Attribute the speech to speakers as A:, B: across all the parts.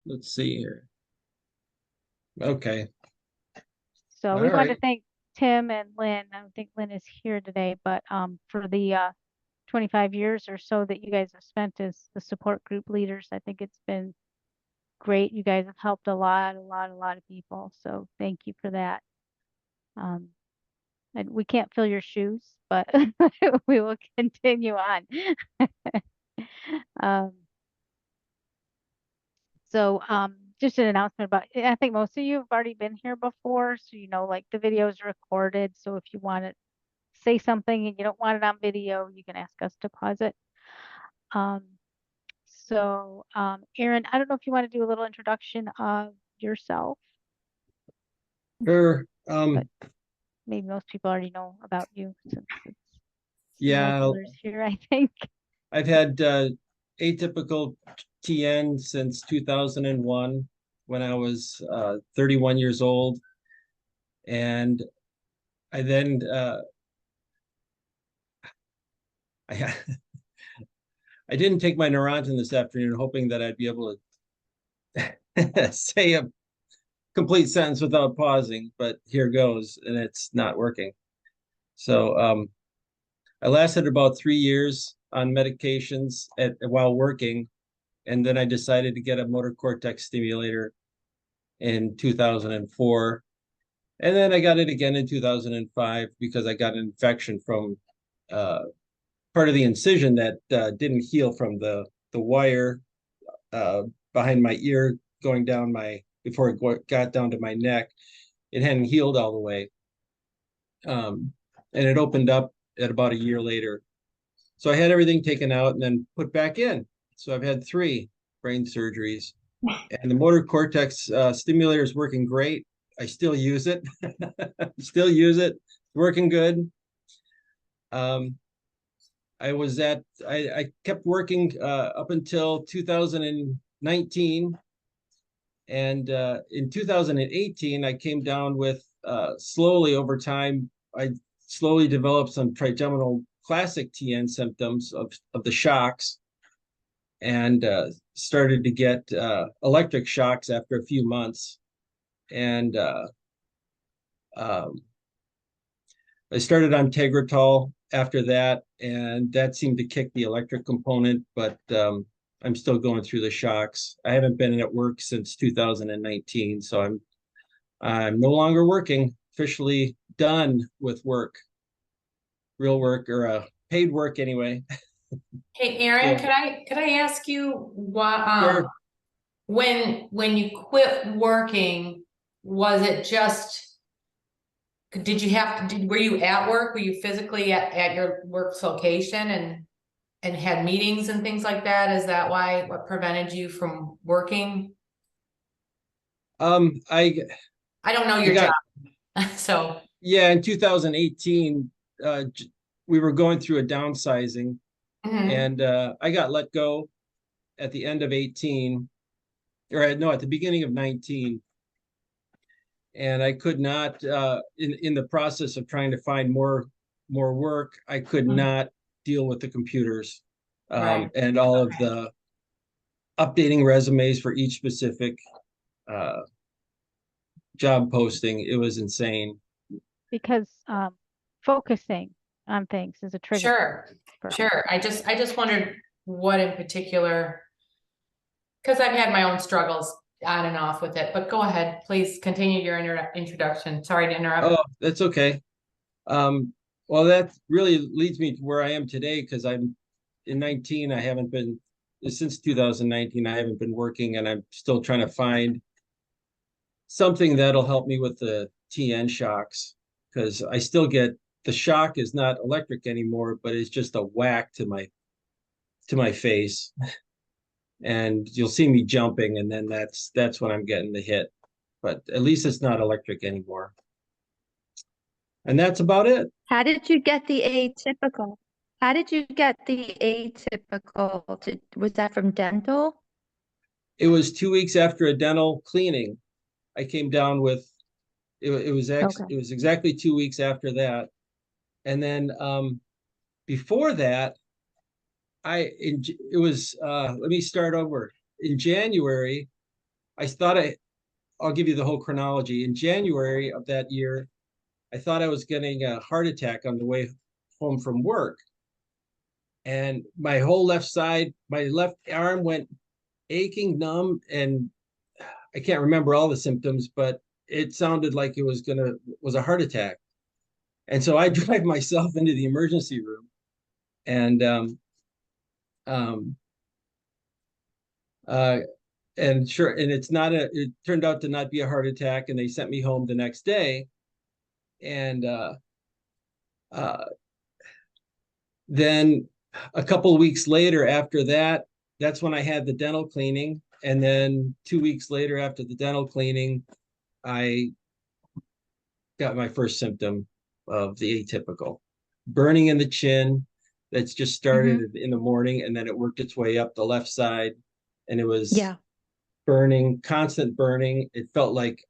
A: let's see here. Okay.
B: So
A: All
B: we want to
A: right.
B: thank Tim and Lynn. I don't think Lynn is here today, but for the 25 years or so that you guys have spent as the support group leaders. I think it's been great. You guys have helped a lot of people. So thank you for that. Um, and we can't fill your shoes, but we will continue on. Um, just an announcement about, I think most of you have already been here before, so you know, like the video is recorded. So if you want to say something and you don't want it on video, you can ask us to pause it. Um, Aaron, I don't know if you want to do a little introduction of yourself,
A: Sure.
B: but maybe most people already know about you since it's some
A: Yeah,
B: regulars here, I think.
A: I've had atypical TN since 2001 when I was 31 years old. And I then I I didn't take my Neurontin this afternoon, hoping that I'd be able to say a complete sentence without pausing, but here goes, and it's not working. So I lasted about 3 years on medications while working, and then I decided to get a motor cortex stimulator in 2004. And then I got it again in 2005 because I got an infection from uh, part of the incision that didn't heal from the wire uh, behind my ear going down before it got down to my neck. It hadn't healed all the way. And it opened up at about a year later. So I had everything taken out and then put back in. So I've had three brain surgeries, and the motor cortex stimulator is working great. I still use it, still use it, working good. Um, I kept working up until 2019. And in 2018, I came down with slowly over time, I slowly developed some trigeminal classic TN symptoms of the shocks, and started to get electric shocks after a few months. And um, I started on Tegretol after that, and that seemed to kick the electric component, but I'm still going through the shocks. I haven't been at work since 2019, so I'm no longer working, officially done with work, real work or paid work anyway.
C: Hey, Aaron,
A: So
C: could I ask you what
A: sure.
C: when you quit working, was it just did you have to were you at work? Were you physically at your work location and had meetings and things like that? Is that what prevented you from working?
A: Um, I
C: I don't know
A: I
C: your job.
A: got
C: So
A: Yeah, in 2018, we were going through a downsizing,
C: mhm.
A: and I got let go at the end of 18, or no, at the beginning of 19. And I could not, in the process of trying to find more work, I could
C: Mhm.
A: not deal with the computers,
C: Right.
A: and all of
C: Okay.
A: the updating resumes for each specific uh, job posting. It was insane.
B: Because focusing on things is a trigger
C: Sure.
B: for.
C: Sure. I just wondered what in particular, because I've had my own struggles on and off with it, but go ahead, please continue your introduction. Sorry to interrupt.
A: Oh, that's okay. Um, well, that really leads me to where I am today, because I'm in 19. I haven't been since 2019. I haven't been working, and I'm still trying to find something that'll help me with the TN shocks, because I still get the shock is not electric anymore, but it's just a whack to my face, and you'll see me jumping, and then that's when I'm getting the hit. But at least it's not electric anymore, and that's about it.
D: How did you get the atypical? How did you get the atypical? Was that from dental?
A: It was 2 weeks after a dental cleaning. I came down with
D: Okay.
A: it was exactly 2 weeks after that. And then before that, it was let me start over. In January, I'll give you the whole chronology. In January of that year, I thought I was getting a heart attack on the way home from work. And my whole left side, my left arm went aching, numb, and I can't remember all the symptoms, but it sounded like it was a heart attack. And so I drive myself into the emergency room, and um, uh, and sure, and it turned out to not be a heart attack, and they sent me home the next day. And uh, then a couple of weeks later after that, that's when I had the dental cleaning. And then 2 weeks later after the dental cleaning, I got my first symptom of the atypical. Burning in the chin that's just started in the morning, and then it worked its way up the left side, and it was
D: Yeah.
A: burning, constant burning. It felt like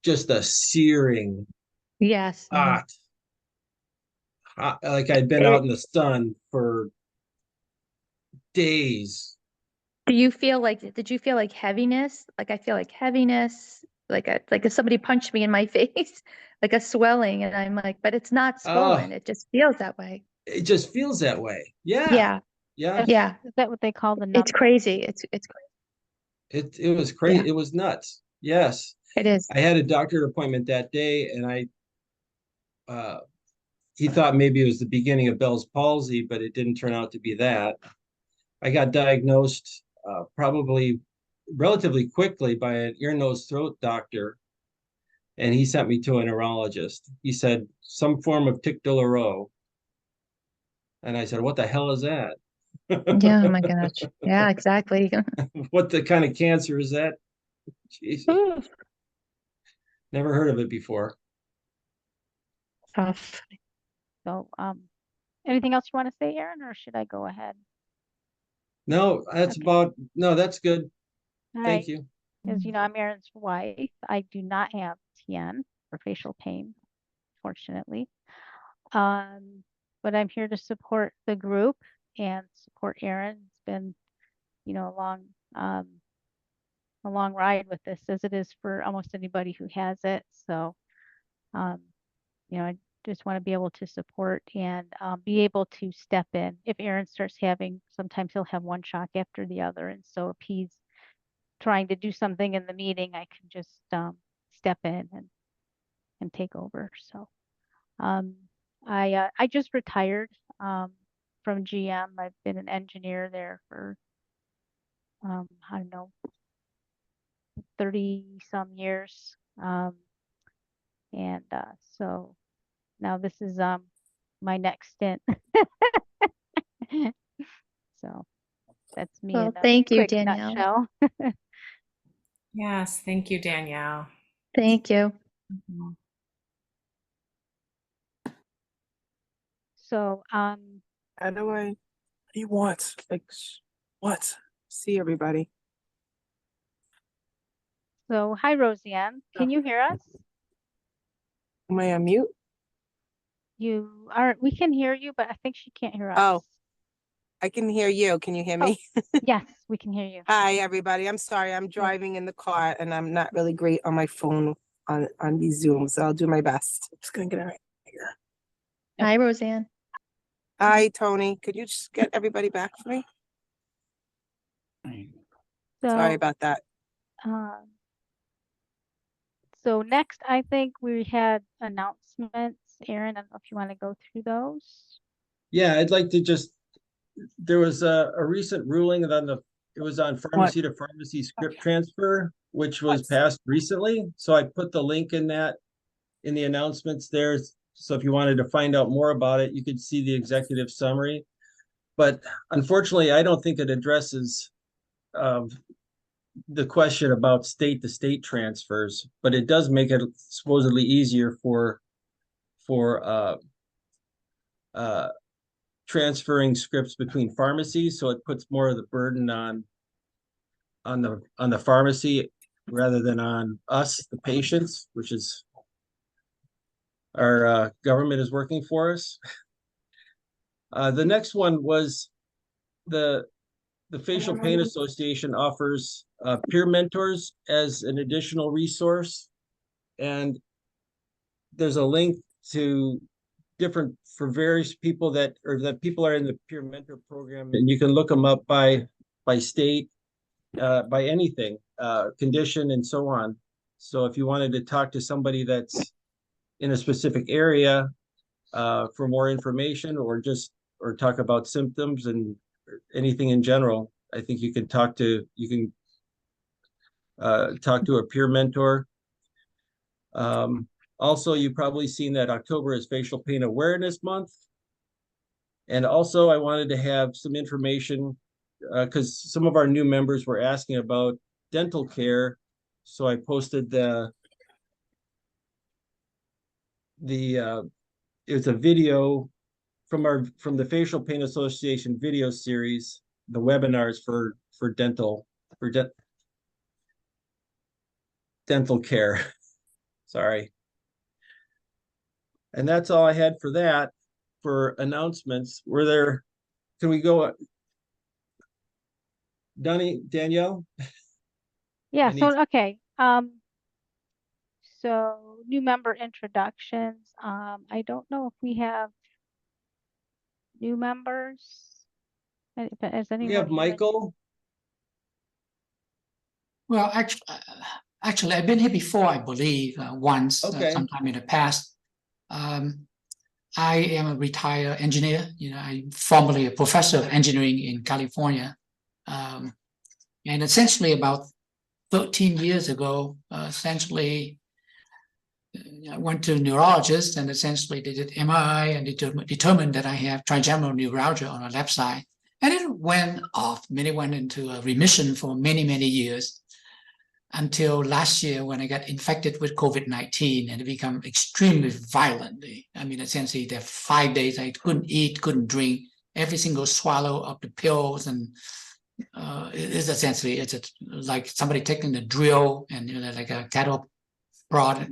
A: just a searing
D: Yes.
A: hot, like I'd been out in the sun for days.
D: Did you feel like heaviness? Like I feel like heaviness, like if somebody punched me in my face, like a swelling, and I'm like, but it's not swollen. It just feels that way.
A: It just feels that way. Yeah.
D: Yeah.
A: Yeah.
D: Yeah.
B: Is that what they call the
D: It's
B: numbness?
D: crazy. It's crazy.
A: It was crazy.
D: Yeah.
A: It was nuts. Yes.
D: It is.
A: I had a doctor appointment that day, and he thought maybe it was the beginning of Bell's palsy, but it didn't turn out to be that. I got diagnosed probably relatively quickly by an ear, nose, throat doctor, and he sent me to a neurologist. He said some form of tic douloureux, and I said, "What the hell is that?"
D: Yeah. Oh my gosh. Yeah, exactly.
A: What the kind of cancer is that? Jesus, never heard of it before.
D: Tough.
B: So, anything else you want to say, Aaron, or should I go ahead?
A: No, that's
B: Okay.
A: that's good.
B: All
A: Thank
B: right.
A: you.
B: As you know, I'm Aaron's wife. I do not have TN or facial pain, fortunately. But I'm here to support the group and support Aaron. It's been, a long ride with this, as it is for almost anybody who has it. So, I just want to be able to support and be able to step in. If Aaron starts sometimes he'll have one shock after the other. And so if he's trying to do something in the meeting, I can just step in and take over. So I just retired from GM. I've been an engineer there for I don't know, 30 some years. And so now this is my next stint. So that's me
D: Well,
B: in a
D: thank you,
B: quick
D: Danielle.
B: nutshell.
C: Yes, thank you, Danielle.
D: Thank you.
B: So
E: How do I? You what? Like what? See everybody.
B: so hi Roseanne, can you hear us?
E: Am I on mute?
B: We can hear you, but I think she can't hear us.
E: Oh. I can hear you. Can you hear me?
B: Yes, we can hear you.
E: Hi, everybody. I'm sorry. I'm driving in the car and I'm not really great on my phone on these Zooms. So I'll do my best. I'm just gonna get it right here.
D: Hi, Roseanne.
E: Hi, Tony. Could you just get everybody back for me? Sorry
B: So
E: about that.
B: so next, I think we had announcements. Aaron, I don't know if you want to go through those.
A: Yeah, I'd like to there was a recent ruling it was on pharmacy to pharmacy script transfer, which was passed recently. So I put the link in the announcements there. So if you wanted to find out more about it, you could see the executive summary. But unfortunately, I don't think it addresses the question about state to state transfers, but it does make it supposedly easier for transferring scripts between pharmacies. So it puts more of the burden on the pharmacy rather than on us, the patients, which is our government is working for us. The next one was the Facial Pain Association offers peer mentors as an additional resource. And there's a link to different for various people that people are in the peer mentor program, and you can look them up by state, by anything, condition and so on. So if you wanted to talk to somebody that's in a specific area for more information, or talk about symptoms and anything in general, I think you can talk to a peer mentor. Also, you've probably seen that October is Facial Pain Awareness Month. And also I wanted to have some information because some of our new members were asking about dental care. So I posted it's a video from the Facial Pain Association video series, the webinars for dental care. Sorry. And that's all I had for that. For announcements, can we go? Danielle?
B: Yeah,
A: Any-
B: so, okay, so new member introductions. I don't know if we have new members. Has anyone?
A: We have
B: here?
A: Michael.
F: Well, actually, I've been here before, I believe, once,
A: Okay.
F: sometime in the past. I am a retired engineer. I'm formerly a professor of engineering in California. And essentially about 13 years ago, I went to a neurologist, and essentially they did MRI and determined that I have trigeminal neuralgia on the left side. And it went off. It went into a remission for many, many years, until last year when I got infected with COVID-19, and it became extremely violently. Essentially, there 5 days I couldn't eat, couldn't drink, every single swallow of the pills, and it's like somebody taking the drill and like a cattle prod,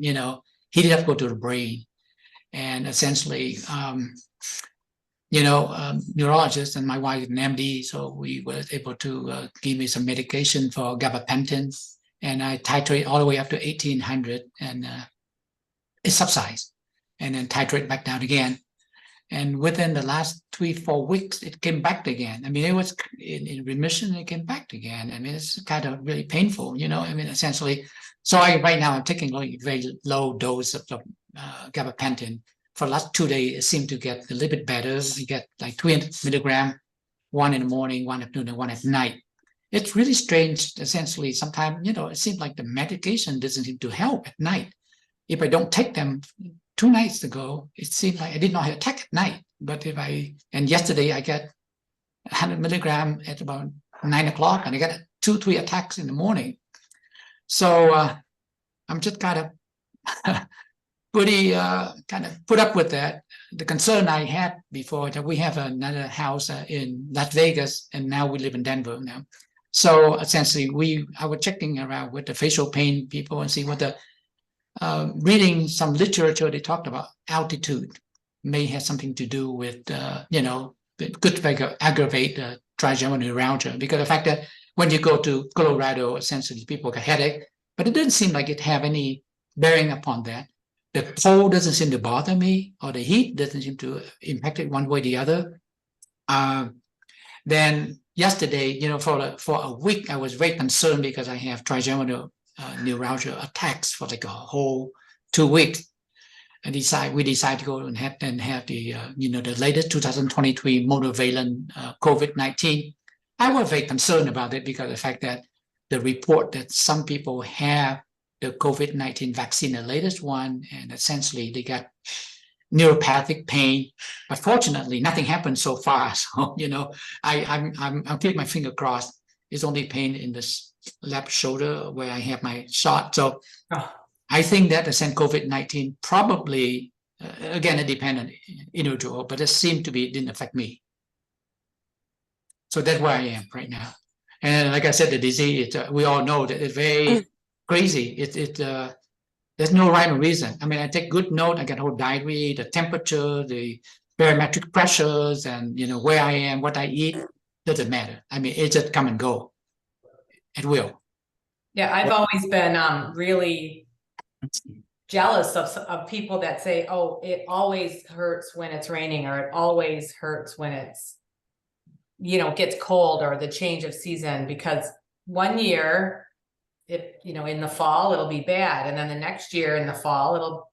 F: heated up, go to the brain. And essentially, neurologist and my wife an MD, so we were able to give me some medication for gabapentin, and I titrate all the way up to 1800, and it subsides, and then titrate back down again. And within the last 3-4 weeks, it came back again. It was in remission, it came back again. It's kind of really painful, essentially. So right now I'm taking a very low dose of gabapentin. For the last 2 days, it seemed to get a little bit better. You get like 300 milligram, one in the morning, one at noon, and one at night. It's really strange. Essentially, sometimes, it seems like the medication doesn't seem to help at night. If I don't take them, 2 nights ago, it seemed like I did not have attack at night. But and yesterday I got 100 milligram at about 9 o'clock, and I got 2-3 attacks in the morning. So I'm just kind of pretty kind of put up with that. The concern I had before, that we have another house in Las Vegas, and now we live in Denver now. So essentially, I was checking around with the facial pain people and see what reading some literature. They talked about altitude may have something to do with, it could aggravate trigeminal neuralgia, because the fact that when you go to Colorado, essentially people get headache, but it didn't seem like it have any bearing upon that. The cold doesn't seem to bother me, or the heat doesn't seem to impact it one way or the other. Then yesterday, for a week, I was very concerned because I have trigeminal neuralgia attacks for like a whole 2 weeks. And we decided to go and have the the latest 2023 monovalent COVID-19. I was very concerned about it because of the fact that the report that some people have the COVID-19 vaccine, the latest one, and essentially they got neuropathic pain, but fortunately nothing happened so far. So I'll keep my finger crossed. It's only pain in the left shoulder where I have my shot. So I think that the COVID-19 probably, again, it depends on individual, but it seemed to be, it didn't affect me. So that's where I am right now. And like I said, the disease, we all know that it's very crazy. There's no rhyme or reason. I take good note. I get whole diary, the temperature, the barometric pressures, and where I am, what I eat, doesn't matter. It just come and go at will.
C: Yeah, I've always been really jealous of people that say, oh, it always hurts when it's raining, or it always hurts when it's, gets cold, or the change of season, because one year, in the fall, it'll be bad. And then the next year in the fall,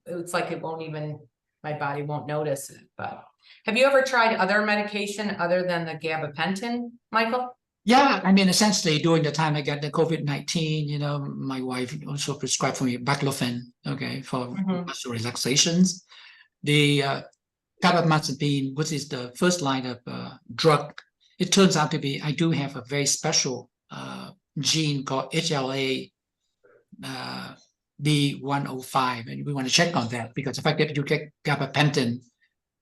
C: it's like it won't even, my body won't notice it. But have you ever tried other medication other than the gabapentin, Michael?
F: Yeah, I mean, essentially during the time I got the COVID-19, my wife also prescribed for me baclofen, okay, for muscle relaxations. The carbamazepine, which is the first line of drug, it turns out to be, I do have a very special gene called HLA B105, and we want to check on that, because the fact that you get gabapentin,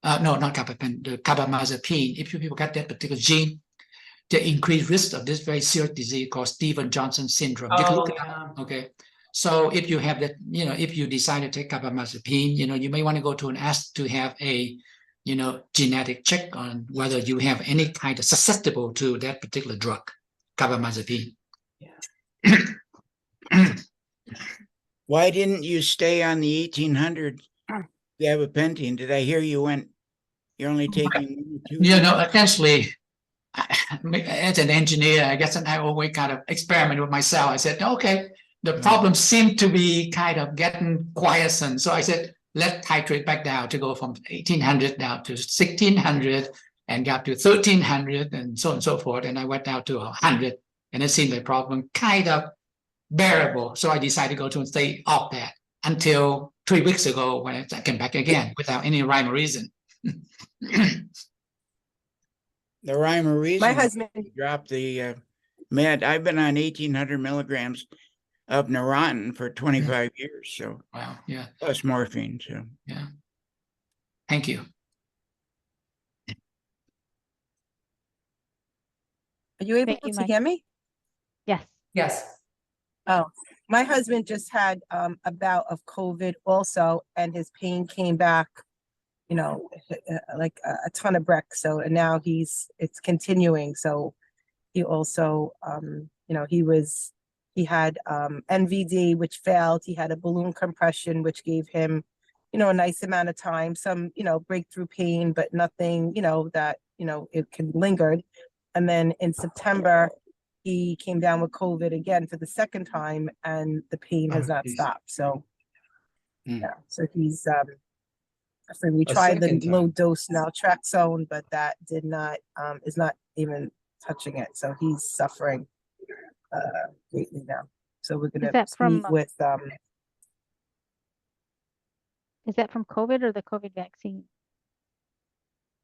F: no, not gabapentin, the carbamazepine, if you people get that particular gene, the increased risk of this very serious disease called Stevens-Johnson syndrome. Okay. So if you have that, if you decide to take carbamazepine, you may want to go to an ask to have a, genetic check on whether you have any kind of susceptible to that particular drug, carbamazepine.
C: Yeah.
G: Why didn't you stay on the 1800 gabapentin? Did I hear you're only taking 1 or 2?
F: Essentially, as an engineer, I guess I always kind of experiment with myself. I said, okay, the problem seemed to be kind of getting quiescent. So I said, let's titrate back down to go from 1800 down to 1600 and got to 1300 and so on and so forth. And I went down to 100, and it seemed the problem kind of bearable. So I decided to go to and stay off that until 3 weeks ago when I came back again without any rhyme or reason.
G: The rhyme or reason.
E: My husband
G: dropped the med. I've been on 1800 milligrams of Neurontin for 25 years. So
F: wow, yeah,
G: plus morphine. So
F: yeah. Thank you.
E: Are you able
B: Thank you,
E: to
B: Mike.
E: hear me?
B: Yes.
C: Yes.
E: Oh, my husband just had a bout of COVID also, and his pain came back, like a ton of Brex. So, and now it's continuing. So he also, he had NVD, which failed. He had a balloon compression, which gave him, a nice amount of time, some, breakthrough pain, but nothing, that, it can lingered. And then in September, he came down with COVID again for the second time, and the pain has not stopped. So, yeah, so he's, we tried the low dose naltrexone, but that did not, is not even touching it. So he's suffering greatly now. So we're going to meet with,
B: is that from COVID or the COVID vaccine?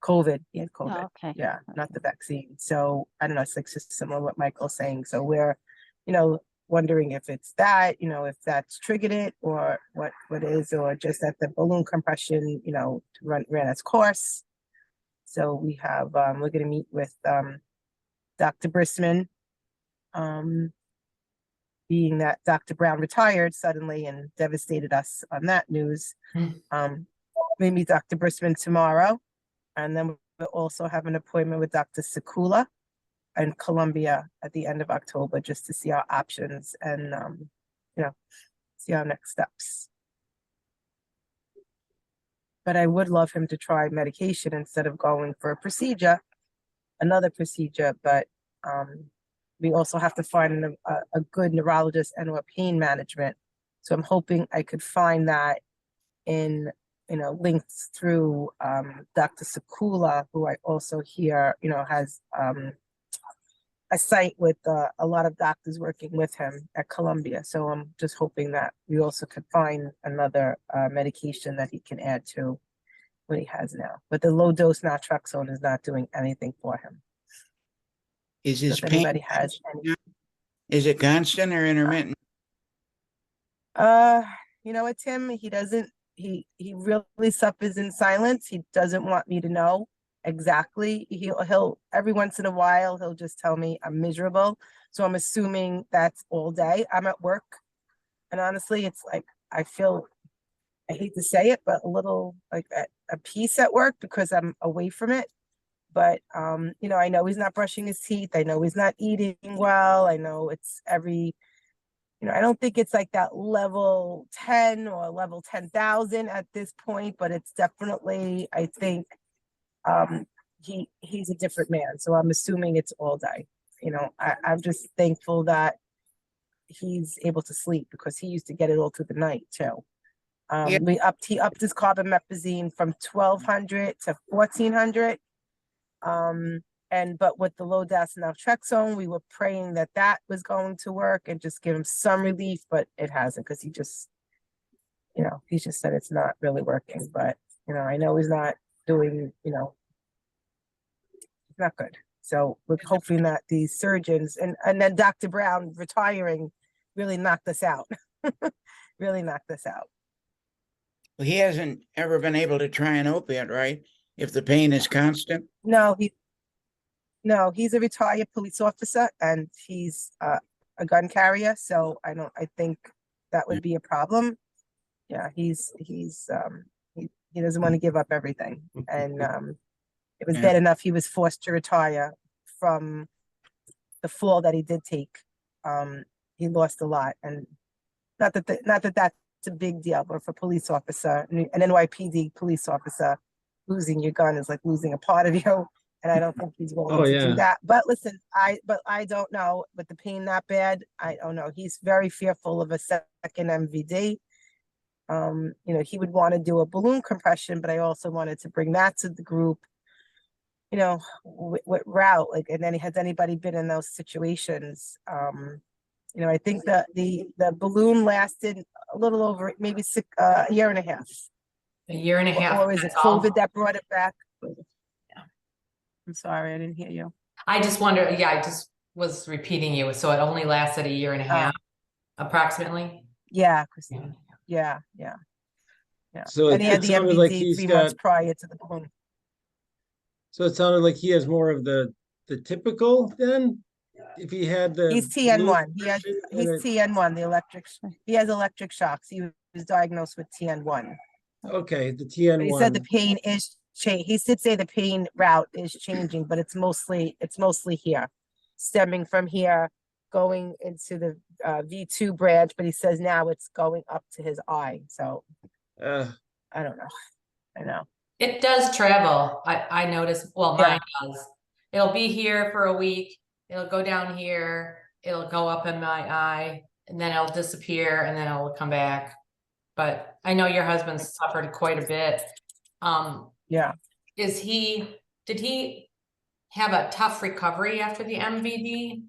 E: COVID. He had COVID.
B: Oh, okay.
E: Yeah, not the vaccine. So I don't know, it's like just similar to what Michael's saying. So we're, wondering if it's that, if that's triggered it, or what is, or just that the balloon compression, ran its course. So we have, we're going to meet with Dr. Brisman, being that Dr. Brown retired suddenly and devastated us on that news. We meet Dr. Brisman tomorrow. And then we'll also have an appointment with Dr. Sekula in Columbia at the end of October, just to see our options and, see our next steps. But I would love him to try medication instead of going for another procedure. But we also have to find a good neurologist and or pain management. So I'm hoping I could find that in links through Dr. Sekula, who I also hear, has a site with a lot of doctors working with him at Columbia. So I'm just hoping that we also could find another medication that he can add to what he has now. But the low dose naltrexone is not doing anything for him.
G: is his
E: So if
G: pain?
E: anybody has any,
G: Is it constant or intermittent?
E: it's him. He doesn't. He really suffers in silence. He doesn't want me to know exactly. He'll every once in a while he'll just tell me I'm miserable. So I'm assuming that's all day. I'm at work, and honestly, it's like I hate to say it, but a little like at a peace at work because I'm away from it. But I know he's not brushing his teeth. I know he's not eating well. I know it's every I don't think it's like that level 10 or level 10,000 at this point, but it's definitely, I think, he's a different man. So I'm assuming it's all day. I'm just thankful that he's able to sleep because he used to get it all through the night too.
G: Yeah.
E: He upped his carbamazepine from 1,200 to 1,400. But with the low dose naltrexone, we were praying that that was going to work and just give him some relief, but it hasn't because he just said it's not really working. But I know he's not doing, he's not good. So we're hoping that these surgeons and then Dr. Brown retiring really knocked us out. Really knocked us out.
G: Well, he hasn't ever been able to try an opiate, right? If the pain is constant.
E: No, he's a retired police officer and he's a gun carrier. So I think that would be a problem. Yeah, he doesn't want to give up everything. And it was bad enough he was forced to retire from the fall that he did take. He lost a lot, and not that that's a big deal, but for a police officer, an NYPD police officer, losing your gun is like losing a part of you. And I don't think he's willing to do that. But listen, I don't know, with the pain that bad, I don't know. He's very fearful of a second MVD. He would want to do a balloon compression, but I also wanted to bring that to the group. What route, and then has anybody been in those situations? I think the balloon lasted a little over maybe a year and a half.
C: A year and a half.
E: Or is it
C: that's all.
E: COVID that brought it back?
C: Yeah.
E: I'm sorry, I didn't hear you.
C: I just wonder, I just was repeating you. So it only lasted a year and a half, approximately.
E: Yeah, Christine. Yeah.
A: So
E: And he had
A: it
E: the
A: sounded like
E: MVD
A: he's
E: 3 months
A: got,
E: prior to the balloon.
A: so it sounded like he has more of the typical then? If he had the.
E: He's TN1.
A: balloon
E: He's
A: and it-
E: TN1, he has electric shocks. He was diagnosed with TN1.
A: Okay, the
E: But he said the
A: TN1.
E: pain is he did say the pain route is changing, but it's mostly here, stemming from here, going into the V2 branch, but he says now it's going up to his eye. So I don't know. I know.
C: It does travel. I noticed, well,
E: Yeah.
C: mine does. It'll be here for a week. It'll go down here. It'll go up in my eye and then it'll disappear and then it'll come back. But I know your husband suffered quite a bit.
E: Yeah.
C: Did he have a tough recovery after the MVD?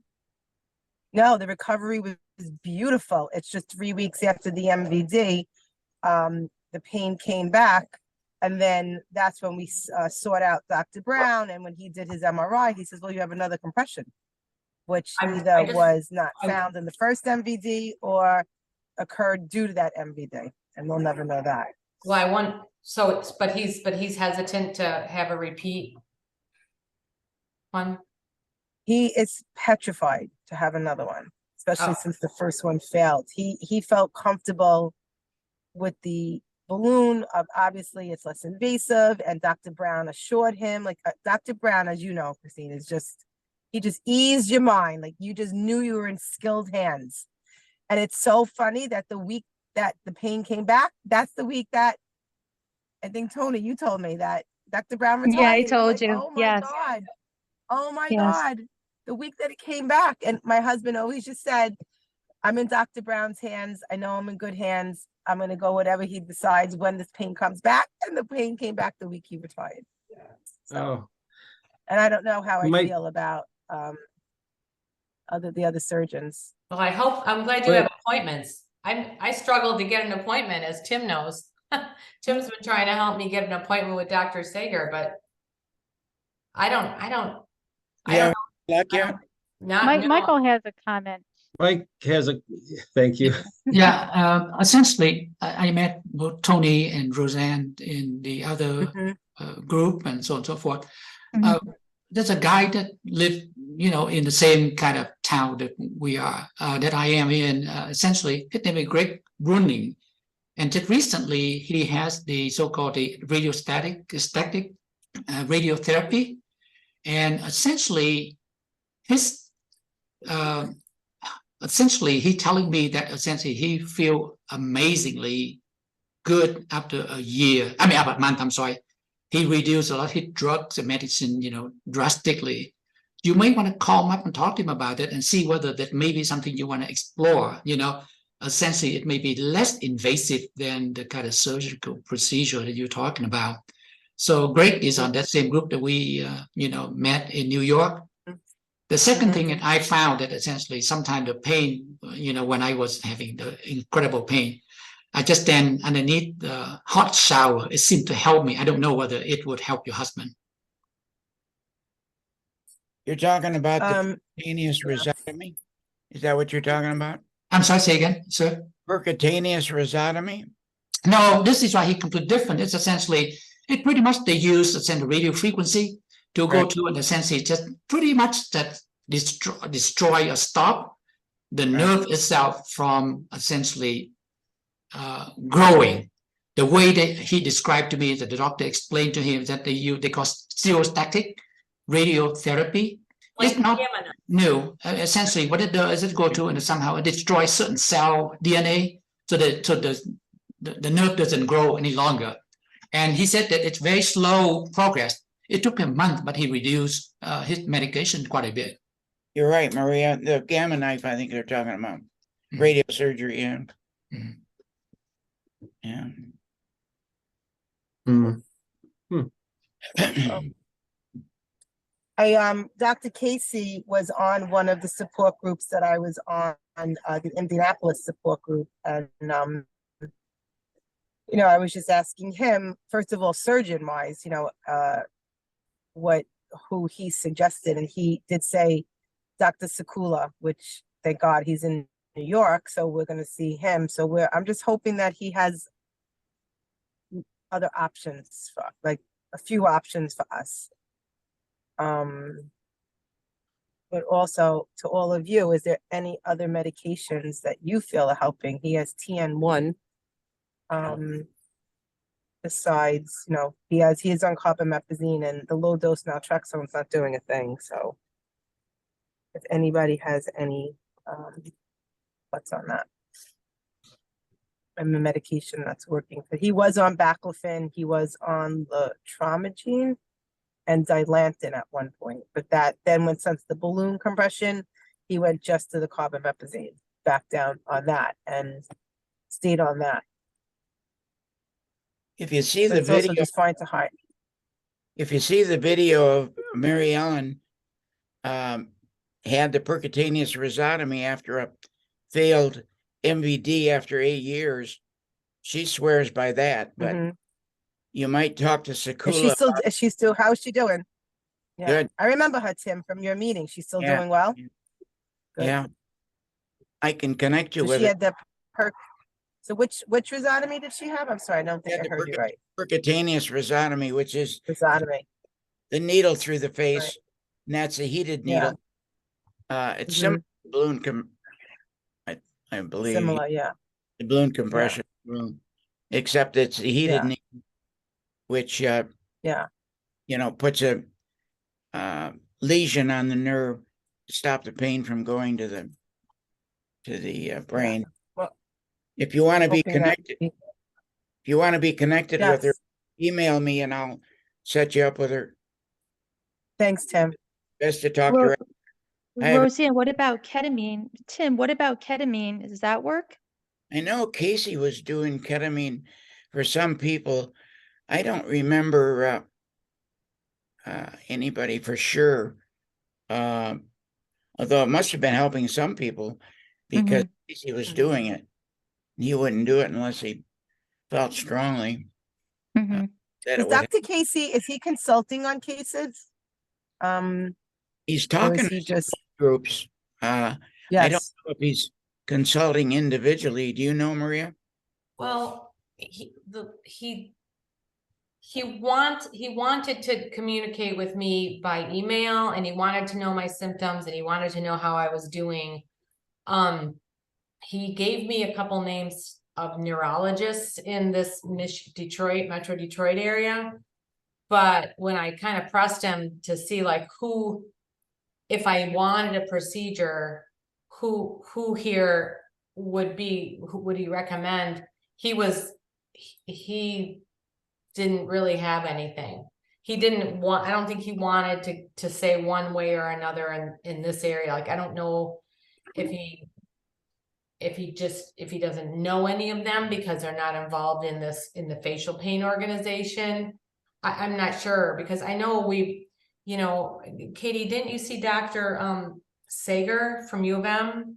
E: No, the recovery was beautiful. It's just 3 weeks after the MVD, the pain came back. And then that's when we sought out Dr. Brown. And when he did his MRI, he says, well, you have another compression, which was not found in the first MVD or occurred due to that MVD. And we'll never know that.
C: Well, but he's hesitant to have a repeat one.
E: He is petrified to have another one, especially since the first one failed. He felt comfortable with the balloon. Obviously, it's less invasive, and Dr. Brown assured him, Dr. Brown, as you know, Christine, he just eased your mind. Like you just knew you were in skilled hands. And it's so funny that the week that the pain came back, that's the week that I think, Tony, you told me that Dr. Brown retired.
D: Yeah, I
E: And I'm
D: told
E: like,
D: you.
E: Oh my
D: Yes.
E: God. Oh my
D: Yes.
E: God. The week that it came back. And my husband always just said, I'm in Dr. Brown's hands. I know I'm in good hands. I'm going to go whatever he decides when this pain comes back. And the pain came back the week he retired. So, and I don't know how I feel about the other surgeons.
C: Well, I'm glad you have appointments. I struggled to get an appointment, as Tim knows. Tim's been trying to help me get an appointment with Dr. Sager, but I don't
G: Yeah, luck
C: I
G: yet?
C: don't- not, no.
B: Michael has a comment.
A: Mike has thank you.
F: Yeah, essentially, I met both Tony and Roseanne in the other
E: Mhm.
F: group and so on and so forth.
D: Mhm.
F: There's a guy that lived, in the same kind of town that we are, that I am in. Essentially, his name is Greg Bruning, and just recently he has the so-called static radiotherapy, and essentially his essentially he telling me that essentially he feel amazingly good after a year. I mean, after a month, I'm sorry. He reduced a lot of his drugs and medicine, drastically. You may want to call him up and talk to him about it and see whether that may be something you want to explore. Essentially it may be less invasive than the kind of surgical procedure that you're talking about. So Greg is on that same group that we, met in New York. The second thing that I found that essentially sometimes the pain, when I was having the incredible pain, I just stand underneath the hot shower. It seemed to help me. I don't know whether it would help your husband.
G: You're talking about the percutaneous rhizotomy? Is that what you're talking about?
F: I'm sorry, say again, sir?
G: Percutaneous rhizotomy?
F: No, this is why he completely different. It's essentially, it pretty much they use the radio frequency to go to, in a sense, it just pretty much that destroy or stop the nerve itself from essentially growing. The way that he described to me, that the doctor explained to him, that they call stereostatic radiotherapy.
C: Like
F: It's not
C: gamma knife.
F: new. Essentially, what it does is it go to and somehow it destroys certain cell DNA, so that the nerve doesn't grow any longer. And he said that it's very slow progress. It took him a month, but he reduced his medication quite a bit.
G: You're right, Maria. The gamma knife, I think they're talking about. Radiosurgery, yeah.
F: Mhm.
G: Yeah.
E: Dr. Casey was on one of the support groups that I was on, the Indianapolis support group, and I was just asking him, first of all, surgeon-wise, who he suggested, and he did say Dr. Sakula, which thank God he's in New York, so we're going to see him. So I'm just hoping that he has other options, like a few options for us. But also to all of you, is there any other medications that you feel are helping? He has TN1. Besides, he is on carbamazepine, and the low dose naltrexone's not doing a thing. So if anybody has any thoughts on that. And the medication that's working. But he was on baclofen, he was on the Traumagene and Dilantin at one point. But then when since the balloon compression, he went just to the carbamazepine, back down on that and stayed on that.
G: If you see
E: So
G: the
E: it's also
G: video,
E: just fine to hide.
G: if you see the video of Mary Ellen had the percutaneous rhizotomy after a failed MVD after 8 years, she swears by that. But you might talk to Sakula.
E: Is she still, how's she doing? Yeah.
G: Good.
E: I remember her, Tim, from your meeting. She's still
G: Yeah.
E: doing well? Good.
G: Yeah. I can connect you
E: So
G: with
E: she
G: it.
E: had the so which rhizotomy did she have? I'm sorry, I don't think
G: Had
E: I
G: the
E: heard you right.
G: percutaneous rhizotomy, which is
E: Rhizotomy.
G: the needle through the face,
E: Right.
G: and that's a heated
E: Yeah.
G: needle. It's
E: Mhm.
G: similar to balloon I believe
E: Similar, yeah.
G: the balloon compression balloon, except it's a heated
E: Yeah.
G: needle, which
E: Yeah.
G: puts a lesion on the nerve to stop the pain from going to the brain.
E: Well,
G: If you want to be
E: hoping that-
G: connected, with her,
E: Yes.
G: email me and I'll set you up with her.
E: Thanks, Tim.
G: Best to talk
D: Ro-
G: to her. I have-
D: Roseanne, what about ketamine? Tim, what about ketamine? Does that work?
G: I know Casey was doing ketamine for some people. I don't remember anybody for sure. Although it must have been helping some people because Casey was doing it. He wouldn't do it unless he felt strongly
D: Mhm.
G: that
E: Is
G: it would.
E: Dr. Casey, is he consulting on cases?
G: He's
E: Or
G: talking
E: is he
G: to
E: just,
G: groups. I don't
E: yes,
G: know if he's consulting individually. Do you know, Maria?
C: Well, he wanted to communicate with me by email, and he wanted to know my symptoms, and he wanted to know how I was doing. He gave me a couple names of neurologists in this Metro Detroit area. But when I kind of pressed him to see like if I wanted a procedure, who here would he recommend? He didn't really have anything. He didn't want, I don't think he wanted to say one way or another in this area. Like, I don't know if he doesn't know any of them because they're not involved in the facial pain organization. I'm not sure, because I know Katie, didn't you see Dr. Sager from U of M?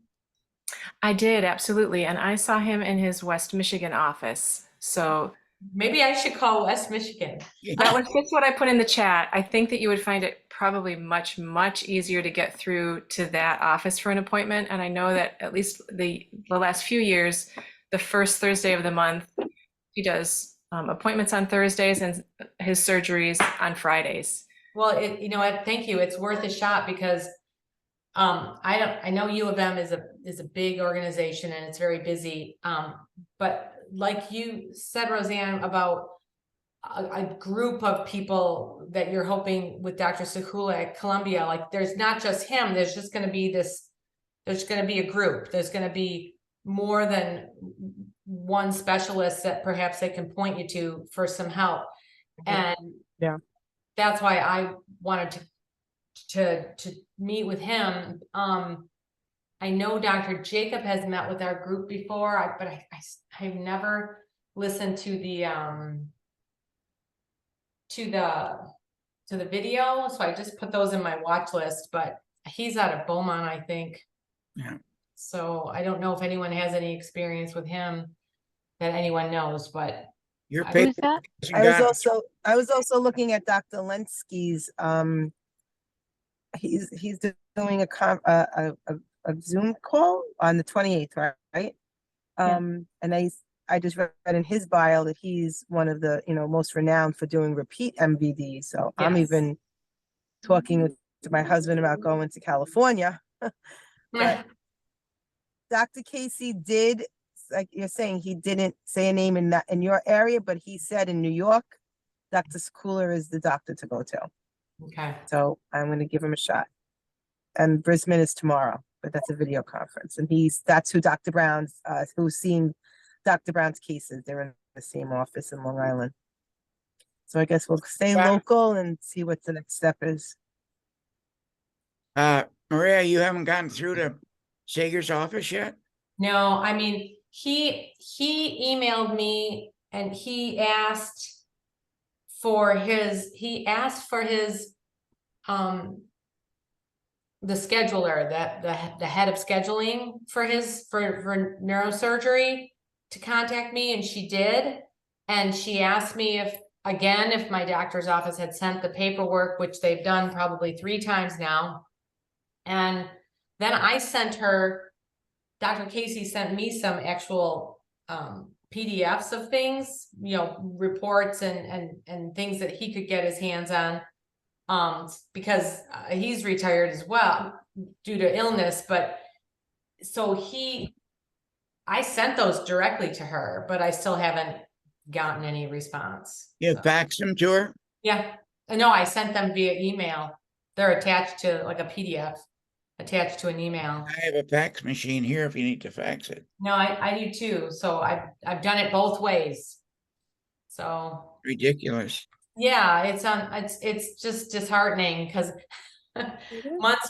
H: I did, absolutely. And I saw him in his West Michigan office. So
C: Maybe I should call West Michigan.
H: that was just what I put in the chat. I think that you would find it probably much, much easier to get through to that office for an appointment. And I know that at least the last few years, the first Thursday of the month, he does appointments on Thursdays and his surgeries on Fridays.
C: Well, you know what? Thank you. It's worth a shot because I know U of M is a big organization and it's very busy. But like you said, Roseanne, about a group of people that you're hoping with Dr. Sekula at Columbia, like there's not just him, there's just going to be there's going to be a group. There's going to be more than one specialist that perhaps they can point you to for some help. And
E: Yeah,
C: that's why I wanted to meet with him. I know Dr. Jacob has met with our group before, but I've never listened to the video, so I just put those in my watch list. But he's out of Beaumont, I think.
G: Yeah.
C: So I don't know if anyone has any experience with him that anyone knows, but
G: Your
C: Who's
G: paper.
B: Who's that?
E: I was also looking at Dr. Lenski's, he's doing a Zoom call on the 28th, right? And I just read in his bio that he's one of the, most renowned for doing repeat MVD. So I'm
C: Yes.
E: even talking to my husband about going to California. But Dr. Casey did, like you're saying, he didn't say a name in your area, but he said in New York, Dr. Sekula is the doctor to go to.
C: okay.
E: So I'm going to give him a shot. And Brisbane is tomorrow, but that's a video conference. And that's who Dr. Brown's, who's seen Dr. Brown's cases. They're in the same office in Long Island. So I guess we'll stay
G: Yeah.
E: local and see what the next step is.
G: Maria, you haven't gotten through to Sager's office yet?
C: No, I mean, he emailed me and he asked for his the scheduler, the head of scheduling for neurosurgery to contact me, and she did. And she asked me if my doctor's office had sent the paperwork, which they've done probably 3 times now. And then I sent her, Dr. Casey sent me some actual PDFs of things, reports and things that he could get his hands on. Because he's retired as well due to illness, but so I sent those directly to her, but I still haven't gotten any response.
G: You faxed them to her?
C: Yeah, no, I sent them via email. They're attached to like a PDF, attached to an email.
G: I have a fax machine here if you need to fax it.
C: No, I do too. So I've done it both ways. So
G: Ridiculous.
C: yeah, it's just disheartening because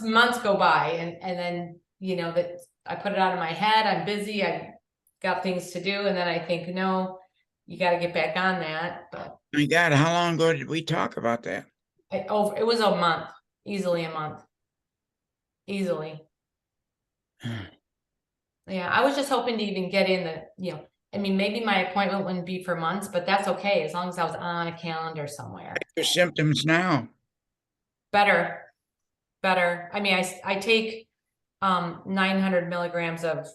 C: months go by and then that I put it out of my head. I'm busy. I got things to do, and then I think, no, you got to get back on that. But
G: My God, how long ago did we talk about that?
C: it was a month, easily a month, easily. Yeah, I was just hoping to even get in I mean, maybe my appointment wouldn't be for months, but that's okay as long as I was on a calendar somewhere.
G: Your symptoms now.
C: Better. I mean, I take 900 milligrams of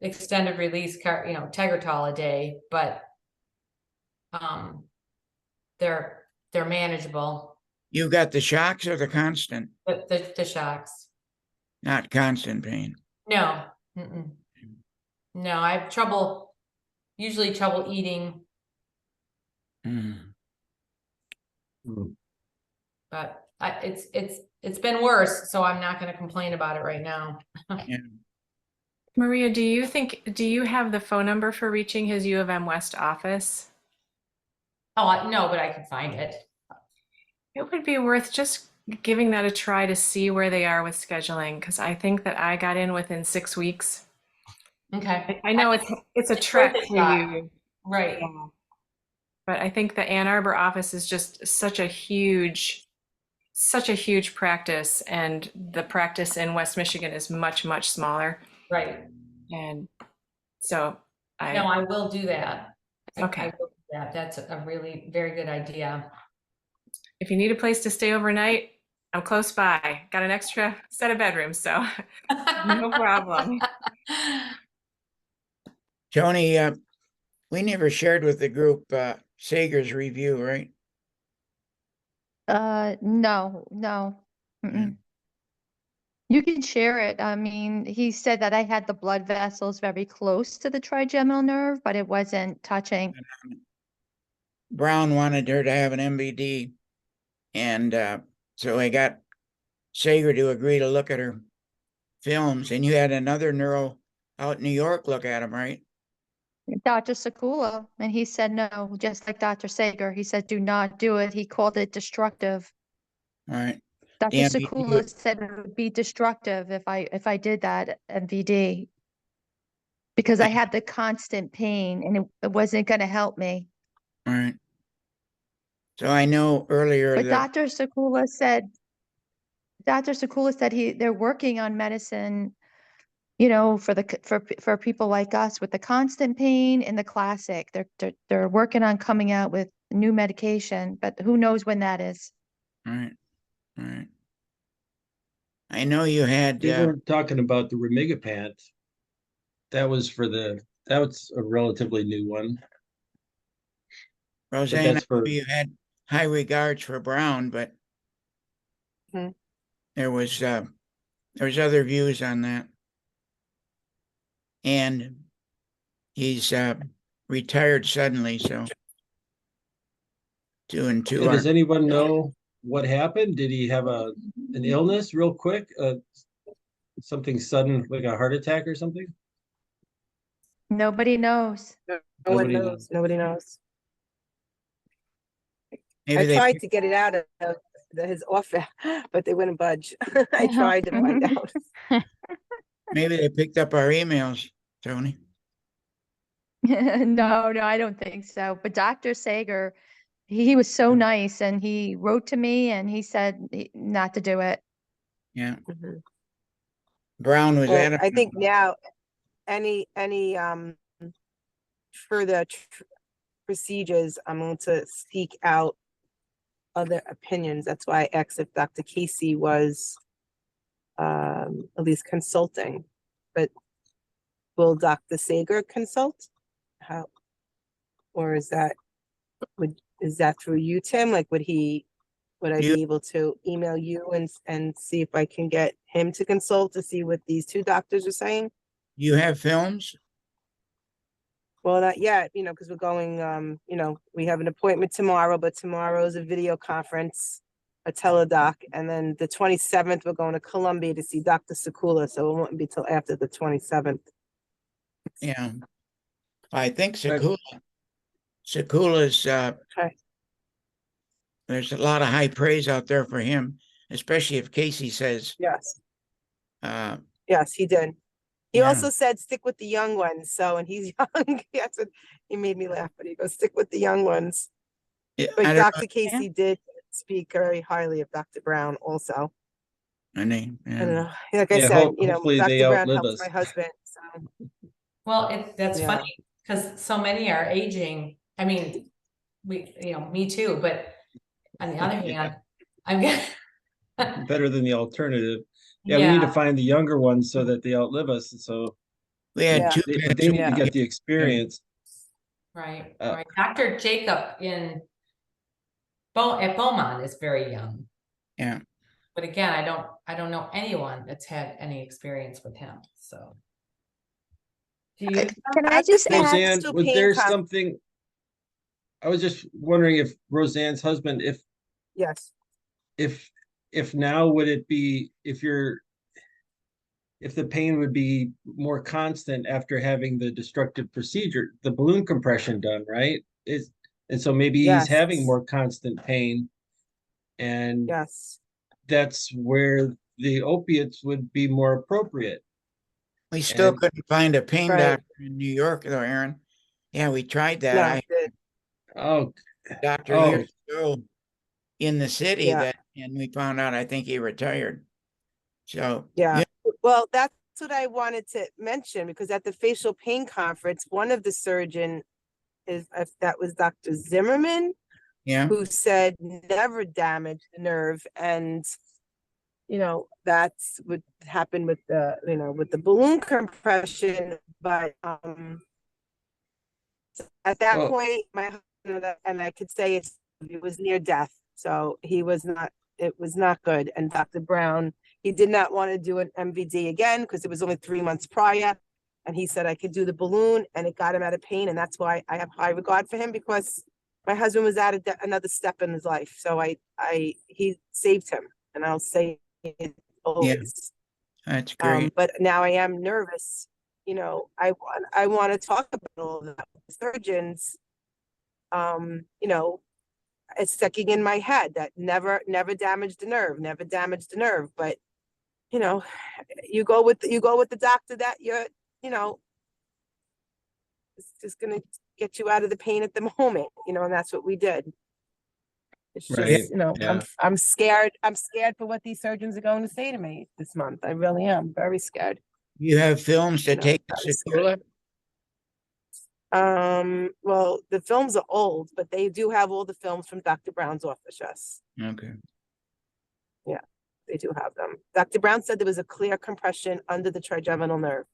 C: extended release Tegretol a day, but they're manageable. You
G: got the shocks or the constant?
C: The shocks.
G: Not constant pain.
C: No. No, I have usually trouble eating.
G: Mm.
C: But it's it's been worse, so I'm not gonna complain about it right now.
G: Yeah.
H: Maria, do you have the phone number for reaching his U of M West office?
C: Oh, no, but I can find it.
H: It would be worth just giving that a try to see where they are with scheduling, because I think that I got in within 6 weeks.
C: Okay.
H: I know it's a
C: It's
H: trek
C: worth a
H: for
C: shot.
H: you,
C: Right.
H: but I think the Ann Arbor office is just such a huge practice, and the practice in West Michigan is much, much smaller.
C: Right.
H: And so
C: No, I will do that.
H: Okay.
C: I will do that. That's a really very good idea.
H: if you need a place to stay overnight, I'm close by. Got an extra set of bedrooms, so no problem.
G: Tony, we never shared with the group Sager's review, right?
D: No. Mm-mm. You can share it. I mean, he said that I had the blood vessels very close to the trigeminal nerve, but it wasn't touching.
G: Brown wanted her to have an MVD, and so I got Sager to agree to look at her films, and you had another neuro out in New York look at him, right?
D: Dr. Sakula, and he said no, just like Dr. Sager. He said, do not do it. He called it destructive.
G: All right.
D: Dr.
G: The MVD
D: Sakula said it would be destructive if I did that MVD. Because I had the constant pain and it wasn't going to help me.
G: All right. So I know earlier
D: But
G: that
D: Dr. Sakula said they're working on medicine, for people like us with the constant pain and the classic. They're working on coming out with new medication, but who knows when that is.
G: all right. All right. I know you had
A: We were talking about the Remigipant. That was a relatively new one.
G: Roseanne,
A: that's for-
G: you had high regards for Brown, but
E: Mhm.
G: there was other views on that. And he's retired suddenly, so 2 and 2
A: Does
G: are
A: anyone know what happened? Did he have an illness real quick? Something sudden, like a heart attack or something?
D: Nobody knows.
E: No one
A: Nobody
E: knows.
A: knows.
E: Nobody knows.
G: maybe
E: I
G: they
E: tried to get it out of his office, but they wouldn't budge. I tried to find out.
G: maybe they picked up our emails, Tony.
D: No, I don't think so. But Dr. Sager, he was so nice and he wrote to me and he said not to do it.
G: Yeah.
E: Mhm.
G: Brown was
E: Well,
G: at
E: I think now any further procedures, I'm going to seek out other opinions. That's why I asked if Dr. Casey was at least consulting. But will Dr. Sager consult? How, or is that through you, Tim? Like, would I
G: You-
E: be able to email you and see if I can get him to consult to see what these two doctors are saying?
G: You have films?
E: Well, not yet, because we're going, we have an appointment tomorrow, but tomorrow's a video conference, a teledoc, and then the 27th, we're going to Columbia to see Dr. Sakula, so it won't be till after the 27th.
G: Yeah. I think
A: Right.
G: Sakula's
E: Okay.
G: there's a lot of high praise out there for him, especially if Casey says
E: Yes,
G: uh
E: yes, he did. He
G: Yeah.
E: also said, stick with the young ones, and he's young. That's what he made me laugh, but he goes, stick with the young ones.
G: I
E: But
G: don't know,
E: Dr. Casey did speak very highly of Dr. Brown also.
G: and they-
E: I don't
G: yeah.
E: know, like I
A: Yeah,
E: said,
A: hopefully they
E: Dr. Brown
A: outlive
E: helps
A: us.
E: my husband, so.
C: Well, that's
E: Yeah.
C: funny, because so many are aging. I mean, me too, but on the other hand, I'm gonna.
A: Better than the alternative. Yeah, we need to find the younger ones so that they outlive us. So
G: We had
E: Yeah.
G: two
A: they
G: cats
A: need
G: who-
A: to get the experience.
C: Right,
A: Uh,
C: right. Dr. Jacob at Beaumont is very young.
G: Yeah.
C: But again, I don't know anyone that's had any experience with him, so. Do you?
D: Can I
E: I've
D: just
E: been
D: ask?
A: Roseanne,
E: to
A: was
E: pain
A: there
E: con-
A: something? I was just wondering if Roseanne's husband,
E: Yes,
A: if if now would it be, if the pain would be more constant after having the destructive procedure, the balloon compression done, right? And so maybe he's having
E: Yes.
A: more constant pain. And
E: Yes.
A: that's where the opiates would be more appropriate.
G: We still
A: And-
G: couldn't find a pain
E: Right.
G: doctor in New York though, Aaron. Yeah, we tried that. I
E: Yeah.
A: Oh,
G: doctor
A: Oh.
G: years ago in the city
E: Yeah.
G: that, and we found out, I think he retired. So.
E: Yeah. Well, that's what I wanted to mention, because at the facial pain conference, one of the surgeon that was Dr. Zimmerman,
G: Yeah,
E: who said never damage the nerve. And, that's what happened with with the balloon compression. But, at that
A: Well-
E: point, my husband, and I could say it was near death. So it was not good. And Dr. Brown, he did not want to do an MVD again because it was only 3 months prior. And he said I could do the balloon, and it got him out of pain. And that's why I have high regard for him, because my husband was at another step in his life. So he saved him, and I'll say it always.
G: that's great.
E: But now I am nervous. I want to talk about all of that with surgeons. It's sticking in my head that never damaged the nerve, never damaged the nerve. But you go with the doctor that it's just gonna get you out of the pain at the moment, and that's what we did. It's just,
A: Right,
E: I'm I'm scared. I'm scared for what these surgeons are going to say to me this month. I really am very scared.
G: You have films to
E: No,
G: take
E: that
G: to
E: was
G: Sakula?
E: Well, the films are old, but they do have all the films from Dr. Brown's office. Yes,
G: Okay.
E: they do have them. Dr. Brown said there was a clear compression under the trigeminal nerve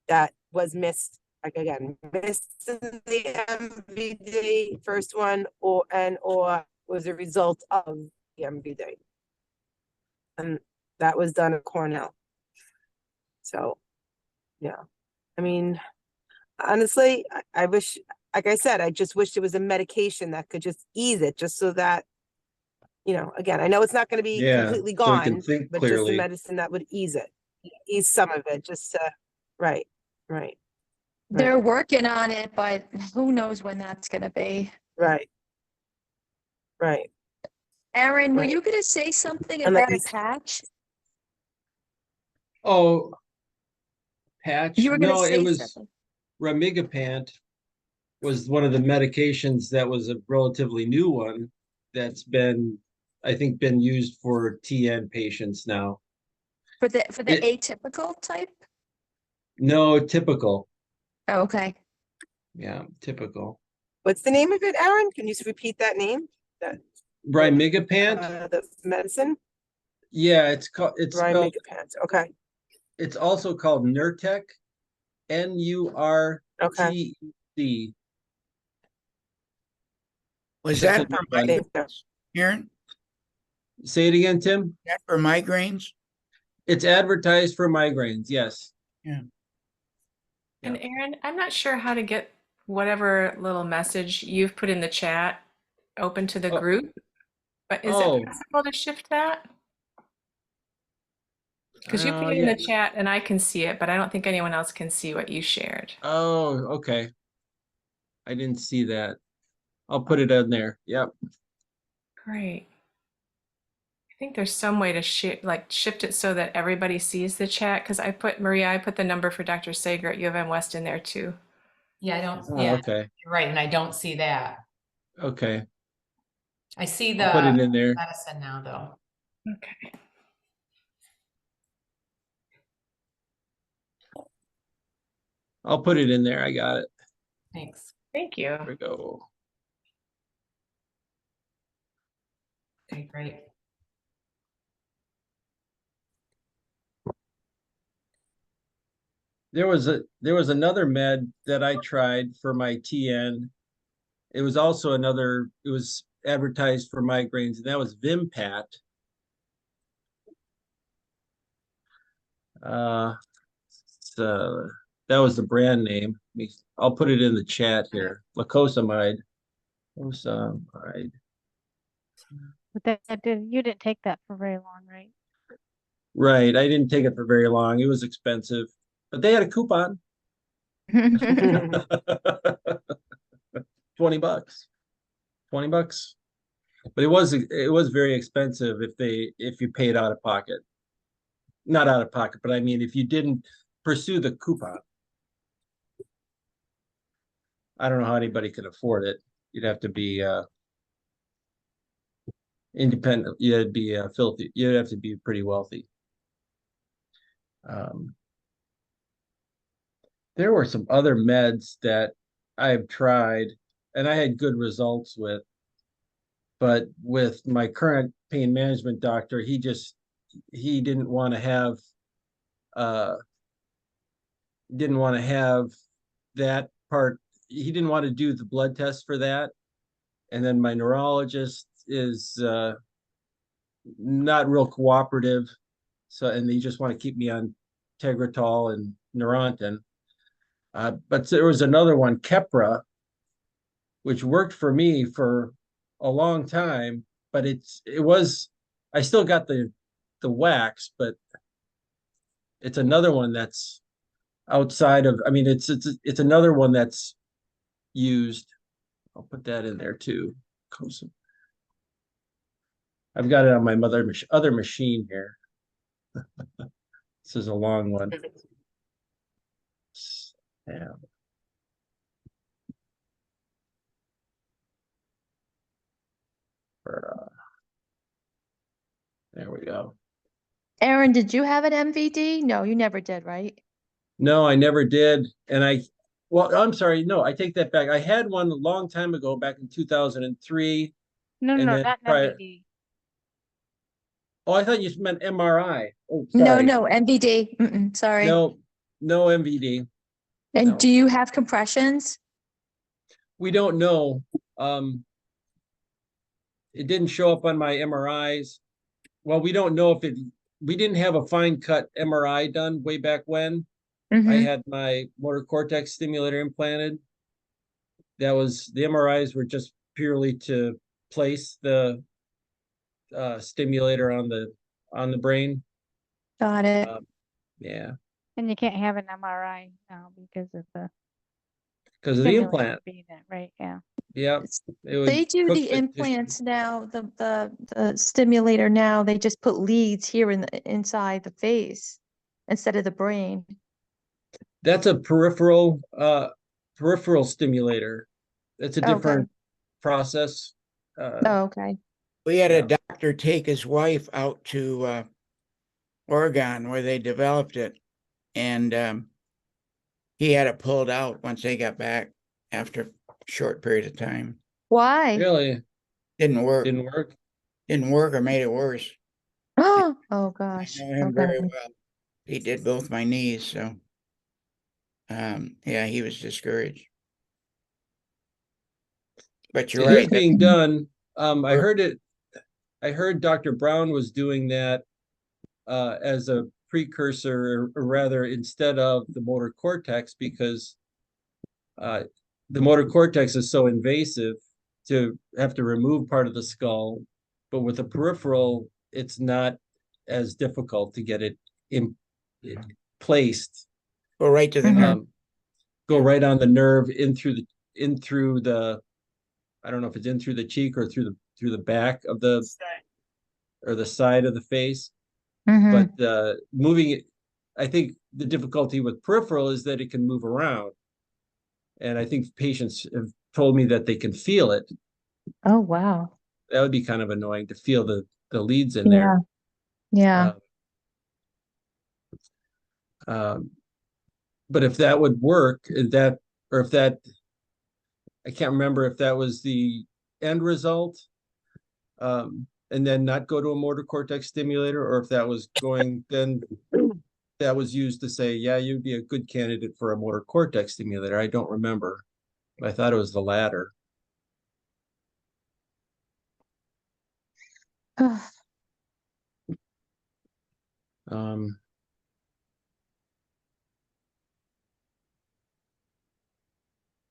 E: that was missed. Like again, missed in the MVD first one, or was a result of the MVD, and that was done at Cornell. So, yeah, I mean, honestly, I wish, like I said, I just wish there was a medication that could just ease it, just so that, again, I know it's not going to be
A: Yeah,
E: completely
A: so you can
E: gone,
A: think
E: but just a
A: clearly.
E: medicine that would ease it, ease some of it, just right.
D: They're working on it, but who knows when that's gonna be.
E: Right.
D: Aaron, were
E: Right.
D: you gonna say something
E: And like
D: about a
E: you s-
D: patch?
A: Oh, patch?
D: You were gonna
A: No, it
D: say
A: was
D: something.
A: Ramigapant was one of the medications that was a relatively new one that's been, I think, been used for TN patients now.
D: For the
A: It-
D: atypical type?
A: No, typical.
D: Oh, okay.
A: Yeah, typical.
E: What's the name of it, Aaron? Can you repeat that name?
A: Ramigapant?
E: The medicine?
A: Yeah, it's spelled,
E: Rymigapant. Okay.
A: it's also called Nurtec,
E: Okay.
A: NURTEC.
G: Was
A: That's
G: that
A: a
G: for
A: new one.
G: migraines, Aaron?
A: Say it again, Tim.
G: That for migraines?
A: It's advertised for migraines, yes.
H: And Aaron, I'm not sure how to get whatever little message you've put in the chat open to the
A: Oh.
H: group. But is
A: Oh.
H: it possible to shift that? Because you put it in
A: yeah.
H: the chat and I can see it, but I don't think anyone else can see what you shared.
A: Oh, okay. I didn't see that. I'll put it in there. Yep.
H: Great. I think there's some way to shift it so that everybody sees the chat. Because Maria, I put the number for Dr. Sager at U of M West in there too.
C: Yeah, I don't,
A: Oh,
C: yeah,
A: okay.
C: you're right, and I don't see that.
A: Okay.
C: I see
A: I'll put it
C: the
A: in there.
C: medicine now, though.
H: Okay.
A: I'll put it in there. I got it.
C: Thanks.
H: Thank you.
A: There we go.
C: Okay, great.
A: There was another med that I tried for my TN. It was also it was advertised for migraines, and that was Vimpat. That was the brand name. I'll put it in the chat here. Lacosamide. Lacosamide.
B: But you didn't take that for very long, right?
A: Right. I didn't take it for very long. It was expensive, but they had a coupon. 20 bucks. 20 bucks. But it was very expensive if you paid out of pocket. Not out of pocket, but I mean if you didn't pursue the coupon. I don't know how anybody could afford it. You'd have to be independent. You'd be filthy. You'd have to be pretty wealthy. There were some other meds that I've tried and I had good results with, but with my current pain management doctor, he didn't want to have that part. He didn't want to do the blood test for that. And then my neurologist is not real cooperative. So, and they just want to keep me on Tegretol and Neurontin. But there was another one, Keppra, which worked for me for a long time, but I still got the wax, but it's another one that's outside of, I mean, it's another one that's used. I'll put that in there too. I've got it on my other machine here. This is a long one. Yeah. There we go.
D: Aaron, did you have an MVD? No, you never did, right?
A: No, I never did. And well, I'm sorry. No, I take that back. I had one a long time ago, back in 2003.
B: No,
A: And
B: no,
A: then
B: not an
A: prior,
B: MVD.
A: oh, I thought you meant MRI. Oh,
D: No,
A: sorry.
D: no, MVD. Sorry.
A: No, no MVD.
D: And
A: no.
D: do you have compressions?
A: We don't know. It didn't show up on my MRIs. Well, we don't know if we didn't have a fine cut MRI done way back when. I
D: Mhm.
A: had my motor cortex stimulator implanted. The MRIs were just purely to place the stimulator on the brain.
D: Got it.
A: Yeah,
B: And you can't have an MRI now because of the
A: because of the
B: stimulator
A: implant.
B: being it, right? Yeah.
A: Yeah, it would
D: They do
A: cook
D: the
A: tissue.
D: implants now, the stimulator now, they just put leads here inside the face instead of the brain.
A: That's a peripheral stimulator. It's a different process.
D: Oh, okay.
G: We had
A: Yeah.
G: a doctor take his wife out to Oregon where they developed it, and he had it pulled out once they got back after a short period of time.
D: Why?
A: Really
G: Didn't work.
A: didn't work.
G: Didn't work or made it worse.
D: Oh
G: I
D: gosh.
G: know him very well. He did both my knees, so yeah, he was discouraged. But you're
A: It is
G: right.
A: being done. I heard Dr. Brown was doing that as a precursor, or rather instead of the motor cortex, because the motor cortex is so invasive to have to remove part of the skull, but with the peripheral, it's not as difficult to get it placed.
G: Go right to the nerve.
A: Go right on the nerve in through the I don't know if it's in through the cheek or through the back of the side of the face. But moving it, I think the difficulty with peripheral is that it can move around. And I think patients have told me that they can feel it.
D: Oh, wow.
A: That would be kind of annoying to feel the leads in there.
D: Yeah.
A: But if that would work, I can't remember if that was the end result, and then not go to a motor cortex stimulator, or if that was that was used to say, yeah, you'd be a good candidate for a motor cortex stimulator. I don't remember. I thought it was the latter.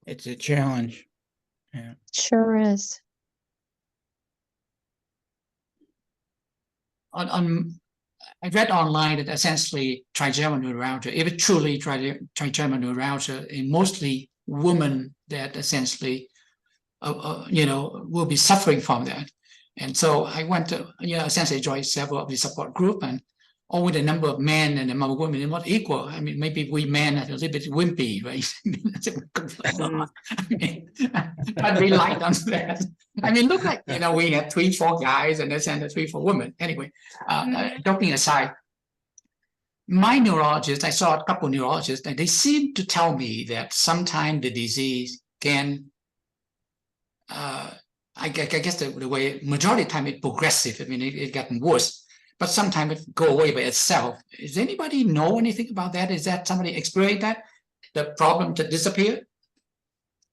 G: It's a challenge. Yeah.
D: Sure is.
F: I read online that essentially trigeminal neuralgia, if it's truly trigeminal neuralgia, in mostly women that essentially, will be suffering from that. And so I went to, essentially joined several of the support group, and only the number of men and the number of women is not equal. I mean, maybe we men are a little bit wimpy, right? But we light on that. I mean, look like, we had 3-4 guys and then 3-4 women. Anyway, joking aside, my neurologist, I saw a couple of neurologists, and they seem to tell me that sometimes the disease can, I guess the way majority of the time it's progressive. I mean, it's gotten worse, but sometimes it go away by itself. Does anybody know anything about that? Is that somebody experienced that? The problem to disappear?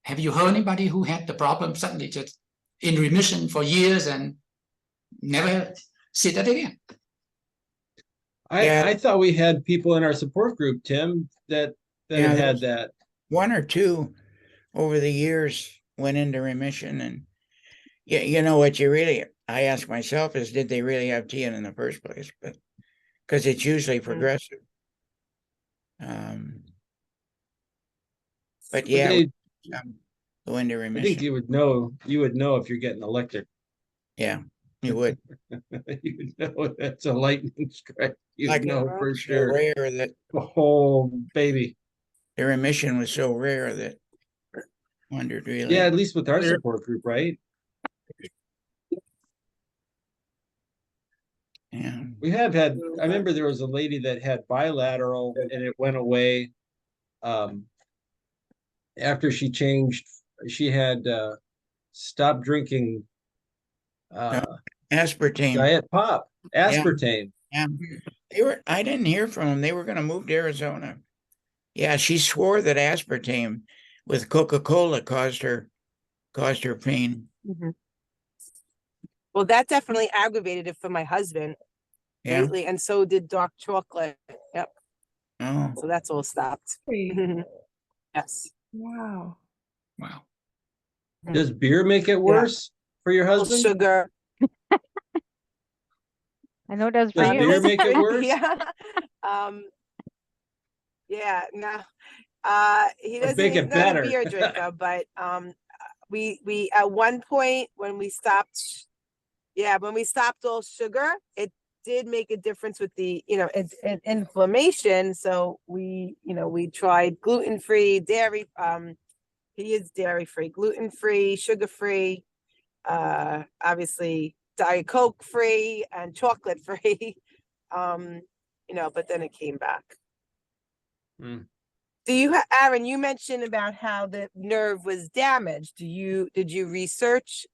F: Have you heard anybody who had the problem suddenly just in remission for years and never see that again?
G: Yeah.
A: I thought we had people in our support group, Tim, that
G: Yeah,
A: had that.
G: 1 or 2 over the years went into remission. And what I ask myself is, did they really have TN in the first place? But because it's usually progressive. But yeah,
A: They,
G: go into
A: I
G: remission.
A: think you would know if you're getting electric.
G: Yeah, you would.
A: You would know that's a lightning strike. You
G: Like
A: know for
G: so
A: sure.
G: rare that
A: Oh, baby.
G: the remission was so rare that I wondered really.
A: Yeah, at least with our support group, right?
G: Yeah.
A: We have had, I remember there was a lady that had bilateral and it went away. After she changed, she had stopped drinking
G: Aspartame.
A: diet pop, aspartame.
G: Yeah. I didn't hear from them. They were going to move to Arizona. Yeah, she swore that aspartame with Coca-Cola caused her pain.
E: Mhm. Well, that definitely aggravated it for my husband
G: Yeah.
E: lately, and so did dark chocolate. Yep.
G: Oh,
E: So that's all stopped. Yes.
H: Wow.
F: Wow.
A: Does beer make it worse for your
E: Little
A: husband?
E: sugar.
B: I know it does for
A: Does
B: you.
A: beer make it worse?
E: Yeah. Yeah, no. He
A: Or
E: doesn't,
A: make
E: he's
A: it
E: not a
A: better.
E: beer drinker, but we at one point when we stopped all sugar, it did make a difference with the inflammation. So we tried gluten-free, dairy, he is dairy-free, gluten-free, sugar-free, obviously Diet Coke free and chocolate free. But then it came back.
A: Mm.
E: Do you Aaron, you mentioned about how the nerve was damaged. Did you research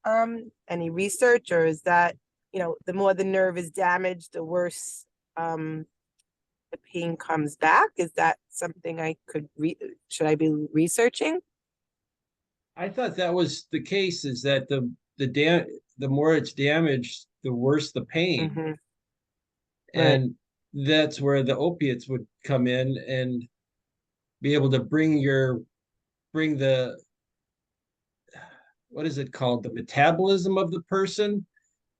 E: any research, or is that, the more the nerve is damaged, the worse the pain comes back? Is that something should I be researching?
A: I thought that was the case, is that the more it's damaged, the worse the pain.
E: Mhm.
A: And that's where the opiates would come in and be able to bring the, what is it called? The metabolism of the person.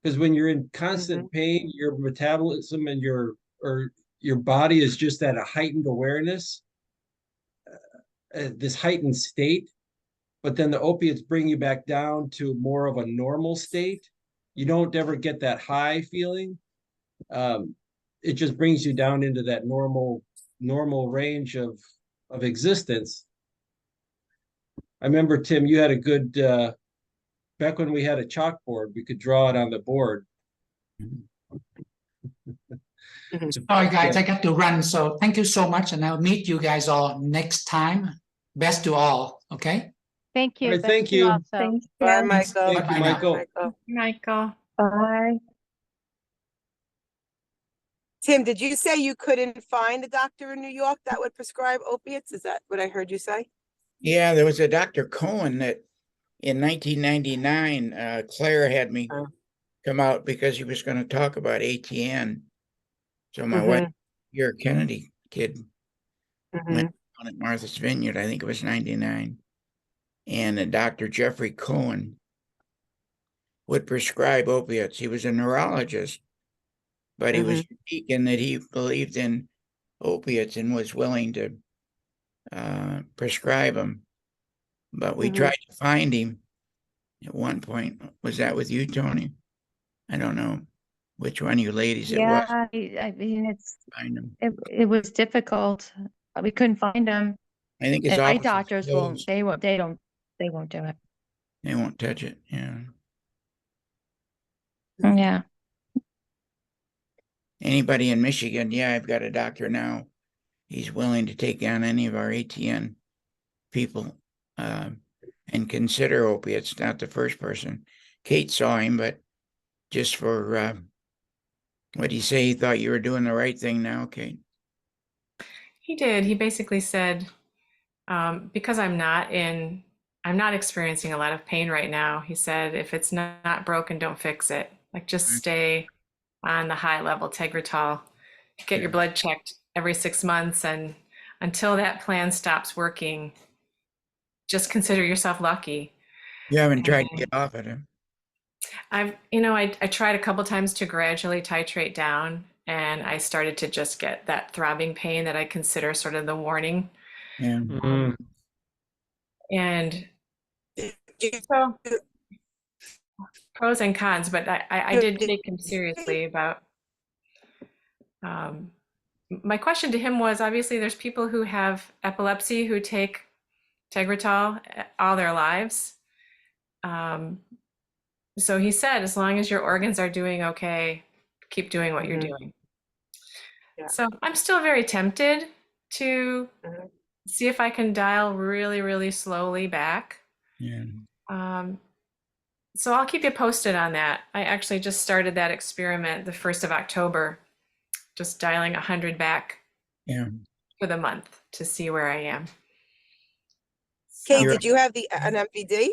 A: Because when you're in constant pain, your metabolism and your body is just at a heightened awareness, this heightened state. But then the opiates bring you back down to more of a normal state. You don't ever get that high feeling. It just brings you down into that normal range of existence. I remember, Tim, you had a good back when we had a chalkboard, we could draw it on the board.
F: All right, guys, I got to run. So thank you so much. And I'll meet you guys all next time. Best to all. Okay.
B: Thank you.
A: All right,
B: Best
A: thank
B: to
A: you.
B: also.
D: Thanks,
E: Bye,
D: Jen.
E: Michael.
A: Thank you,
F: Bye now.
A: Michael.
H: Michael.
D: Bye.
E: Tim, did you say you couldn't find a doctor in New York that would prescribe opiates? Is that what I heard you say?
G: yeah, there was a Dr. Cohen that in 1999, Claire had me come out because he was going to talk about ATN. So my wife, your Kennedy kid, went on at Martha's Vineyard. I think it was 99. And Dr. Jeffrey Cohen would prescribe opiates. He was a neurologist. but he was unique in that he believed in opiates and was willing to prescribe them. But we tried to find him at one point. Was that with you, Tony? I don't know which one of you ladies it was.
D: Yeah, I mean,
G: Find him.
D: it was difficult. We couldn't find them.
G: I think his
D: And my
G: office is
D: doctors won't,
G: closed.
D: they won't do it.
G: They won't touch it. Yeah.
D: Yeah.
G: Anybody in Michigan? Yeah, I've got a doctor now. He's willing to take on any of our ATN people and consider opiates. Not the first person. Kate saw him, but just for what he say? He thought you were doing the right thing now, Kate.
H: He did. He basically said, because I'm not experiencing a lot of pain right now. He said, if it's not broken, don't fix it. Like, just stay on the high level Tegretol, get your blood checked every 6 months. And until that plan stops working, just consider yourself lucky.
G: You haven't tried to get off of him.
H: I tried a couple times to gradually titrate down, and I started to just get that throbbing pain that I consider sort of the warning.
G: Yeah.
H: And so pros and cons, but I did take him seriously about, my question to him was, obviously there's people who have epilepsy who take Tegretol all their lives. So he said, as long as your organs are doing okay, keep doing what you're doing.
E: Yeah.
H: So I'm still very tempted to see if I can dial really, really slowly back.
G: Yeah.
H: So I'll keep you posted on that. I actually just started that experiment the 1st of October, just dialing 100 back for the month to see where I am.
E: Kate,
H: So
E: did you have an MVD?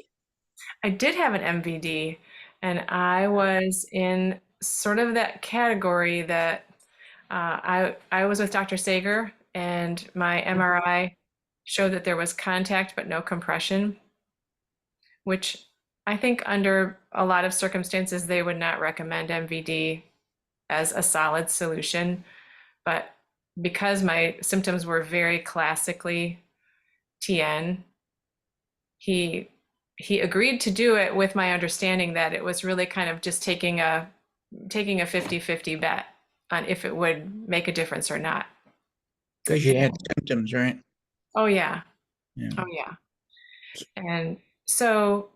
H: I did have an MVD, and I was in sort of that category that I was with Dr. Sager, and my MRI showed that there was contact but no compression, which I think under a lot of circumstances they would not recommend MVD as a solid solution. But because my symptoms were very classically TN, he agreed to do it with my understanding that it was really kind of just taking a 50-50 bet on if it would make a difference or not.
G: Because you had symptoms, right?
H: Oh yeah.
G: Yeah.
H: Oh yeah. And so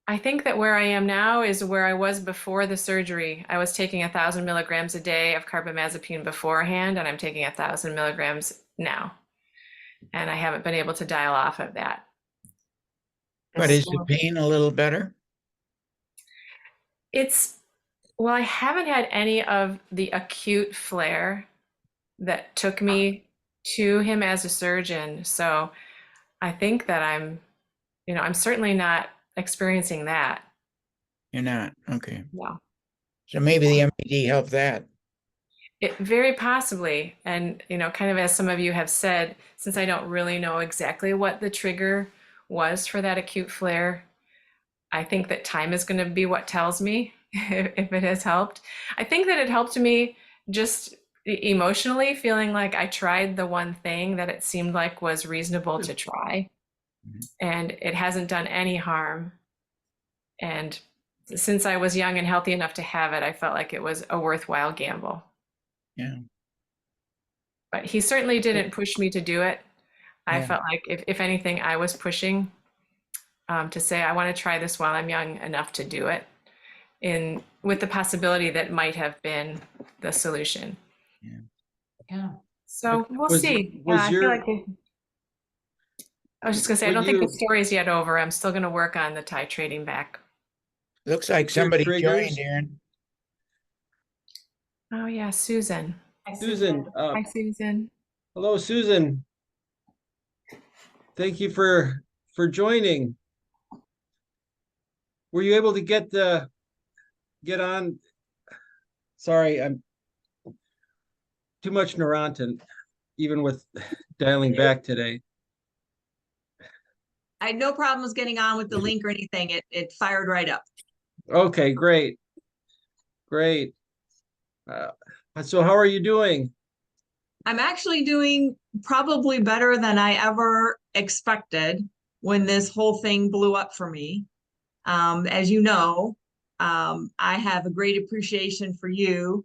H: I think that where I am now is where I was before the surgery. I was taking 1,000 milligrams a day of carbamazepine beforehand, and I'm taking 1,000 milligrams now. And I haven't been able to dial off of that.
G: But is the pain a little better?
H: Well, I haven't had any of the acute flare that took me to him as a surgeon. So I think that I'm certainly not experiencing that.
G: You're not? Okay.
H: No.
G: So maybe the MPD helped that.
H: It very possibly. And, kind of as some of you have said, since I don't really know exactly what the trigger was for that acute flare, I think that time is going to be what tells me if it has helped. I think that it helped me just emotionally, feeling like I tried the one thing that it seemed like was reasonable to try, and it hasn't done any harm. And since I was young and healthy enough to have it, I felt like it was a worthwhile gamble.
G: Yeah.
H: But he certainly didn't push me to do it. I
G: Yeah.
H: felt like if anything, I was pushing to say, I want to try this while I'm young enough to do it, with the possibility that might have been the solution.
C: Yeah.
H: So we'll see.
A: Was
H: I feel like I was just gonna say, I
A: Would
H: don't think the
A: you-
H: story's yet over. I'm still gonna work on the titrating back.
G: Looks like
A: Your
G: somebody
A: triggers?
G: joined, Aaron.
H: Oh yeah, Susan.
A: Susan,
H: Hi, Susan.
A: hello, Susan. Thank you for joining. Were you able to get on? Sorry, I'm too much Neurontin, even with dialing back today.
I: I had no problems getting on with the link or anything. It fired right up.
A: Okay, great. Great. So how are you doing?
I: I'm actually doing probably better than I ever expected when this whole thing blew up for me. As you know, I have a great appreciation for you.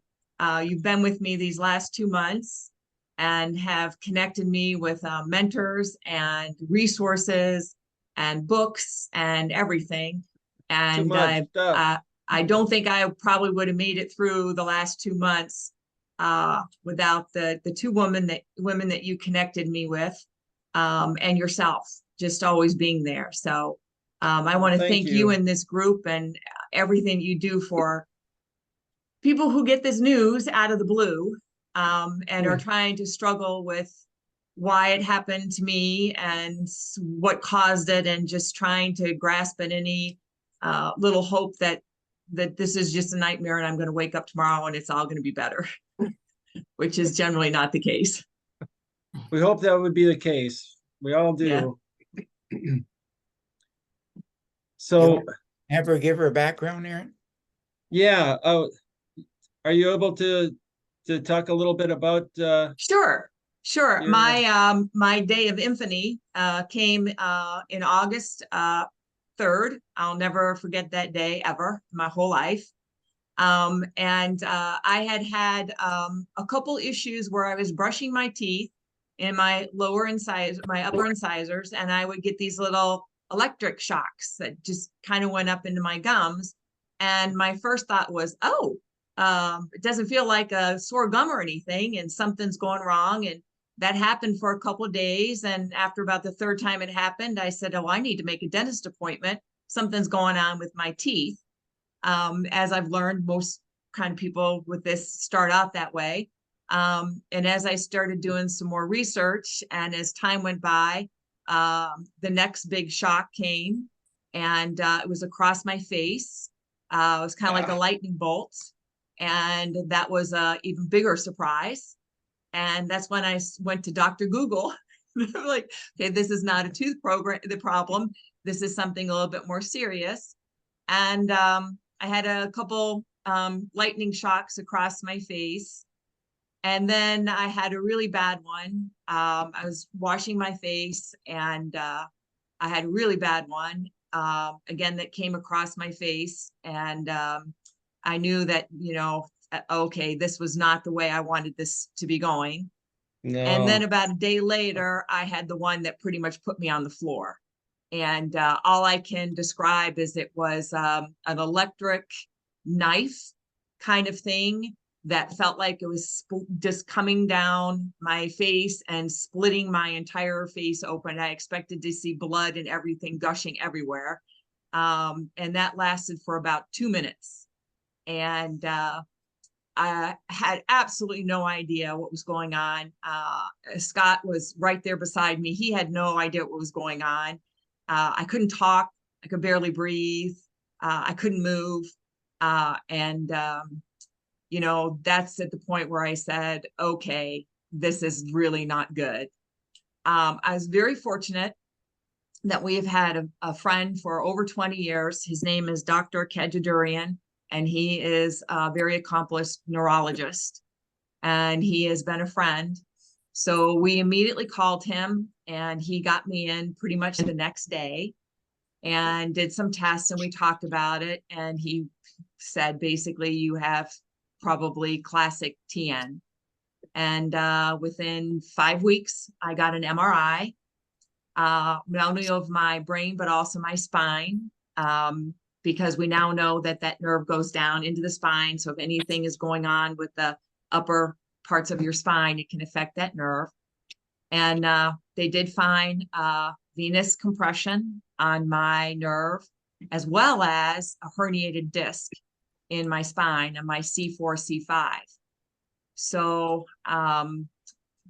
I: You've been with me these last 2 months and have connected me with mentors and resources and books and everything.
A: Too
I: And
A: much stuff.
I: I don't think I probably would have made it through the last 2 months without the two women that you connected me with, and yourself just always being there. So I want to
A: Thank
I: thank you and this group and everything you do for people who get this news out of the blue, and are trying to struggle with why it happened to me and what caused it, and just trying to grasp at any little hope that this is just a nightmare and I'm going to wake up tomorrow and it's all going to be better, which is generally not the case.
A: We hope that would be the case. We all do. So,
G: Have her give her background, Aaron?
A: yeah, are you able to talk a little bit about
I: Sure.
A: Your-
I: My day of infamy came in August 3rd. I'll never forget that day ever in my whole life. And I had a couple issues where I was brushing my teeth in my upper incisors, and I would get these little electric shocks that just kind of went up into my gums. And my first thought was, oh, it doesn't feel like a sore gum or anything, and something's going wrong. And that happened for a couple of days. And after about the third time it happened, I said, oh, I need to make a dentist appointment. Something's going on with my teeth. As I've learned, most kind of people with this start out that way. And as I started doing some more research and as time went by, the next big shock came, and it was across my face. It was kind of like a lightning bolt. And that was an even bigger surprise. And that's when I went to Dr. Google. Like, okay, this is not a tooth problem. This is something a little bit more serious. And I had a couple lightning shocks across my face. And then I had a really bad one. I was washing my face, and I had a really bad one, again, that came across my face. And I knew that, okay, this was not the way I wanted this to be going.
A: No.
I: And then about a day later, I had the one that pretty much put me on the floor. And all I can describe is it was an electric knife kind of thing that felt like it was just coming down my face and splitting my entire face open. I expected to see blood and everything gushing everywhere. And that lasted for about 2 minutes. And I had absolutely no idea what was going on. Scott was right there beside me. He had no idea what was going on. I couldn't talk. I could barely breathe. I couldn't move. And that's at the point where I said, okay, this is really not good. I was very fortunate that we have had a friend for over 20 years. His name is Dr. Kajadurian, and he is a very accomplished neurologist, and he has been a friend. So we immediately called him, and he got me in pretty much the next day and did some tests, and we talked about it. And he said, basically, you have probably classic TN. And within 5 weeks, I got an MRI, not only of my brain, but also my spine, because we now know that nerve goes down into the spine. So if anything is going on with the upper parts of your spine, it can affect that nerve. And they did find venous compression on my nerve, as well as a herniated disc in my spine on my C4, C5. So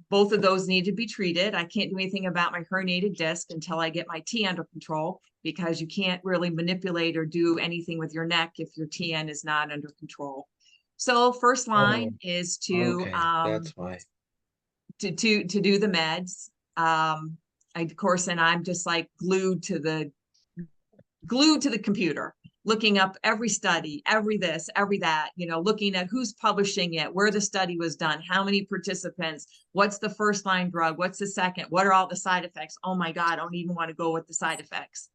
I: both of those need to be treated. I can't do anything about my herniated disc until I get my T under control, because you can't really manipulate or do anything with your neck if your TN is not under control. So first line is to
A: that's why.
I: to do the meds. Of course, and I'm just like glued to the computer, looking up every study, every this, every that, you know, looking at who's publishing it, where the study was done, how many participants, what's the first line drug, what's the second, what are all the side effects? Oh my God, I don't even want to go with the side effects.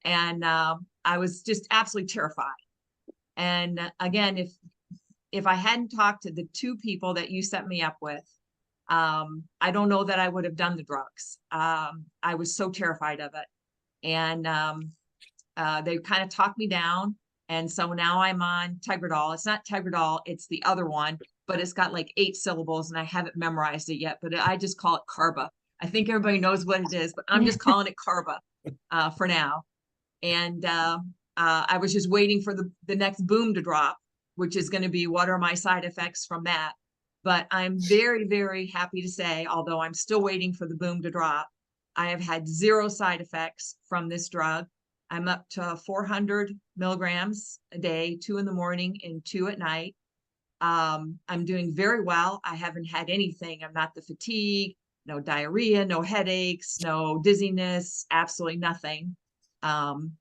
I: And I was just absolutely terrified. And again, if I hadn't talked to the 2 people that you set me up with, I don't know that I would have done the drugs. I was so terrified of it. And they kind of talked me down. And so now I'm on Tegretol. It's not Tegretol, it's the other one, but it's got like 8 syllables and I haven't memorized it yet, but I just call it Carba. I think everybody knows what it is, but I'm just calling it Carba for now. And I was just waiting for the next boom to drop, which is going to be what are my side effects from that. But I'm very, very happy to say, although I'm still waiting for the boom to drop, I have had 0 side effects from this drug. I'm up to 400 milligrams a day, 2 in the morning and 2 at night. I'm doing very well. I haven't had anything. I'm not the fatigue, no diarrhea, no headaches, no dizziness, absolutely nothing. And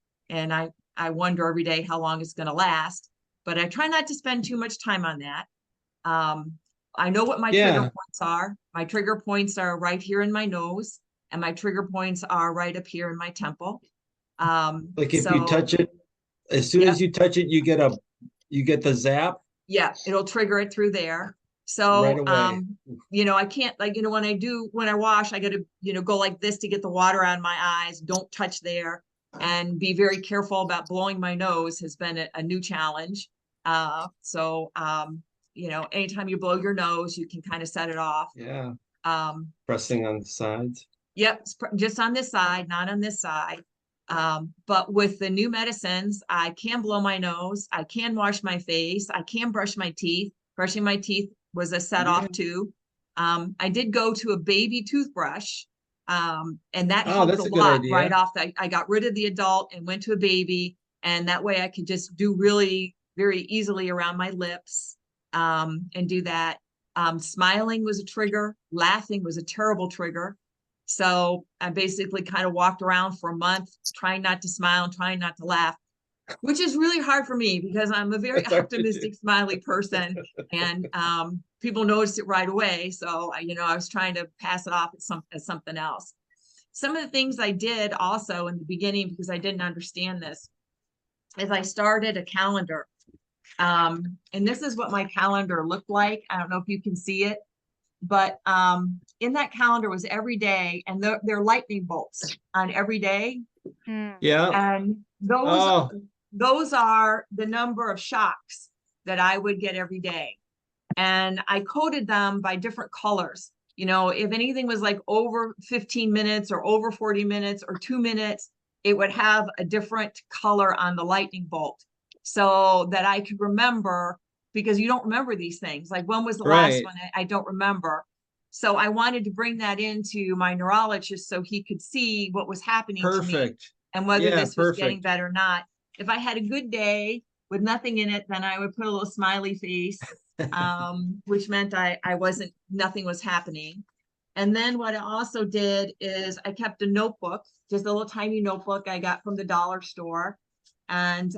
I: I wonder every day how long it's going to last, but I try not to spend too much time on that. I know what my trigger points are. My trigger points are right here in my nose, and my trigger points are right up here in my temple.
A: Like if you touch it, as soon as you touch it, you get the zap.
I: Yeah, it'll trigger it through there. So,
A: Right away.
I: you know, I can't, like, you know, when I wash, I got to, you know, go like this to get the water out of my eyes. Don't touch there, and be very careful about blowing my nose has been a new challenge. You know, anytime you blow your nose, you can kind of set it off.
A: Yeah.
I: Pressing
A: on the sides.
I: Yep, just on this side, not on this side. But with the new medicines, I can blow my nose, I can wash my face, I can brush my teeth. Brushing my teeth was a set off too. I did go to a baby toothbrush, and that helped
A: that's
I: a
A: a good
I: lot
A: idea.
I: right off. I got rid of the adult and went to a baby, and that way I could just do really very easily around my lips, and do that. Smiling was a trigger. Laughing was a terrible trigger. So I basically kind of walked around for a month, trying not to smile and trying not to laugh, which is really hard for me because I'm a very optimistic, smiley person, and people noticed it right away. So, you know, I was trying to pass it off as something else. Some of the things I did also in the beginning, because I didn't understand this, is I started a calendar. And this is what my calendar looked like. I don't know if you can see it, but in that calendar was every day, and they're lightning bolts on every day.
A: Yeah.
I: And those are the number of shocks that I would get every day. And I coded them by different colors. You know, if anything was like over 15 minutes or over 40 minutes or 2 minutes, it would have a different color on the lightning bolt so that I could remember, because you don't remember these things. Like, when was the last one? I don't remember. So I wanted to bring that into my neurologist so he could see what was happening to me and whether this was getting better or not. If I had a good day with nothing in it, then I would put a little smiley face, which meant nothing was happening. And then what I also did is I kept a notebook, just a little tiny notebook I got from the dollar store. And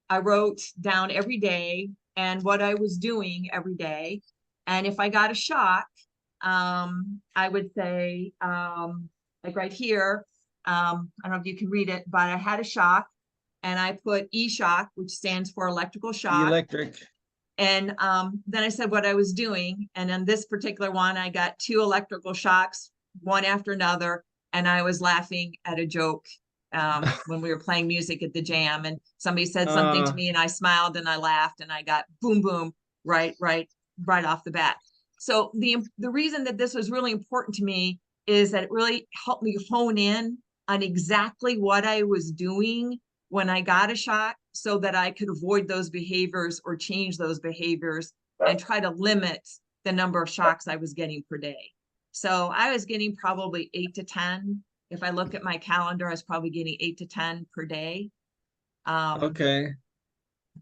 I: I wrote down every day and what I was doing every day. And if I got a shock, I would say, like right here, I don't know if you can read it, but I had a shock and I put E-shock, which stands for electrical shock.
A: Electric.
I: And then I said what I was doing. And on this particular one, I got 2 electrical shocks, one after another. And I was laughing at a joke when we were playing music at the jam, and somebody said something to me and I smiled and I laughed and I got boom, boom, right off the bat. So the reason that this was really important to me is that it really helped me hone in on exactly what I was doing when I got a shock so that I could avoid those behaviors or change those behaviors and try to limit the number of shocks I was getting per day. So I was getting probably 8 to 10. If I look at my calendar, I was probably getting 8 to 10 per day.
A: Okay.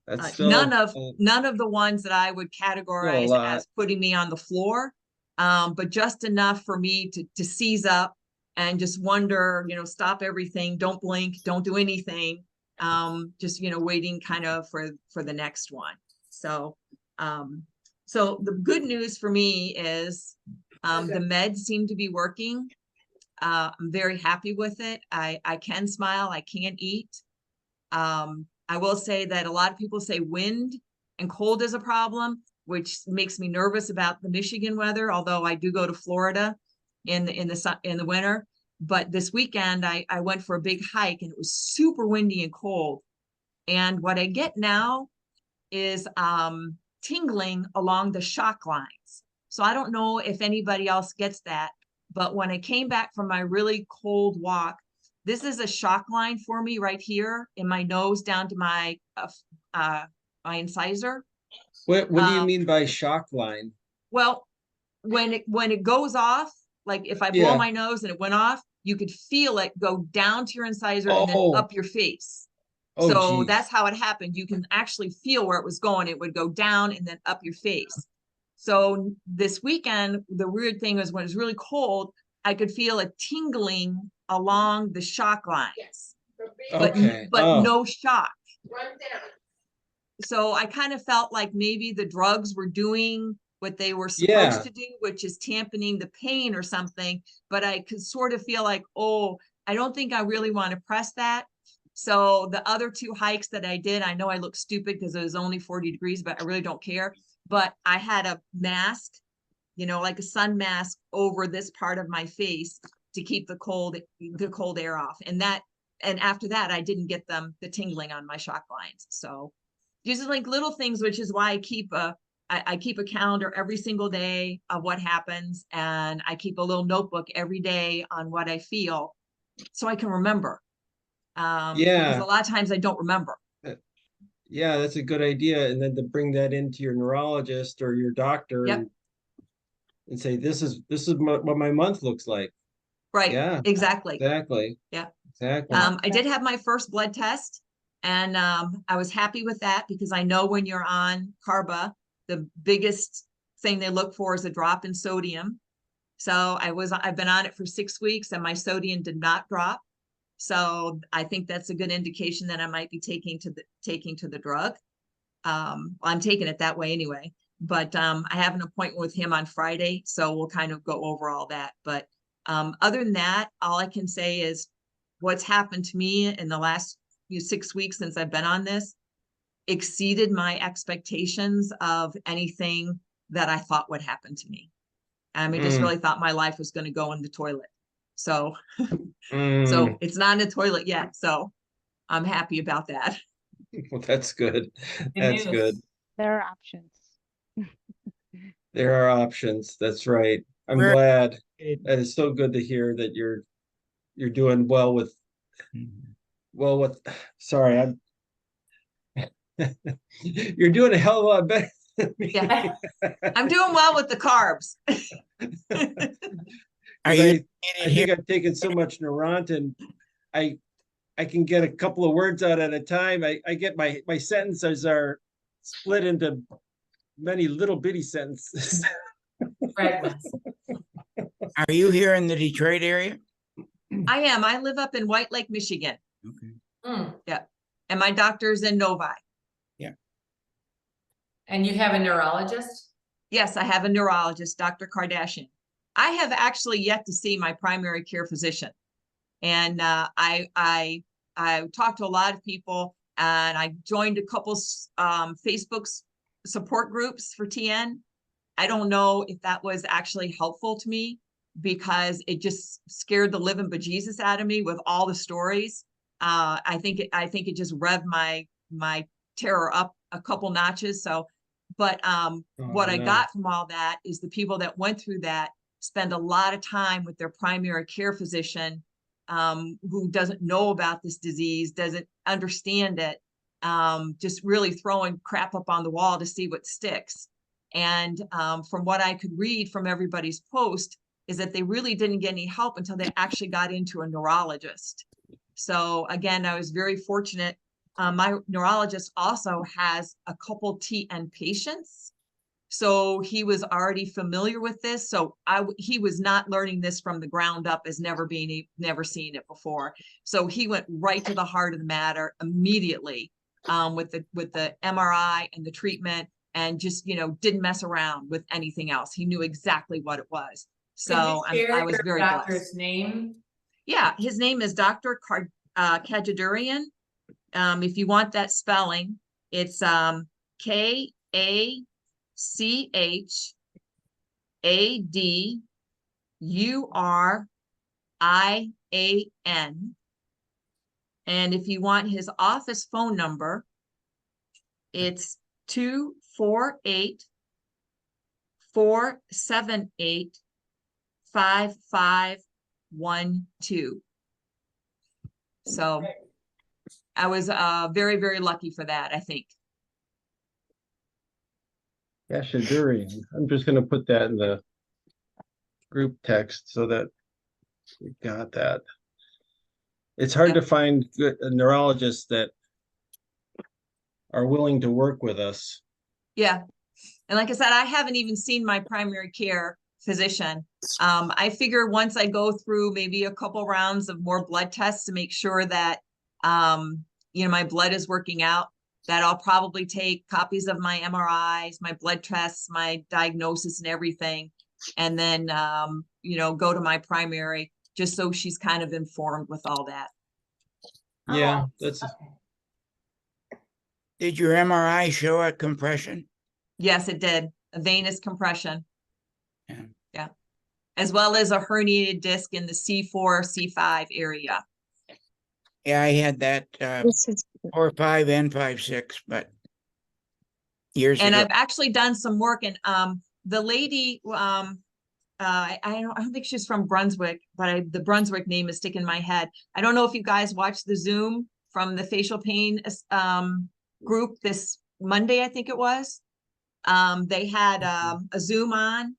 A: That's still,
I: none of the ones that I would categorize as putting me on the floor, but just enough for me to seize up and just wonder, you know, stop everything, don't blink, don't do anything, just, you know, waiting kind of for the next one. So, so the good news for me is, the meds seem to be working. I'm very happy with it. I can smile, I can't eat. I will say that a lot of people say wind and cold is a problem, which makes me nervous about the Michigan weather, although I do go to Florida in the winter. But this weekend I went for a big hike and it was super windy and cold. And what I get now is tingling along the shock lines. So I don't know if anybody else gets that, but when I came back from my really cold walk, this is a shock line for me right here in my nose down to my incisor.
A: What do you mean by shock line?
I: Well, when it goes off, like if I blow
A: Yeah.
I: my nose and it went off, you could feel it go down to your incisor and then
A: Oh.
I: up your face.
A: Oh,
I: So
A: geez.
I: that's how it happened. You can actually feel where it was going. It would go down and then up your face. So this weekend, the weird thing was when it was really cold, I could feel a tingling along the shock lines,
A: Okay.
I: but
A: Oh.
I: no shock. So I kind of felt like maybe the drugs were doing what they were supposed
A: Yeah.
I: to do, which is dampening the pain or something. But I could sort of feel like, oh, I don't think I really want to press that. So the other two hikes that I did, I know I look stupid because it was only 40 degrees, but I really don't care. But I had a mask, you know, like a sun mask over this part of my face to keep the cold air off. And after that, I didn't get the tingling on my shock lines. So just like little things, which is why I keep a calendar every single day of what happens. And I keep a little notebook every day on what I feel so I can remember. Because
A: Yeah.
I: a lot of times I don't remember.
A: Yeah, that's a good idea. And then to bring that into your neurologist or your doctor
I: Yep.
A: and say, this is what my month looks like.
I: Right.
A: Yeah,
I: Exactly.
A: exactly.
I: Yeah.
A: Exactly.
I: I did have my first blood test and I was happy with that because I know when you're on Carba, the biggest thing they look for is a drop in sodium. So I've been on it for 6 weeks and my sodium did not drop. So I think that's a good indication that I might be taking to the drug. I'm taking it that way anyway, but I have an appointment with him on Friday, so we'll kind of go over all that. But other than that, all I can say is what's happened to me in the last 6 weeks since I've been on this exceeded my expectations of anything that I thought would happen to me. I mean, just really thought my life was going to go in the toilet. So, so it's not in the toilet yet. So I'm happy about that.
A: Well, that's good. That's
C: news.
A: good.
B: There are options.
A: There are options. That's right. I'm
G: Where-
A: glad. That is so good to hear that you're doing well with sorry, I'm you're doing a hell of a lot better than me.
I: Yeah. I'm doing well with the carbs.
G: Are you
A: I think I've taken so much Neurontin. I can get a couple of words out at a time. I get my sentences are split into many little bitty sentences.
C: Fragments.
G: are you here in the Detroit area?
I: I am. I live up in White Lake, Michigan,
G: Okay.
C: Hmm.
I: and my doctor's in Novi.
C: And you have a neurologist?
I: Yes, I have a neurologist, Dr. Kardashian. I have actually yet to see my primary care physician. And I talked to a lot of people and I joined a couple Facebook support groups for TN. I don't know if that was actually helpful to me because it just scared the living bejesus out of me with all the stories. I think it just revved my terror up a couple notches. So, but what I
A: no.
I: got from all that is the people that went through that spend a lot of time with their primary care physician who doesn't know about this disease, doesn't understand it, just really throwing crap up on the wall to see what sticks. And from what I could read from everybody's post is that they really didn't get any help until they actually got into a neurologist. So again, I was very fortunate. My neurologist also has a couple TN patients. So he was already familiar with this. So he was not learning this from the ground up as never seen it before. So he went right to the heart of the matter immediately with the MRI and the treatment, and just, didn't mess around with anything else. He knew exactly what it was. So I was very blessed.
C: Doctor's name.
I: Yeah, his name is Dr. Kajadurian. If you want that spelling, it's Kachadurian. And if you want his office phone number, it's 248-478-5512. So I was very, very lucky for that, I think.
A: Kachadurian. I'm just gonna put that in the group text so that we got that. It's hard to find good neurologists that are willing to work with us.
I: Yeah. And like I said, I haven't even seen my primary care physician. I figure once I go through maybe a couple rounds of more blood tests to make sure that, my blood is working out, that I'll probably take copies of my MRIs, my blood tests, my diagnosis and everything. And then, go to my primary just so she's kind of informed with all that.
A: Yeah,
C: Oh,
A: that's
G: Did your MRI show a compression?
I: Yes, it did. A venous compression.
G: Yeah.
I: Yeah. As well as a herniated disc in the C4, C5 area.
G: Yeah, I had that 4-5 and 5-6, but years
I: And
G: ago.
I: I've actually done some work, and the lady, I don't think she's from Brunswick, but the Brunswick name is sticking in my head. I don't know if you guys watched the Zoom from the facial pain group this Monday, I think it was. They had a Zoom on,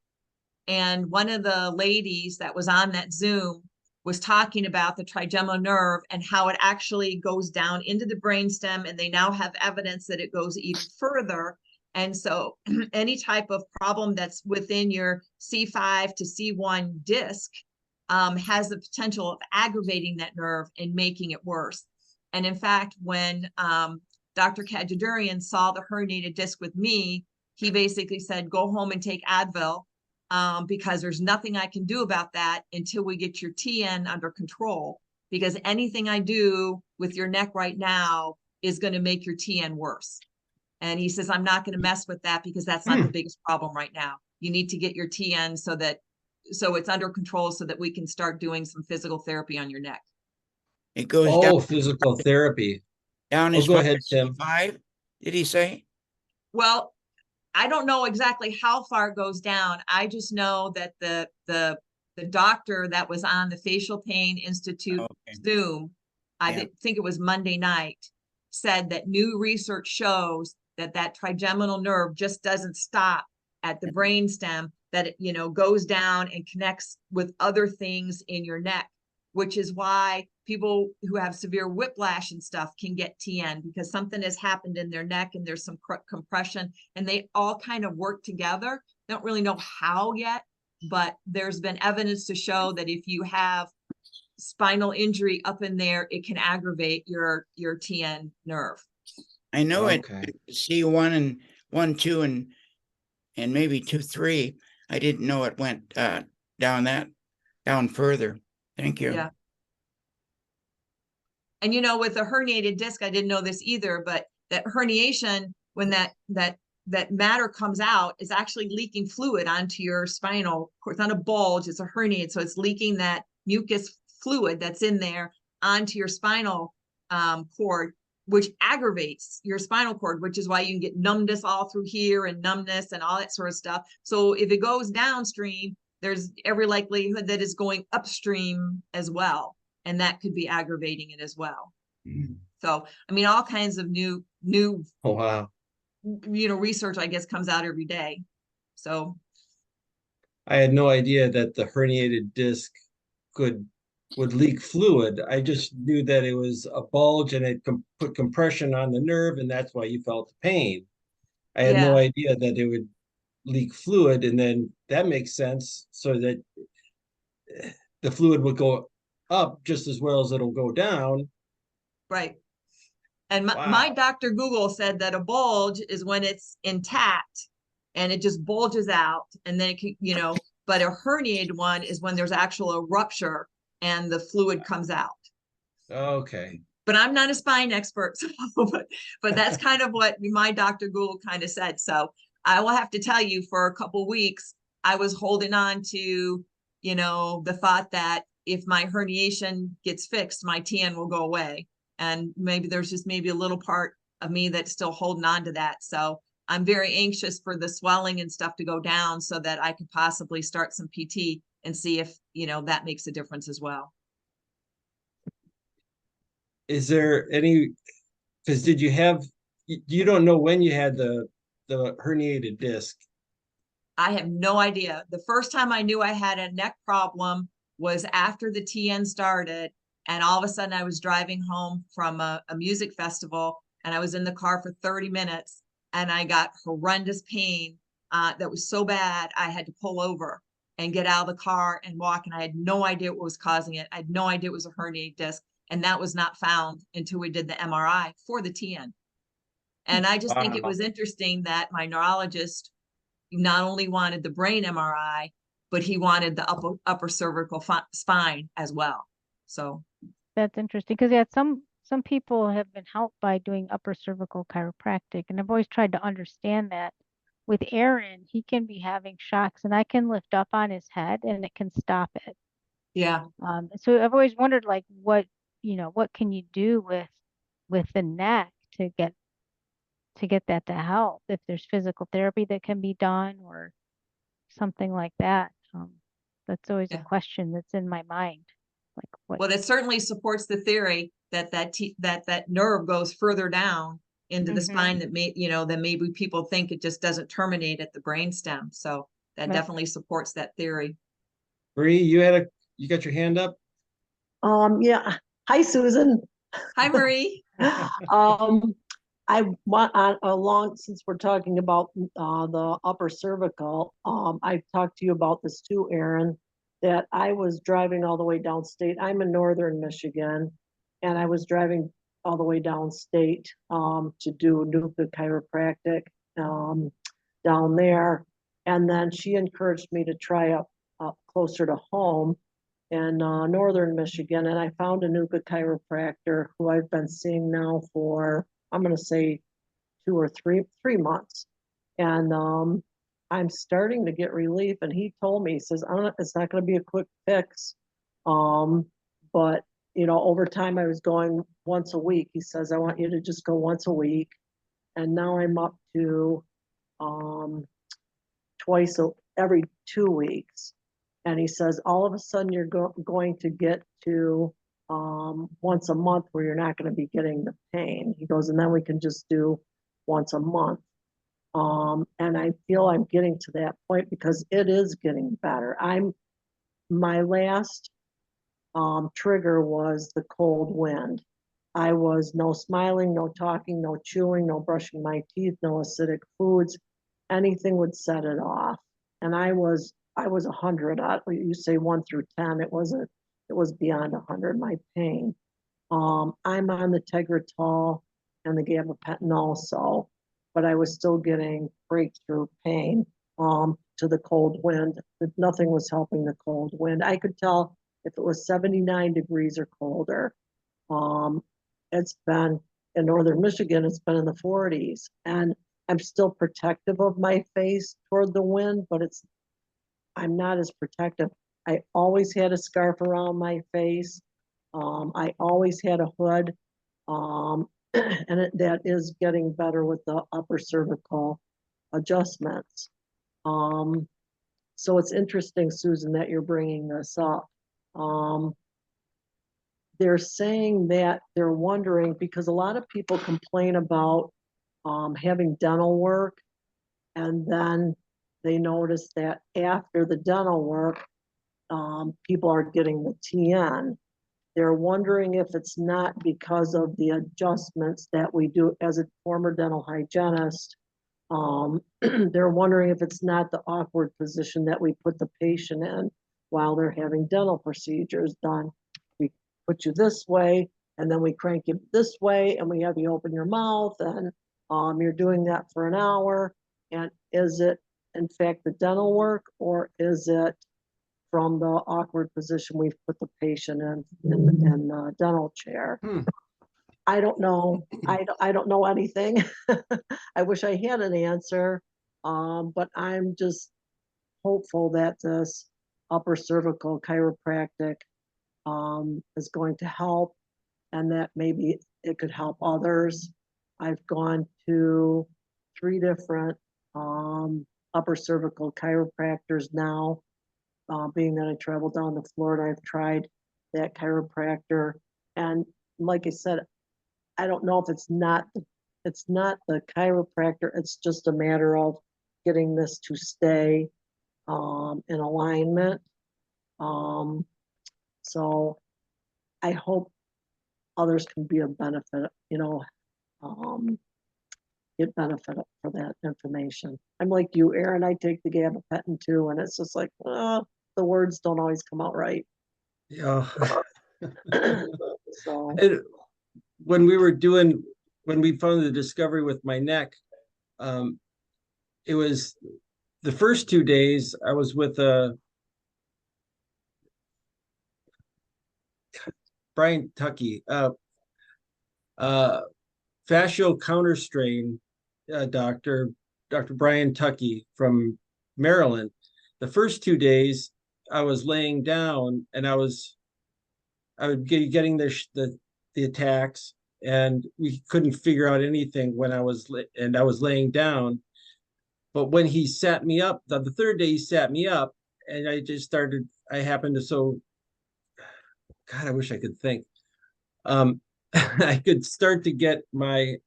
I: and one of the ladies that was on that Zoom was talking about the trigeminal nerve and how it actually goes down into the brainstem, and they now have evidence that it goes even further. And so any type of problem that's within your C5 to C1 disc has the potential of aggravating that nerve and making it worse. And in fact, when Dr. Kajadurian saw the herniated disc with me, he basically said, go home and take Advil, because there's nothing I can do about that until we get your TN under control, because anything I do with your neck right now is going to make your TN worse. And he says, I'm not going to mess with that because that's not the biggest problem right now. You need to get your TN so it's under control so that we can start doing some physical therapy on your neck.
G: It goes down,
A: physical therapy.
G: down as
A: go
G: far
A: ahead,
G: as
A: Tim.
G: 5, did he say?
I: Well, I don't know exactly how far it goes down. I just know that the doctor that was on the Facial Pain Institute Zoom, I think it was Monday night, said that new research shows that trigeminal nerve just doesn't stop at the brainstem, that it, goes down and connects with other things in your neck, which is why people who have severe whiplash and stuff can get TN, because something has happened in their neck and there's some compression, and they all kind of work together. Don't really know how yet, but there's been evidence to show that if you have spinal injury up in there, it can aggravate your TN nerve.
G: I know
A: Okay.
G: it C1 and 1, 2, and maybe 2, 3. I didn't know it went down further. Thank you.
I: Yeah. And with a herniated disc, I didn't know this either, but that herniation, when that matter comes out, is actually leaking fluid onto your spinal cord. It's not a bulge, it's a herniate. So it's leaking that mucus fluid that's in there onto your spinal cord, which aggravates your spinal cord, which is why you can get numbness all through here and numbness and all that sort of stuff. So if it goes downstream, there's every likelihood that it's going upstream as well. And that could be aggravating it as well. So, all kinds of new,
A: Oh, wow.
I: research, I guess, comes out every day. So
A: I had no idea that the herniated disc would leak fluid. I just knew that it was a bulge and it put compression on the nerve, and that's why you felt the pain. I had no idea that it would leak fluid, and then that makes sense so that the fluid would go up just as well as it'll go down.
I: Right. And my
A: Wow.
I: Dr. Google said that a bulge is when it's intact and it just bulges out, and then it can, you know, but a herniated one is when there's actual a rupture and the fluid comes out.
A: Okay.
I: But I'm not a spine expert, so, but that's kind of what my Dr. Google kind of said. So I will have to tell you, for a couple of weeks, I was holding on to, you know, the thought that if my herniation gets fixed, my TN will go away. And maybe there's just maybe a little part of me that's still holding on to that. So I'm very anxious for the swelling and stuff to go down so that I could possibly start some PT and see if, you know, that makes a difference as well.
A: Is there any, because did you have, you don't know when you had the herniated disc?
I: I have no idea. The first time I knew I had a neck problem was after the TN started. And all of a sudden I was driving home from a music festival, and I was in the car for 30 minutes and I got horrendous pain that was so bad I had to pull over and get out of the car and walk. And I had no idea what was causing it. I had no idea it was a herniated disc. And that was not found until we did the MRI for the TN. And I just think it
A: Wow.
I: was interesting that my neurologist not only wanted the brain MRI, but he wanted the upper cervical spine as well. So
B: That's interesting because yeah, some people have been helped by doing upper cervical chiropractic, and I've always tried to understand that. With Aaron, he can be having shocks, and I can lift up on his head, and it can stop it.
I: yeah,
B: So I've always wondered, like, what what can you do with the neck to get that to help? If there's physical therapy that can be done or something like that. That's always a
I: Yeah.
B: question that's in my mind. Like, what?
I: well, it certainly supports the theory that that nerve goes further down into the
B: Mhm.
I: spine, that may, you know, that maybe people think it just doesn't terminate at the brainstem. So that
B: Right.
I: definitely supports that theory.
A: Bree, you got your hand up?
J: Yeah. Hi, Susan.
I: Hi, Marie.
J: I want along since we're talking about the upper cervical. I've talked to you about this too, Aaron. That I was driving all the way downstate. I'm in northern Michigan, and I was driving all the way downstate to do Nuka chiropractic down there, and then she encouraged me to try up closer to home in northern Michigan, and I found a Nuka chiropractor who I've been seeing now for, I'm going to say 2 or 3 months, and I'm starting to get relief. And he told me, he says, it's not going to be a quick fix, but you know, over time I was going once a week. He says, I want you to just go once a week, and now I'm up to every 2 weeks. And he says, all of a sudden you're going to get to once a month where you're not going to be getting the pain. He goes, and then we can just do once a month. And I feel I'm getting to that point because it is getting better. My last trigger was the cold wind. I was no smiling, no talking, no chewing, no brushing my teeth, no acidic foods. Anything would set it off. And I was 100. You say 1 through 10. It was beyond 100, my pain. I'm on the Tegretol and the gabapentin also, but I was still getting breakthrough pain to the cold wind. Nothing was helping the cold wind. I could tell if it was 79 degrees or colder. It's been in northern Michigan, it's been in the 40s, and I'm still protective of my face toward the wind, but I'm not as protective. I always had a scarf around my face. I always had a hood, and that is getting better with the upper cervical adjustments. So it's interesting, Susan, that you're bringing this up. They're saying that they're wondering, because a lot of people complain about having dental work, and then they notice that after the dental work, people are getting the TN. They're wondering if it's not because of the adjustments that we do as a former dental hygienist. They're wondering if it's not the awkward position that we put the patient in while they're having dental procedures done. We put you this way, and then we crank you this way, and we have you open your mouth, and you're doing that for an hour. And is it, in fact, the dental work, or is it from the awkward position we've put the patient in the dental chair? I don't know. I don't know anything. I wish I had an answer. But I'm just hopeful that this upper cervical chiropractic is going to help, and that maybe it could help others. I've gone to 3 different upper cervical chiropractors now. Being that I travel down to Florida, I've tried that chiropractor, and like I said, I don't know if it's not the chiropractor. It's just a matter of getting this to stay in alignment. So I hope others can be a benefit, get benefit for that information. I'm like you, Aaron. I take the gabapentin too, and it's just like, the words don't always come out right.
A: Yeah.
J: So
A: And when we found the discovery with my neck, it was the first 2 days I was with Brian Tuckey, fascial counterstrain doctor, Dr. Brian Tuckey from Maryland. The first 2 days I was laying down, and I would be getting the attacks, and we couldn't figure out anything when I was laying down. But when he sat me up, the 3rd day he sat me up, and I happened to, God, I wish I could think. I could start to get the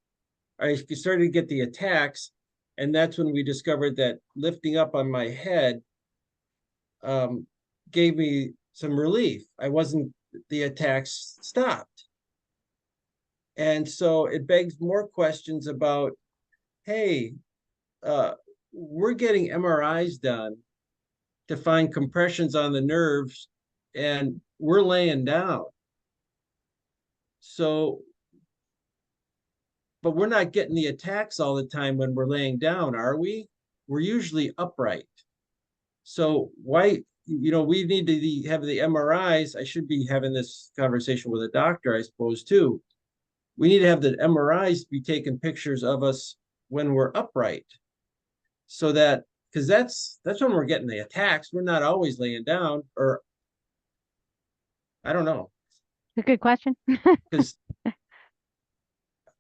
A: attacks, and that's when we discovered that lifting up on my head gave me some relief. The attacks stopped. And so it begs more questions about, hey, we're getting MRIs done to find compressions on the nerves, and we're laying down. So, but we're not getting the attacks all the time when we're laying down, are we? We're usually upright. So why, we need to have the MRIs. I should be having this conversation with a doctor, I suppose, too. We need to have the MRIs be taking pictures of us when we're upright. So that, because that's when we're getting the attacks. We're not always laying down, or I don't know.
B: A good question.
A: Because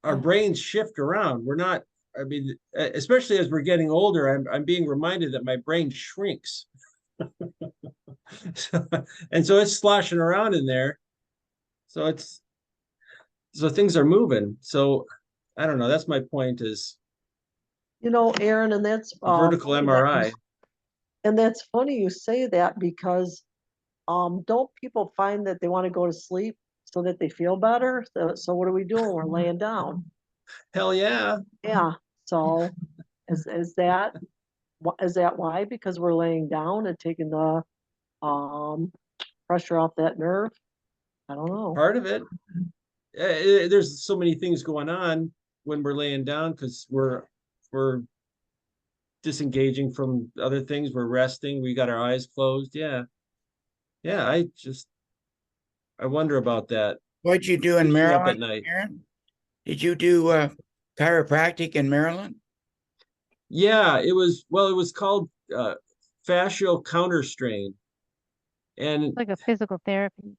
A: our brains shift around. We're not, especially as we're getting older, I'm being reminded that my brain shrinks. And so it's sloshing around in there. So things are moving. So I don't know. That's my point, is
J: Aaron, and that's
A: vertical MRI.
J: And that's funny you say that, because don't people find that they want to go to sleep so that they feel better? So what are we doing? We're laying down.
A: Hell yeah.
J: Yeah. So is that why? Because we're laying down and taking the pressure off that nerve? I don't know.
A: Part of it. There's so many things going on when we're laying down, because we're disengaging from other things. We're resting. We got our eyes closed. Yeah. I wonder about that.
G: What'd you do in
A: Keeps me up
G: Maryland,
A: at night.
G: Aaron? Did you do chiropractic in Maryland?
A: Yeah, it was called fascial counterstrain. And
B: It's like a physical therapy.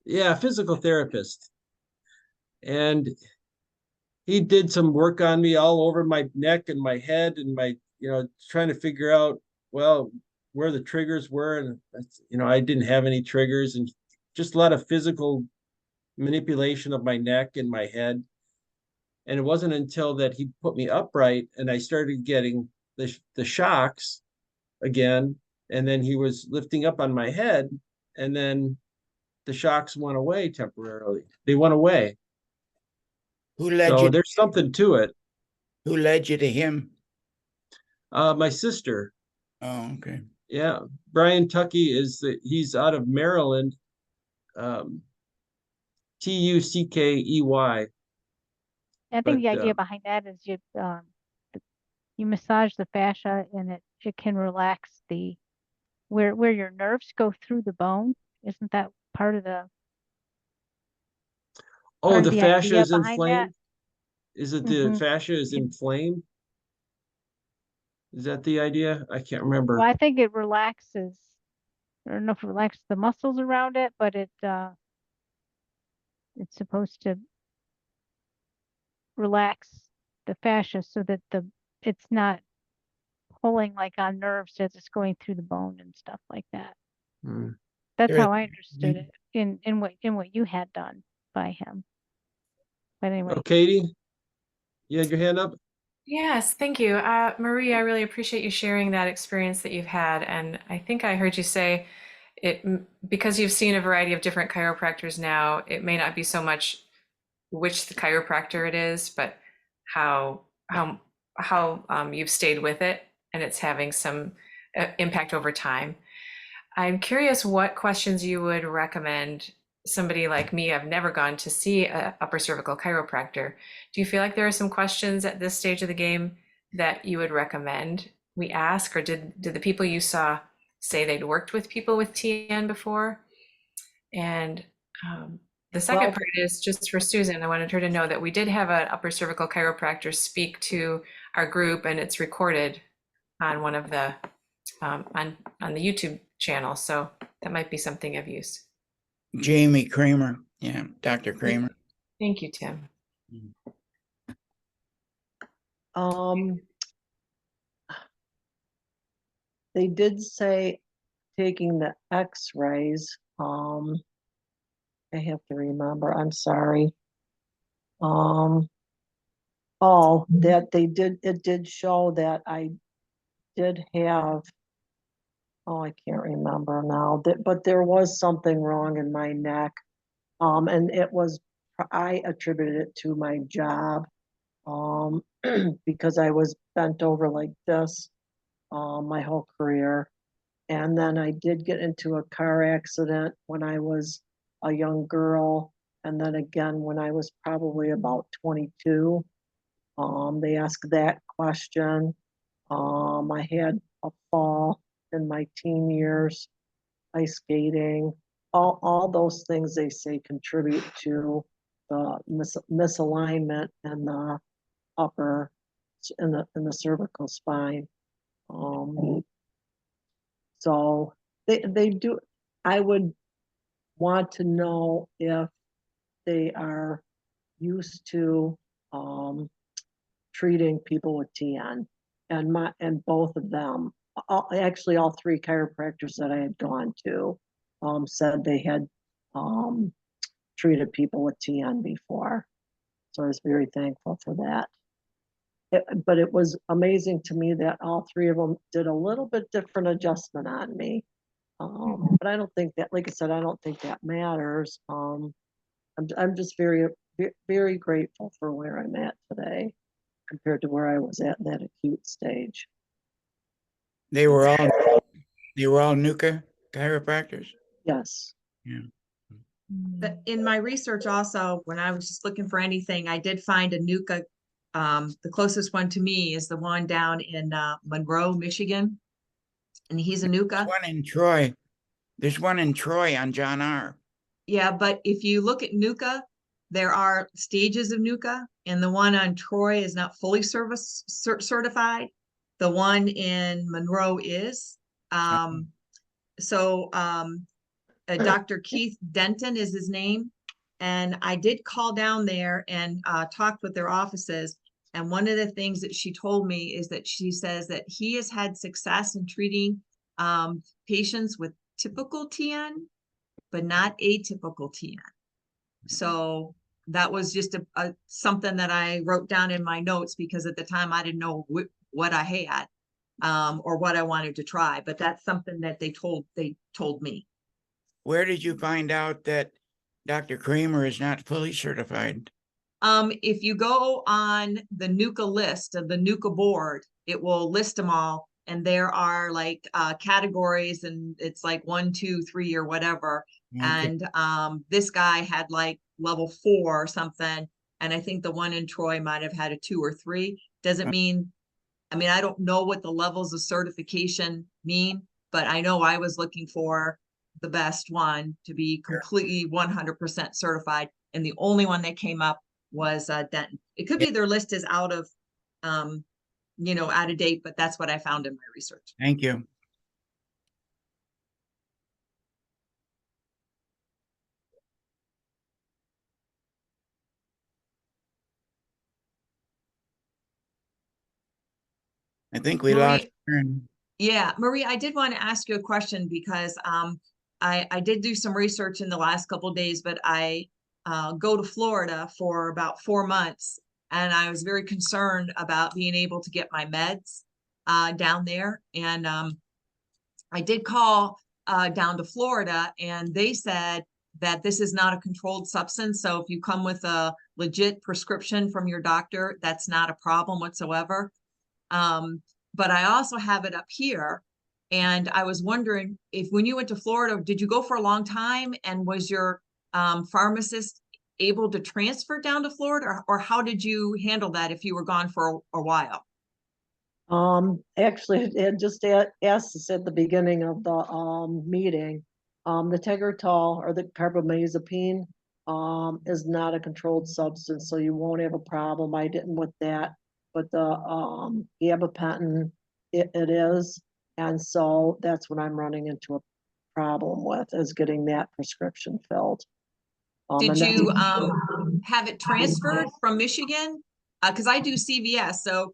A: yeah, physical therapist. And he did some work on me all over my neck and my head, and my, trying to figure out, well, where the triggers were. And, I didn't have any triggers, and just a lot of physical manipulation of my neck and my head. And it wasn't until that he put me upright and I started getting the shocks again. And then he was lifting up on my head, and then the shocks went away temporarily. They went away.
G: Who led
A: So
G: you?
A: there's something to it.
G: Who led you to him?
A: My sister.
G: Oh, okay.
A: Yeah, Brian Tuckey he's out of Maryland. Tuckey.
B: I think
A: But
B: the idea behind that is you massage the fascia and it can relax where your nerves go through the bone. Isn't that part of the
A: oh, the
B: the
A: fascia
B: idea
A: is
B: behind that?
A: inflamed? Is it the
B: hmm
A: fascia is inflamed? Is that the idea? I can't
B: Well,
A: remember.
B: I think it relaxes. I don't know if it relaxes the muscles around it, but it's supposed to relax the fascia so that it's not pulling like on nerves as it's going through the bone and stuff like that.
A: Hmm.
B: That's
G: There-
B: how I understood it in what you had done by him. But anyway,
A: Oh, Katie, you had your hand up?
H: Yes, thank you. Marie, I really appreciate you sharing that experience that you've had. And I think I heard you say because you've seen a variety of different chiropractors now, it may not be so much which the chiropractor it is, but how you've stayed with it and it's having some impact over time. I'm curious what questions you would recommend somebody like me. I've never gone to see an upper cervical chiropractor. Do you feel like there are some questions at this stage of the game that you would recommend we ask, or did the people you saw say they'd worked with people with TN before? And the second
J: Well-
H: part is just for Susan. I wanted her to know that we did have an upper cervical chiropractor speak to our group, and it's recorded on one of the on the YouTube channel. So that might be something of use.
G: Jamie Kramer. Yeah, Dr. Kramer.
H: Thank you, Tim.
J: They did say taking the x-rays, I have to remember, I'm sorry. Oh, that it did show that I did have, oh, I can't remember now, but there was something wrong in my neck. And I attributed it to my job, because I was bent over like this, my whole career. And then I did get into a car accident when I was a young girl. And then again, when I was probably about 22, they asked that question. I had a fall in my teen years, ice skating, all those things they say contribute to the misalignment in the upper, in the cervical spine. So they do, I would want to know if they are used to treating people with TN, and both of them, actually all three chiropractors that I had gone to said they had treated people with TN before. So I was very thankful for that. But it was amazing to me that all three of them did a little bit different adjustment on me. But I don't think that, like I said, I don't think that matters. I'm just very, very grateful for where I'm at today compared to where I was at in that acute stage.
G: They were all NUCA chiropractors.
J: Yes.
G: Yeah.
I: In my research also, when I was just looking for anything, I did find a NUCA. The closest one to me is the one down in Monroe, Michigan. And he's a NUCA.
G: One in Troy. There's one in Troy on John R.
I: Yeah, but if you look at NUCA, there are stages of NUCA, and the one on Troy is not fully certified. The one in Monroe is. Dr. Keith Denton is his name. And I did call down there and talked with their offices. And one of the things that she told me is that she says that he has had success in treating patients with typical TN, but not atypical TN. So that was just something that I wrote down in my notes, because at the time I didn't know what I had or what I wanted to try. But that's something that they told me.
G: Where did you find out that Dr. Kramer is not fully certified?
I: If you go on the NUCA list of the NUCA board, it will list them all. And there are like categories, and it's like 1, 2, 3 or whatever.
G: Okay.
I: And this guy had like level 4 or something. And I think the one in Troy might have had a 2 or 3. Doesn't mean, I mean, I don't know what the levels of certification mean, but I know I was looking for the best one to be completely 100% certified. And the only one that came up was Denton. It could be their list is out of, out of date, but that's what I found in my research.
G: Thank you. I think we lost
I: Marie-
G: Karen.
I: Yeah, Marie, I did want to ask you a question because I did do some research in the last couple of days, but I go to Florida for about 4 months, and I was very concerned about being able to get my meds down there. And I did call down to Florida, and they said that this is not a controlled substance. So if you come with a legit prescription from your doctor, that's not a problem whatsoever. But I also have it up here. And I was wondering if when you went to Florida, did you go for a long time? And was your pharmacist able to transfer down to Florida, or how did you handle that if you were gone for a while?
J: Actually, it had just asked us at the beginning of the meeting. The Tegretol or the carbamazepine is not a controlled substance, so you won't have a problem. I didn't with that, but the gabapentin, it is, and so that's what I'm running into a problem with, is getting that prescription filled.
I: Did
J: And that's-
I: you have it transferred from Michigan? Because I do CVS, so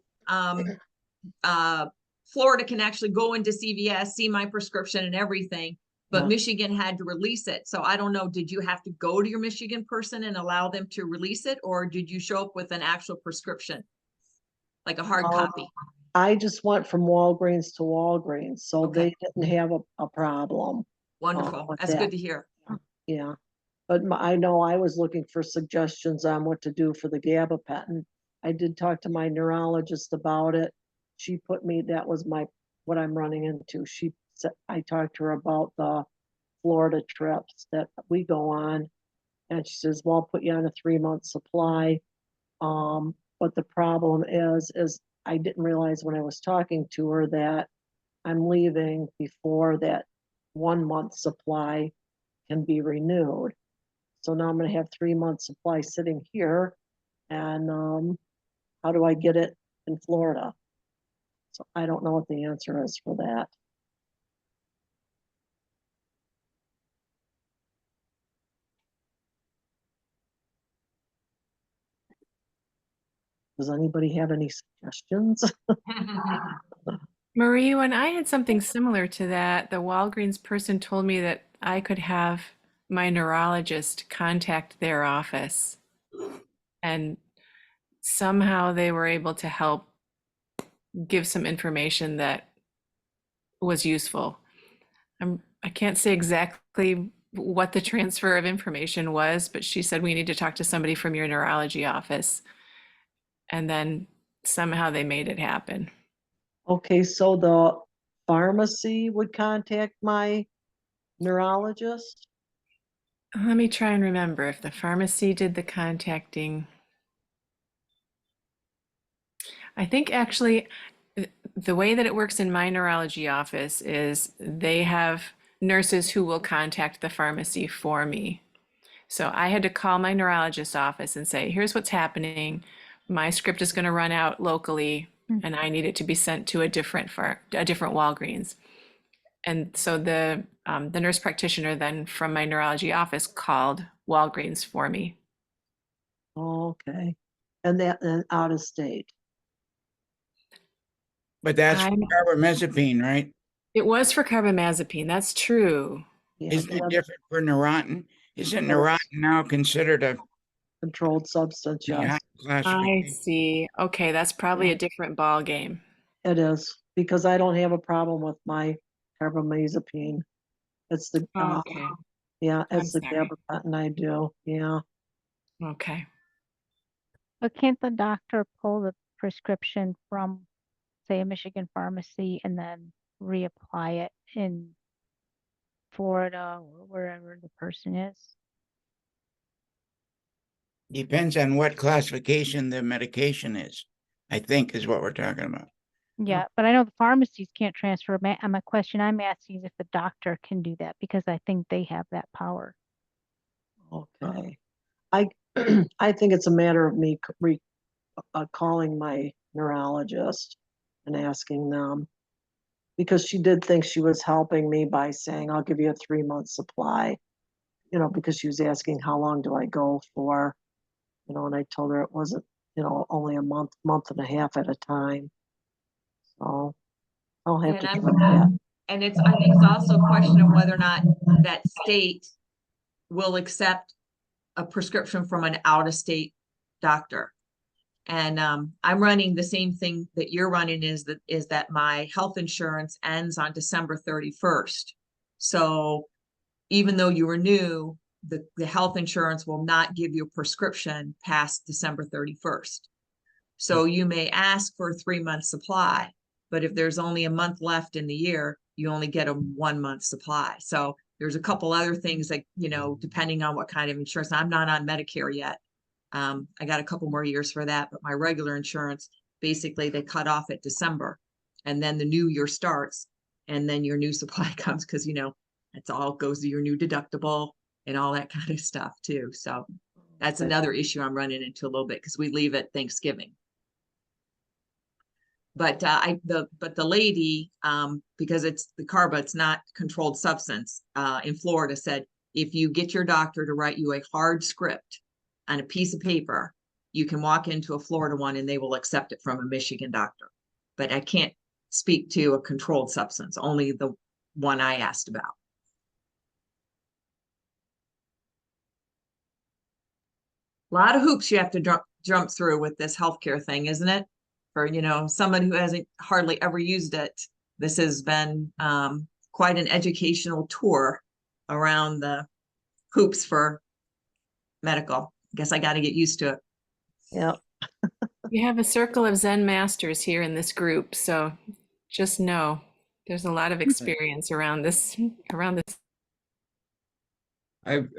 I: Florida can actually go into CVS, see my prescription and everything, but
J: Yeah.
I: Michigan had to release it. So I don't know, did you have to go to your Michigan person and allow them to release it, or did you show up with an actual prescription, like a hard copy?
J: I just went from Walgreens to Walgreens, so
I: Okay.
J: they didn't have a problem.
I: Wonderful.
J: with
I: That's
J: that.
I: good to hear.
J: Yeah, but I know I was looking for suggestions on what to do for the gabapentin. I did talk to my neurologist about it. She put me, that was what I'm running into. She said, I talked to her about the Florida trips that we go on. And she says, well, I'll put you on a 3-month supply. But the problem is I didn't realize when I was talking to her that I'm leaving before that 1-month supply can be renewed. So now I'm gonna have 3 months supply sitting here, and how do I get it in Florida? So I don't know what the answer is for that. Does anybody have any suggestions?
H: Marie, when I had something similar to that, the Walgreens person told me that I could have my neurologist contact their office. And somehow they were able to help give some information that was useful. I can't say exactly what the transfer of information was, but she said we need to talk to somebody from your neurology office. And then somehow they made it happen.
J: Okay, so the pharmacy would contact my neurologist?
H: Let me try and remember if the pharmacy did the contacting. I think actually the way that it works in my neurology office is they have nurses who will contact the pharmacy for me. So I had to call my neurologist office and say, here's what's happening. My script is going to run out locally and I need it to be sent to a different Walgreens. And so the nurse practitioner then from my neurology office called Walgreens for me.
J: Okay, and out of state.
G: But that's
H: I'm-
G: carbamazepine, right?
H: It was for carbamazepine. That's true.
J: Yeah,
G: Isn't
J: the
G: it
J: other
G: different for Neurontin? Isn't Neurontin now considered a
J: controlled substance, yes,
G: high
H: I
G: classification?
H: see. Okay, that's probably a different ball game.
J: it is, because I don't have a problem with my carbamazepine. It's the,
H: Okay.
J: yeah,
H: I'm
J: it's the
H: sorry.
J: gabapentin I do, yeah.
H: Okay.
B: But can't the doctor pull the prescription from say a Michigan pharmacy and then reapply it in Florida or wherever the person is?
G: Depends on what classification the medication is, I think is what we're talking about.
B: Yeah, but I know the pharmacies can't transfer. My question I'm asking is if the doctor can do that, because I think they have that power.
J: Okay. I, I think it's a matter of me calling my neurologist and asking them. Because she did think she was helping me by saying, I'll give you a 3-month supply, you know, because she was asking how long do I go for, you know, and I told her it wasn't, you know, only a month and a half at a time. So I'll have to
I: And
J: try that.
I: And I think it's also a question of whether or not that state will accept a prescription from an out-of-state doctor. And I'm running the same thing that you're running, is that my health insurance ends on December 31st. So even though you renew, the health insurance will not give you a prescription past December 31st. So you may ask for a 3-month supply, but if there's only a month left in the year, you only get a 1-month supply. So there's a couple other things that, you know, depending on what kind of insurance. I'm not on Medicare yet. I got a couple more years for that, but my regular insurance, basically they cut off at December, and then the new year starts, and then your new supply comes, because, you know, it's all goes to your new deductible and all that kind of stuff too. So that's another issue I'm running into a little bit, because we leave at Thanksgiving. But the lady, because it's the carba, it's not controlled substance, in Florida, said if you get your doctor to write you a hard script on a piece of paper, you can walk into a Florida one and they will accept it from a Michigan doctor. But I can't speak to a controlled substance, only the one I asked about. A lot of hoops you have to jump through with this healthcare thing, isn't it? For, you know, someone who hasn't hardly ever used it, this has been quite an educational tour around the hoops for medical. I guess I got to get used to it.
J: Yeah.
H: We have a circle of Zen masters here in this group, so just know there's a lot of experience around this.
A: I'm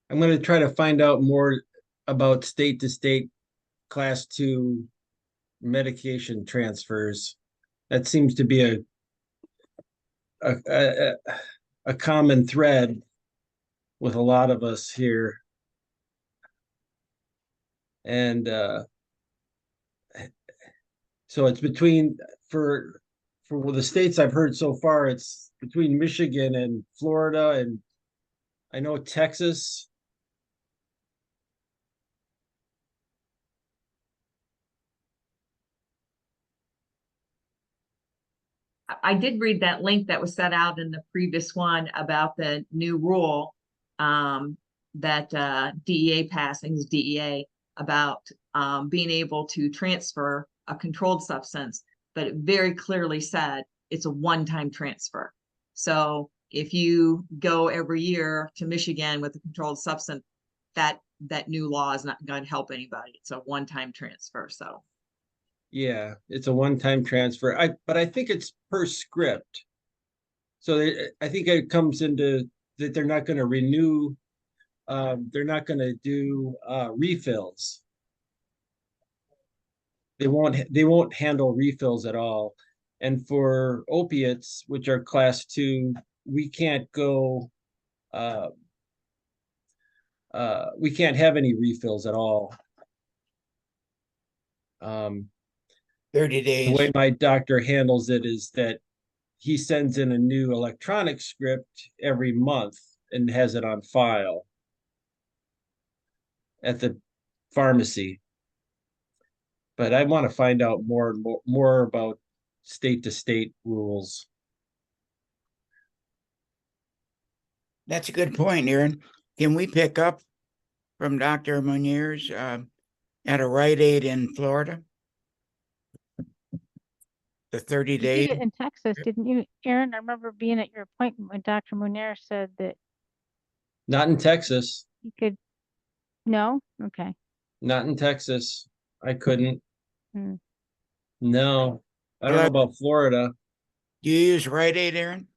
A: going to try to find out more about state to state class 2 medication transfers. That seems to be a common thread with a lot of us here. And so it's between, for the states I've heard so far, it's between Michigan and Florida, and I know Texas.
I: I did read that link that was set out in the previous one about the new rule that DEA passing, DEA, about being able to transfer a controlled substance, but it very clearly said it's a one-time transfer. So if you go every year to Michigan with a controlled substance, that new law is not going to help anybody. It's a one-time transfer. So
A: Yeah, it's a one-time transfer. But I think it's per script. So I think it comes into that they're not going to renew. They're not going to do refills. They won't handle refills at all. And for opiates, which are class 2, we can't go. We can't have any refills at all.
G: 30 days.
A: The way my doctor handles it is that he sends in a new electronic script every month and has it on file at the pharmacy. But I want to find out more about state to state rules.
G: That's a good point, Aaron. Can we pick up from Dr. Munier's at a Rite Aid in Florida? The 30
B: You
G: days?
B: did it in Texas, didn't you, Aaron? I remember being at your appointment when Dr. Munier said that
A: Not in Texas.
B: you could, no? Okay.
A: Not in Texas. I couldn't.
B: Hmm.
A: No, I don't know about Florida.
G: Do you use Rite Aid, Aaron?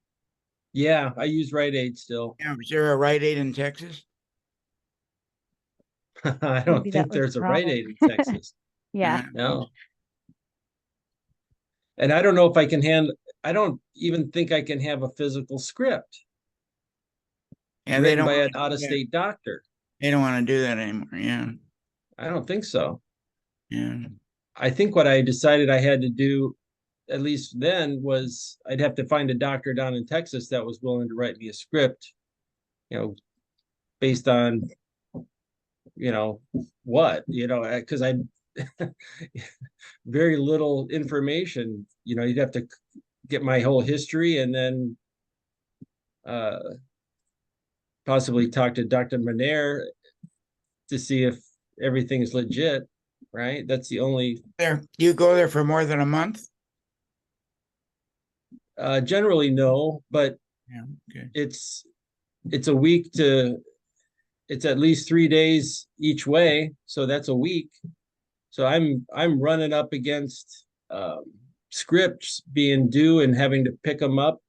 A: Yeah, I use Rite Aid still.
G: Yeah, is there a Rite Aid in Texas?
A: I don't
B: Maybe that
A: think
B: was the
A: there's a Rite
B: problem.
A: Aid in Texas.
B: Yeah,
A: No. And I don't know if I can I don't even think I can have a physical script
G: And they
A: written
G: don't,
A: by
G: wanna
A: an
G: do
A: out-of-state doctor.
G: that. They don't want to do that anymore. Yeah,
A: I don't think so.
G: yeah.
A: I think what I decided I had to do, at least then, was I'd have to find a doctor down in Texas that was willing to write me a script, based on, what, because I very little information, you'd have to get my whole history and then possibly talk to Dr. Manair to see if everything is legit, right? That's the only,
G: Do you go there for more than a month?
A: generally no, but
G: Yeah, okay.
A: it's a week it's at least 3 days each way, so that's a week. So I'm running up against scripts being due and having to pick them up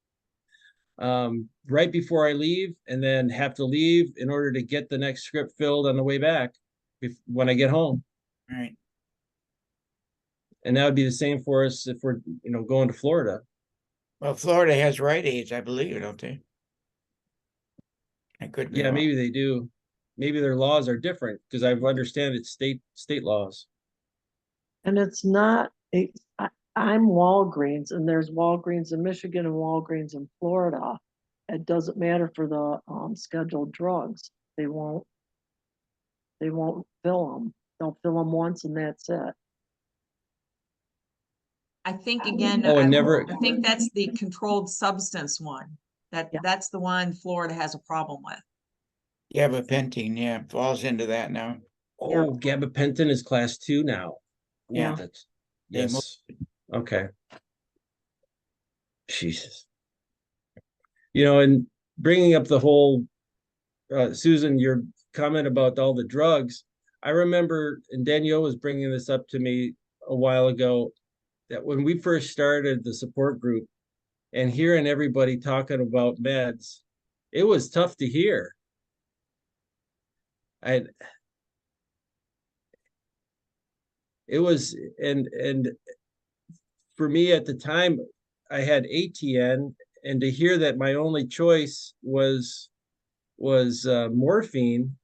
A: right before I leave, and then have to leave in order to get the next script filled on the way back when I get home.
G: Right.
A: And that would be the same for us if we're going to Florida.
G: Well, Florida has Rite Aids, I believe, don't they? I could be
A: Yeah,
G: wrong.
A: maybe they do. Maybe their laws are different, because I understand it's state laws.
J: And it's not, I'm Walgreens, and there's Walgreens in Michigan and Walgreens in Florida. It doesn't matter for the scheduled drugs. They won't fill them. They'll fill them once and that's it.
I: I think again,
A: Oh, and
I: I think that's the controlled substance one.
J: Yeah.
I: That's the one Florida has a problem with.
G: Gabapentin, yeah, falls into that now.
A: Oh, gabapentin is class 2 now.
G: Yeah.
A: That's,
G: They
A: yes. Okay. Jesus. And bringing up the whole, Susan, your comment about all the drugs, I remember, and Danielle was bringing this up to me a while ago, that when we first started the support group and hearing everybody talking about meds, it was tough to hear. It was, and for me at the time, I had ATN, and to hear that my only choice was morphine,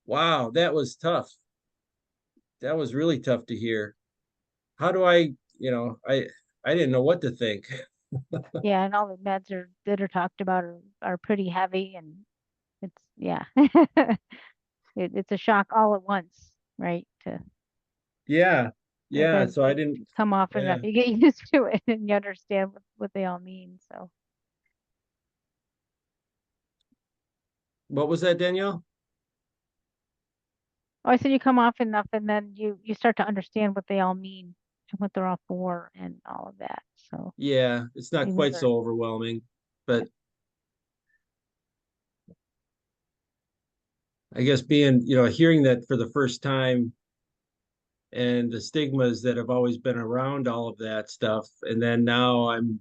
A: wow, that was tough. That was really tough to hear. How do I didn't know what to think.
B: yeah, and all the meds that are talked about are pretty heavy, and it's, yeah. It's a shock all at once, right?
A: Yeah.
B: Then
A: So I
B: they
A: didn't,
B: come off enough, you get used to it and you understand what they all mean, so.
A: what was that, Danielle?
B: Oh, I said you come off enough and then you start to understand what they all mean and what they're all for and all of that, so.
A: Yeah, it's not
B: You
A: quite
B: never-
A: so overwhelming, but I guess hearing that for the first time, and the stigmas that have always been around all of that stuff, and then now I'm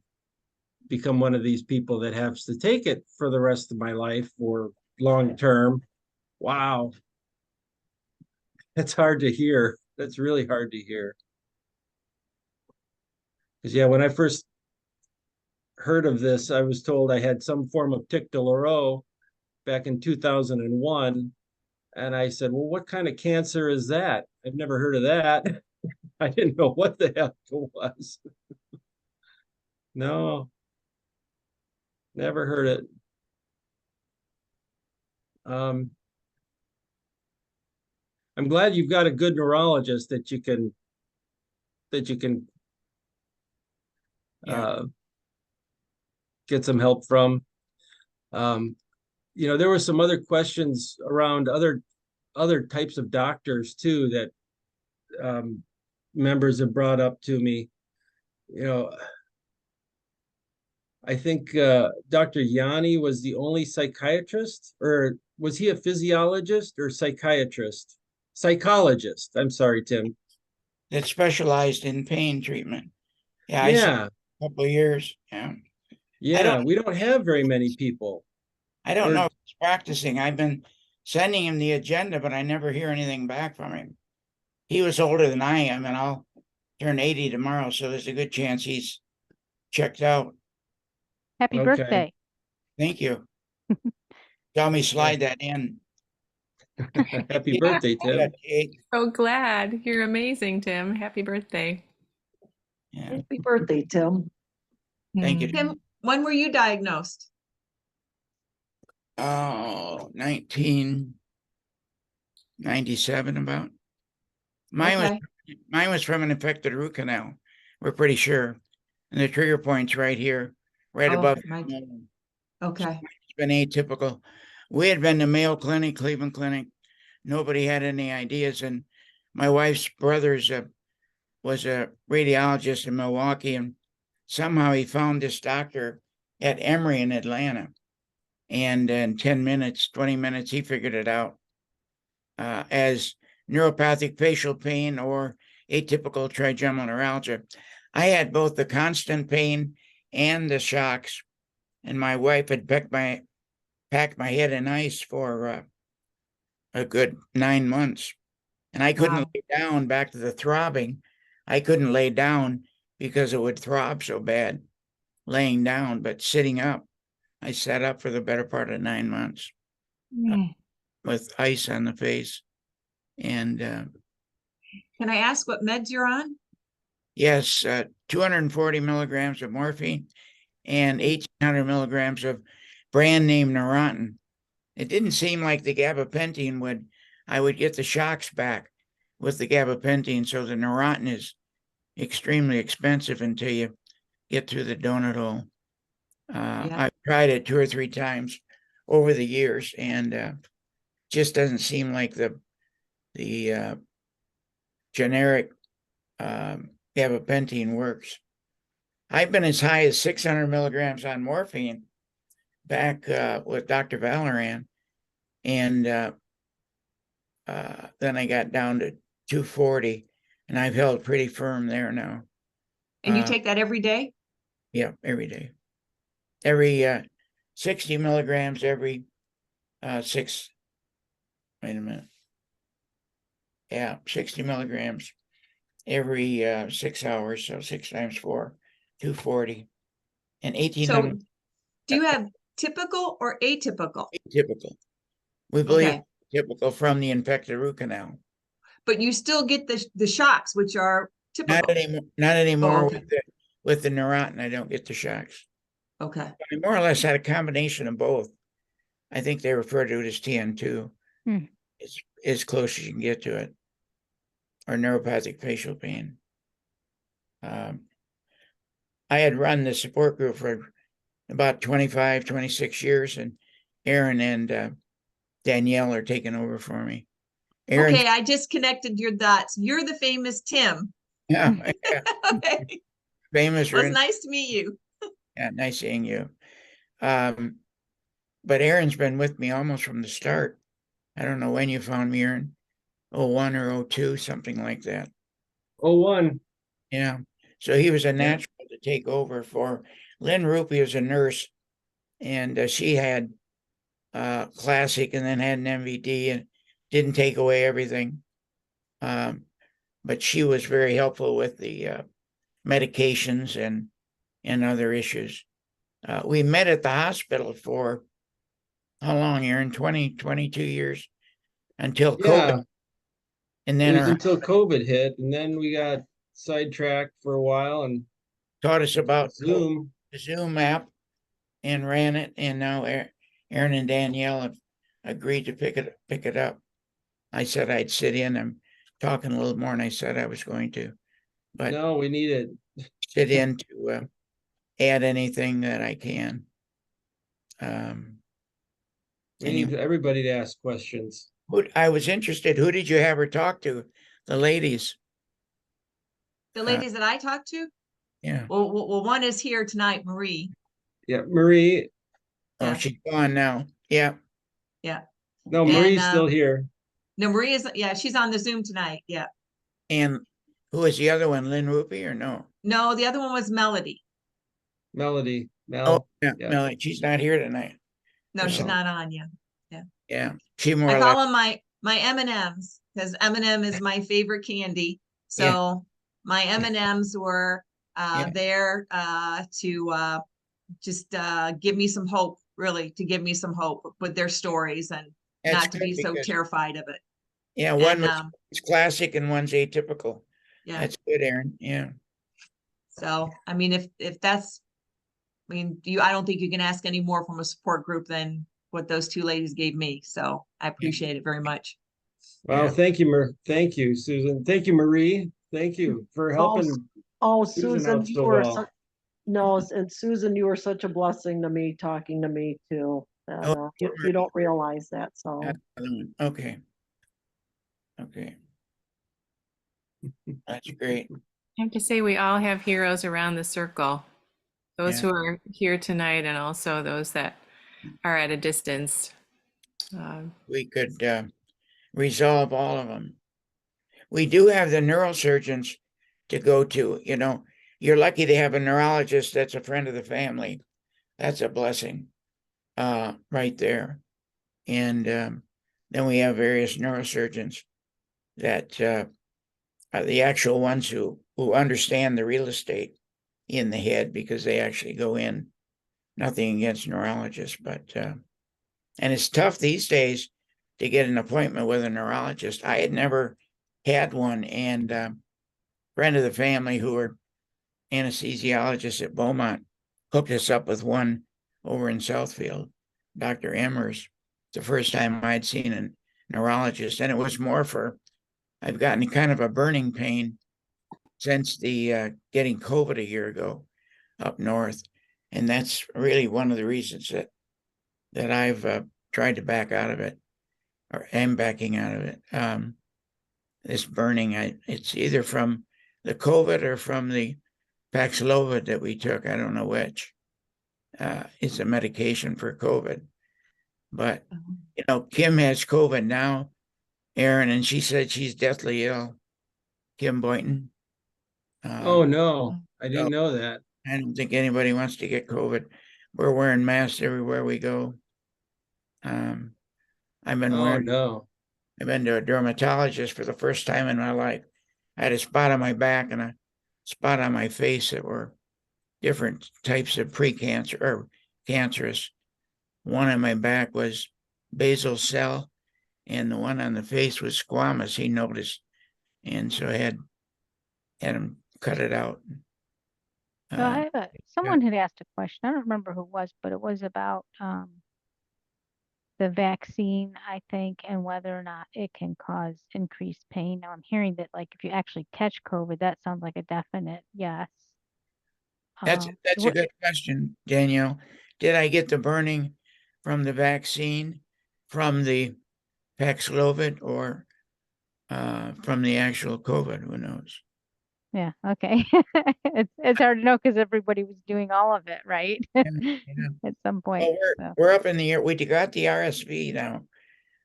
A: become one of these people that has to take it for the rest of my life or long term. Wow. That's hard to hear. That's really hard to hear. Because when I first heard of this, I was told I had some form of tic douloureux back in 2001. And I said, well, what kind of cancer is that? I've never heard of that. I didn't know what the hell it was. No, never heard it. I'm glad you've got a good neurologist that you can get some help from. There were some other questions around other types of doctors too that members have brought up to me. I think Dr. Yanni was the only psychiatrist, or was he a physiologist or psychiatrist? Psychologist. I'm sorry, Tim.
G: that specialized in pain treatment. Yeah, I saw
A: Yeah,
G: a couple of years. Yeah.
A: yeah, we don't have very many people.
G: I don't
A: Or-
G: know if he's practicing. I've been sending him the agenda, but I never hear anything back from him. He was older than I am, and I'll turn 80 tomorrow, so there's a good chance he's checked out.
B: Happy
A: Okay.
B: birthday.
G: Thank you. Tell me slide that in.
A: Happy birthday, Tim.
G: Yeah, Jake.
H: So glad. You're amazing, Tim. Happy birthday.
G: Yeah,
J: Happy birthday, Tim.
G: thank you.
I: Tim, when were you diagnosed?
G: Oh, 1997 about. Mine
I: Okay.
G: was from an infected root canal. We're pretty sure. And the trigger point's right here, right
I: Oh,
G: above.
I: my-
G: It's
I: Okay.
G: been atypical. We had been to Mayo Clinic, Cleveland Clinic. Nobody had any ideas. And my wife's brother's was a radiologist in Milwaukee, and somehow he found this doctor at Emory in Atlanta. And in 10 minutes, 20 minutes, he figured it out as neuropathic facial pain or atypical trigeminal neuralgia. I had both the constant pain and the shocks, and my wife had packed my head in ice for a good 9 months. And I couldn't
I: Wow.
G: lay down, back to the throbbing. I couldn't lay down because it would throb so bad laying down, but sitting up, I sat up for the better part of 9 months with ice on the face. And
I: Can I ask what meds you're on?
G: yes, 240 milligrams of morphine and 1,800 milligrams of brand name Neurontin. It didn't seem like the gabapentin I would get the shocks back with the gabapentin. So the Neurontin is extremely expensive until you get through the donut hole. I've tried it 2 or 3 times over the years, and just doesn't seem like the generic gabapentin works. I've been as high as 600 milligrams on morphine back with Dr. Valoran, and then I got down to 240, and I've held pretty firm there now.
I: And you take that every day?
G: Yeah, every day. Every 60 milligrams every 6. Wait a minute. Yeah, 60 milligrams every 6 hours. So 6 times 4, 240, and 1,800.
I: So do you have typical or atypical?
G: Typical. We believe
I: Okay.
G: typical from the infected root canal.
I: But you still get the shocks, which are
G: Not
I: typical.
G: anymore. Not anymore
I: okay.
G: with the Neurontin. I don't get the shocks.
I: Okay.
G: I more or less had a combination of both. I think they refer to it as TN2.
B: Hmm.
G: It's as close as you can get to it, or neuropathic facial pain. I had run the support group for about 25, 26 years, and Aaron and Danielle are taking over for me. Aaron,
I: Okay, I just connected your dots. You're the famous Tim.
G: yeah,
I: Okay.
G: famous.
I: Well, it's nice to meet you.
G: Yeah, nice seeing you. But Aaron's been with me almost from the start. I don't know when you found me, Aaron. 01 or 02, something like that.
A: 01.
G: Yeah. So he was a natural to take over for Lynn Rupie was a nurse, and she had classic and then had an MVD and didn't take away everything. But she was very helpful with the medications and other issues. We met at the hospital for how long, Aaron? 20, 22 years until COVID.
A: Yeah,
G: And
A: it
G: then
A: was
G: our,
A: until COVID hit, and then we got sidetracked for a while and
G: taught us about
A: Zoom.
G: the Zoom app and ran it. And now Aaron and Danielle have agreed to pick it up. I said I'd sit in. I'm talking a little more, and I said I was going to, but
A: No, we need it.
G: sit in to add anything that I can.
A: We need everybody to ask questions.
G: I was interested. Who did you have her talk to? The ladies.
I: The ladies that I talked to?
G: Yeah.
I: Well, one is here tonight, Marie.
A: Yeah, Marie.
G: Oh,
I: Yeah.
G: she's gone now. Yeah.
A: No,
I: And,
A: Marie's still here.
I: No, Marie is, yeah, she's on the Zoom tonight. Yeah.
G: And Who was the other one? Lynn Rupee or no?
I: No, the other one was Melody.
A: Melody,
G: Oh,
A: Mel.
G: yeah,
A: yeah.
G: Melanie, she's not here tonight.
I: No, she's
G: So-
I: not on yet.
G: Yeah, she more
I: I
G: or
I: call
G: less,
I: them my M&Ms because M&M is my favorite candy.
G: Yeah.
I: So my M&Ms were
G: Yeah.
I: there to just give me some hope, really, to give me some hope with their stories and
G: that's
I: not to
G: good
I: be so
G: because-
I: terrified of it.
G: yeah, one
I: And
G: was it's classic and one's atypical.
I: yeah,
G: That's good, Aaron. Yeah.
I: so I mean, if that's, I mean, I don't think you can ask any more from a support group than what those two ladies gave me. So I appreciate it very much.
A: Well,
G: Yeah.
A: thank you, Susan. Thank you, Marie. Thank you for helping.
J: Oh,
A: Susan
J: Susan,
A: out
J: you
A: so
J: were
A: well.
J: such, no, and Susan, you were such a blessing to me, talking to me too. And,
G: Oh,
J: you don't realize that, so.
G: That's the other one. Okay. Okay. That's great.
H: I have to say, we all have heroes around the circle. Those
G: Yeah.
H: who are here tonight and also those that are at a distance.
G: We could resolve all of them. We do have the neurosurgeons to go to, you know. You're lucky to have a neurologist that's a friend of the family. That's a blessing right there. And then we have various neurosurgeons that are the actual ones who understand the real estate in the head because they actually go in. Nothing against neurologists, but and it's tough these days to get an appointment with a neurologist. I had never had one, and friend of the family who were anesthesiologists at Beaumont hooked us up with one over in Southfield, Dr. Emmers. The first time I'd seen a neurologist, and it was more for, I've gotten kind of a burning pain since the getting COVID a year ago up north. And that's really one of the reasons that I've tried to back out of it, or am backing out of it. This burning, it's either from the COVID or from the Paxlovid that we took. I don't know which. It's a medication for COVID. But, you know, Kim has COVID now, Aaron, and she said she's deathly ill. Kim Boynton.
A: Oh, no, I didn't know that.
G: I don't think anybody wants to get COVID. We're wearing masks everywhere we go. I've been
A: Oh,
G: wearing,
A: no.
G: I've been to a dermatologist for the first time in my life. I had a spot on my back and a spot on my face that were different types of precancer or cancerous. One on my back was basal cell, and the one on the face was squamous, he noticed. And so I had him cut it out.
B: So someone had asked a question. I don't remember who it was, but it was about the vaccine, I think, and whether or not it can cause increased pain. Now I'm hearing that, like, if you actually catch COVID, that sounds like a definite yes.
G: That's a good question, Danielle. Did I get the burning from the vaccine, from the Paxlovid, or from the actual COVID? Who knows?
B: Yeah, okay. It's hard to know because everybody was doing all of it, right? At some point.
G: Well, we're up in the air. We got the RSV now,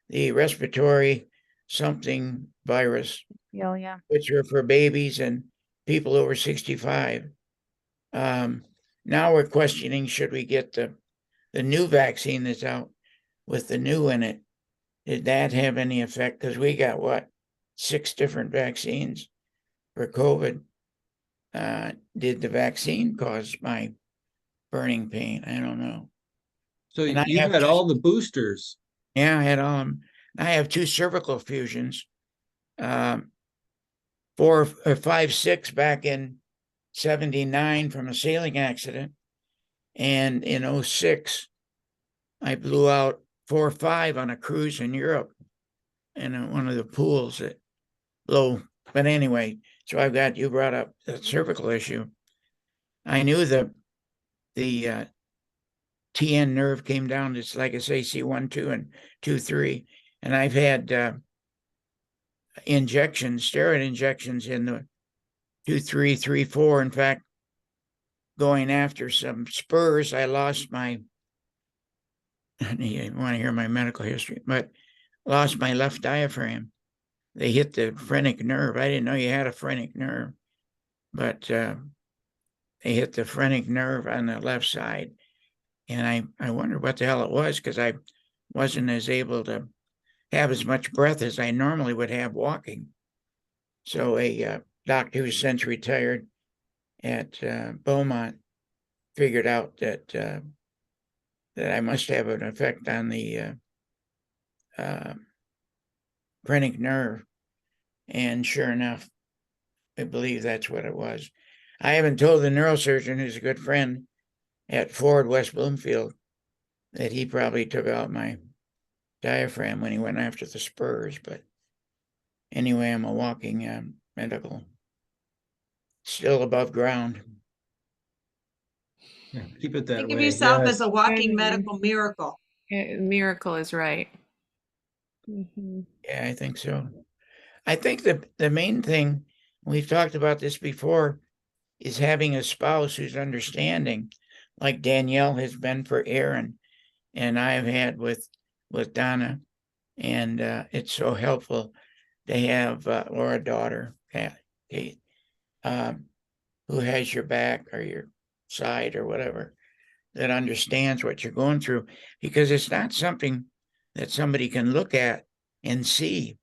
G: the respiratory something virus,
B: Yeah.
G: which are for babies and people over 65. Now we're questioning, should we get the new vaccine that's out with the new in it? Did that have any effect? Because we got 6 different vaccines for COVID. Did the vaccine cause my burning pain? I don't know.
A: So
G: And I
A: you've
G: have
A: had
G: just-
A: all the boosters.
G: Yeah, I had I have 2 cervical fusions. 4 or 5, 6 back in 79 from a sailing accident. And in 06, I blew out 4 or 5 on a cruise in Europe in one of the pools at low. But anyway, so you brought up the cervical issue. I knew that the TN nerve came down. It's like I say, C1, 2, and 2, 3. And I've had injections, steroid injections in the 2, 3, 3, 4. In fact, going after some spurs, I lost my, you want to hear my medical history, but lost my left diaphragm. they hit the phrenic nerve. I didn't know you had a phrenic nerve, but they hit the phrenic nerve on the left side. And I wondered what the hell it was, because I wasn't as able to have as much breath as I normally would have walking. So a doctor who's since retired at Beaumont figured out that that I must have an effect on the phrenic nerve. And sure enough, I believe that's what it was. I haven't told the neurosurgeon, who's a good friend at Ford West Bloomfield, that he probably took out my diaphragm when he went after the spurs. But anyway, I'm a walking medical, still above ground.
A: Yeah, keep it that
I: Think
A: way.
I: of yourself
A: Yes.
I: as a walking
H: Mhm.
I: medical miracle.
H: Miracle is right. Mhm.
G: Yeah, I think so. I think the main thing, we've talked about this before, is having a spouse who's understanding, like Danielle has been for Aaron, and I've had with Donna, and it's so helpful to have or a daughter, Kate, who has your back or your side or whatever, that understands what you're going through, because it's not something that somebody can look at and see.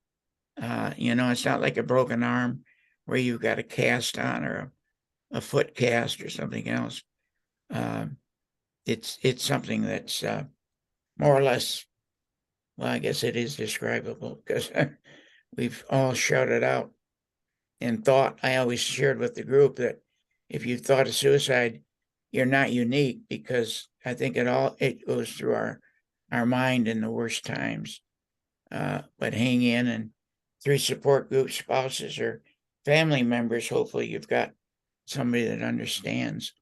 G: It's not like a broken arm where you've got a cast on, or a foot cast or something else. It's something that's more or less, well, I guess it is describable, because we've all shouted out and thought. I always shared with the group that if you thought of suicide, you're not unique, because I think it goes through our mind in the worst times. But hang in, and through support groups, spouses, or family members, hopefully you've got somebody that understands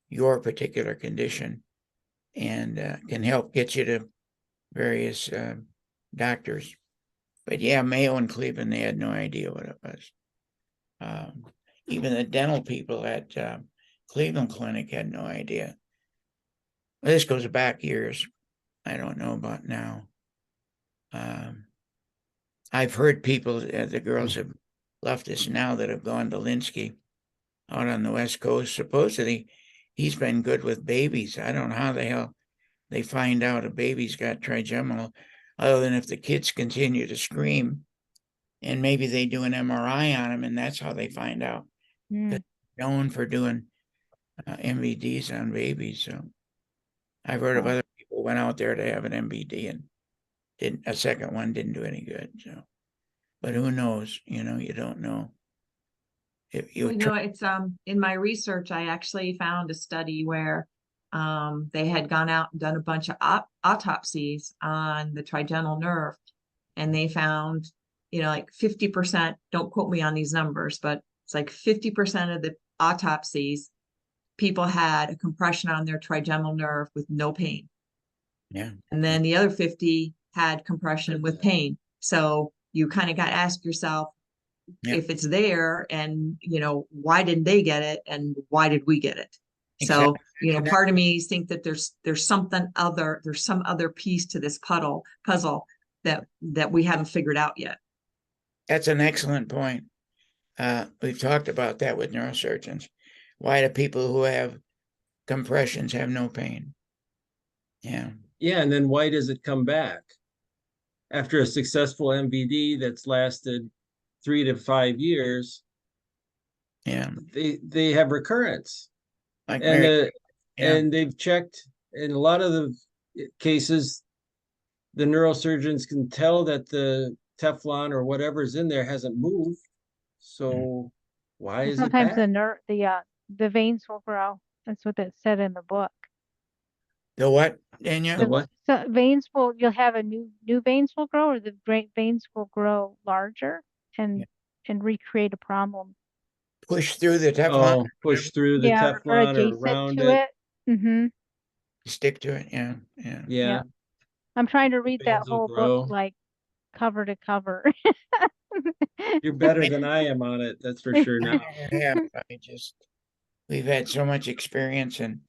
G: your particular condition and can help get you to various doctors. But yeah, Mayo and Cleveland, they had no idea what it was. Even the dental people at Cleveland Clinic had no idea. Well, this goes back years. I don't know about now. I've heard people, the girls have left us now, that have gone to Linsky out on the West Coast. Supposedly, he's been good with babies. I don't know how the hell they find out a baby's got trigeminal, other than if the kids continue to scream, and maybe they do an MRI on them, and that's how they find out.
B: Mm.
G: Known for doing MVDs on babies. So I've heard of other people went out there to have an MVD and a second one didn't do any good. So, but who knows? You don't know. If you
I: It's in my research, I actually found a study where they had gone out and done a bunch of autopsies on the trigeminal nerve, and they found, like 50%, don't quote me on these numbers, but it's like 50% of the autopsies, people had a compression on their trigeminal nerve with no pain.
G: Yeah.
I: And then the other 50 had compression with pain. So you kind of got to ask yourself,
G: Yeah.
I: if it's there, and why didn't they get it, and why did we get it?
G: Exactly.
I: So part of me think that there's some other piece to this puzzle that we haven't figured out yet.
G: That's an excellent point. We've talked about that with neurosurgeons. Why do people who have compressions have no pain? Yeah.
A: Yeah, and then why does it come back after a successful MVD that's lasted 3 to 5 years?
G: Yeah.
A: They have recurrence,
G: Like
A: and
G: Mary,
A: and they've checked in a lot of the cases. The neurosurgeons can tell that the Teflon or whatever's in there hasn't moved. So why is it
B: Sometimes
A: back?
B: the veins will grow. That's what it said in the book.
G: the what, Danielle?
A: The what?
B: So you'll have new veins will grow, or the veins will grow larger and recreate a problem.
G: Push through the Teflon.
A: Oh, push through the
B: Yeah, or
A: Teflon or
B: adjacent
A: around
B: to
A: it.
B: it. Mm-hmm.
G: Stick to it. Yeah. Yeah.
A: Yeah,
B: I'm trying to read that
A: veins will
B: whole book
A: grow.
B: like cover to cover.
A: You're better than I am on it, that's for sure now.
G: Yeah. We've had so much experience and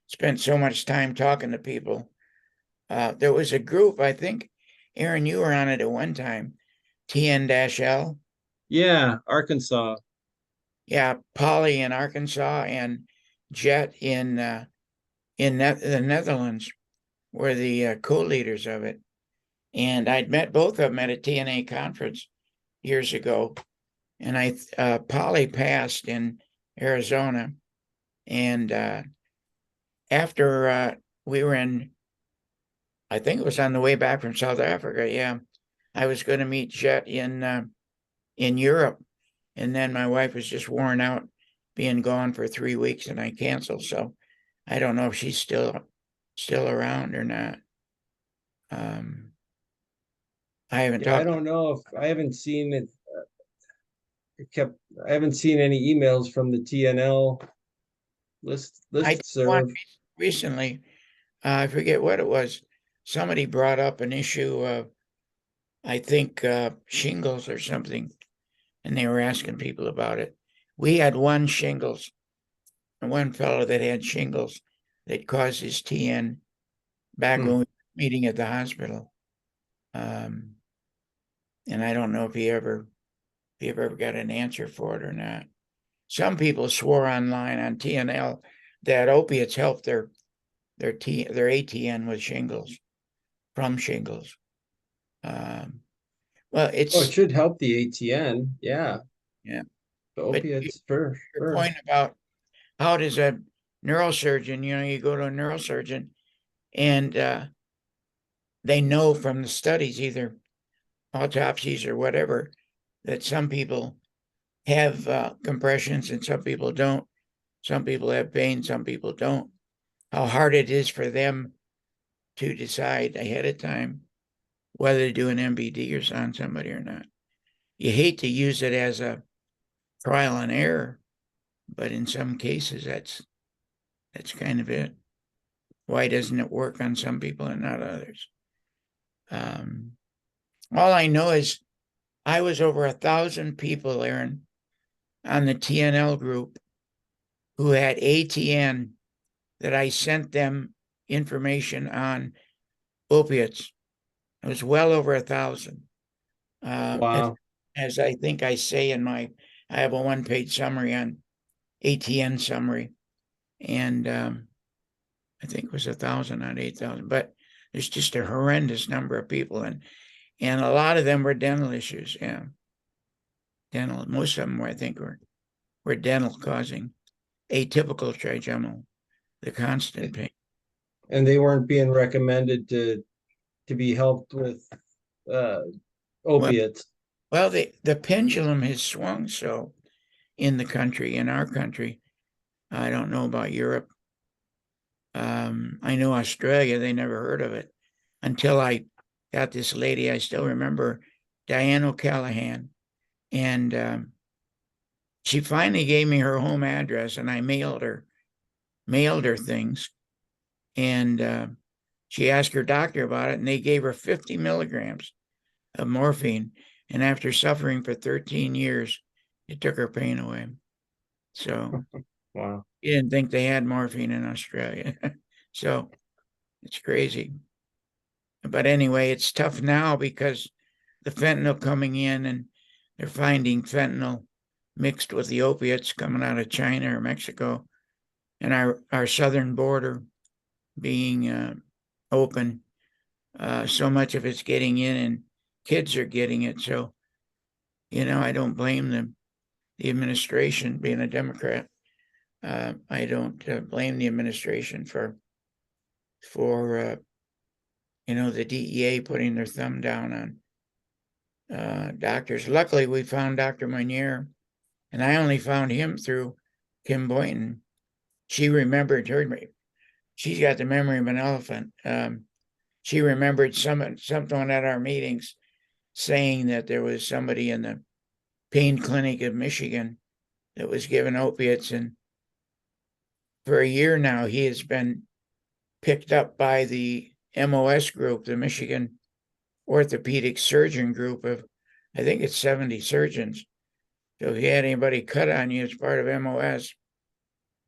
G: spent so much time talking to people. There was a group, I think, Aaron, you were on it at one time, TN-L.
A: Yeah, Arkansas.
G: Yeah, Polly in Arkansas and Jet in the Netherlands were the co-leaders of it. And I'd met both of them at a TNA conference years ago. And Polly passed in Arizona. And after we were I think it was on the way back from South Africa. Yeah, I was going to meet Jet in Europe, and then my wife was just worn out being gone for 3 weeks, and I canceled. So I don't know if she's still around or not. I haven't
A: Yeah, I
G: talked.
A: don't know if I haven't seen it. I haven't seen any emails from the TNL
G: I did one
A: listserv.
G: recently. I forget what it was. Somebody brought up an issue of, I think, shingles or something, and they were asking people about it. We had one fellow that had shingles that caused his TN back when we were meeting at the hospital. And I don't know if he ever got an answer for it or not. Some people swore online on TNL that opiates helped their ATN with shingles, from shingles. Well,
A: Oh, it should help the ATN. Yeah.
G: Yeah.
A: The
G: But
A: opiates for
G: your
A: sure.
G: point about how does a neurosurgeon, you go to a neurosurgeon and they know from the studies, either autopsies or whatever, that some people have compressions and some people don't. Some people have pain, some people don't. How hard it is for them to decide ahead of time whether to do an MBD or on somebody or not. You hate to use it as a trial and error, but in some cases that's kind of it. Why doesn't it work on some people and not others? All I know is I was over 1,000 people, Aaron, on the TNL group who had ATN that I sent them information on opiates. It was well over 1,000.
A: Wow.
G: As I think I say I have a 1-page summary on ATN summary, and I think it was 1,000, not 8,000, but there's just a horrendous number of people, and a lot of them were dental issues. Yeah, dental. Most of them, I think, were dental, causing atypical trigeminal, the constant pain.
A: And they weren't being recommended to be helped with opiates.
G: Well, the pendulum has swung so in the country, in our country. I don't know about Europe. I know Australia, they never heard of it until I got this lady, I still remember, Diane O'Callaghan. And she finally gave me her home address, and I mailed her things. And she asked her doctor about it, and they gave her 50 milligrams of morphine. And after suffering for 13 years, it took her pain away. So
A: Wow.
G: you didn't think they had morphine in Australia. So it's crazy. But anyway, it's tough now because the fentanyl coming in, and they're finding fentanyl mixed with the opiates coming out of China or Mexico, and our southern border being open. So much of it's getting in, and kids are getting it. So, I don't blame them. The administration, being a Democrat, I don't blame the administration for the DEA putting their thumb down on doctors. Luckily, we found Dr. Meunier, and I only found him through Kim Boynton. She remembered she's got the memory of an elephant. She remembered someone at our meetings saying that there was somebody in the pain clinic of Michigan that was given opiates, and for a year now he has been picked up by the MOS group, the Michigan Orthopedic Surgeon Group of, I think it's 70 surgeons. So if you had anybody cut on you as part of MOS,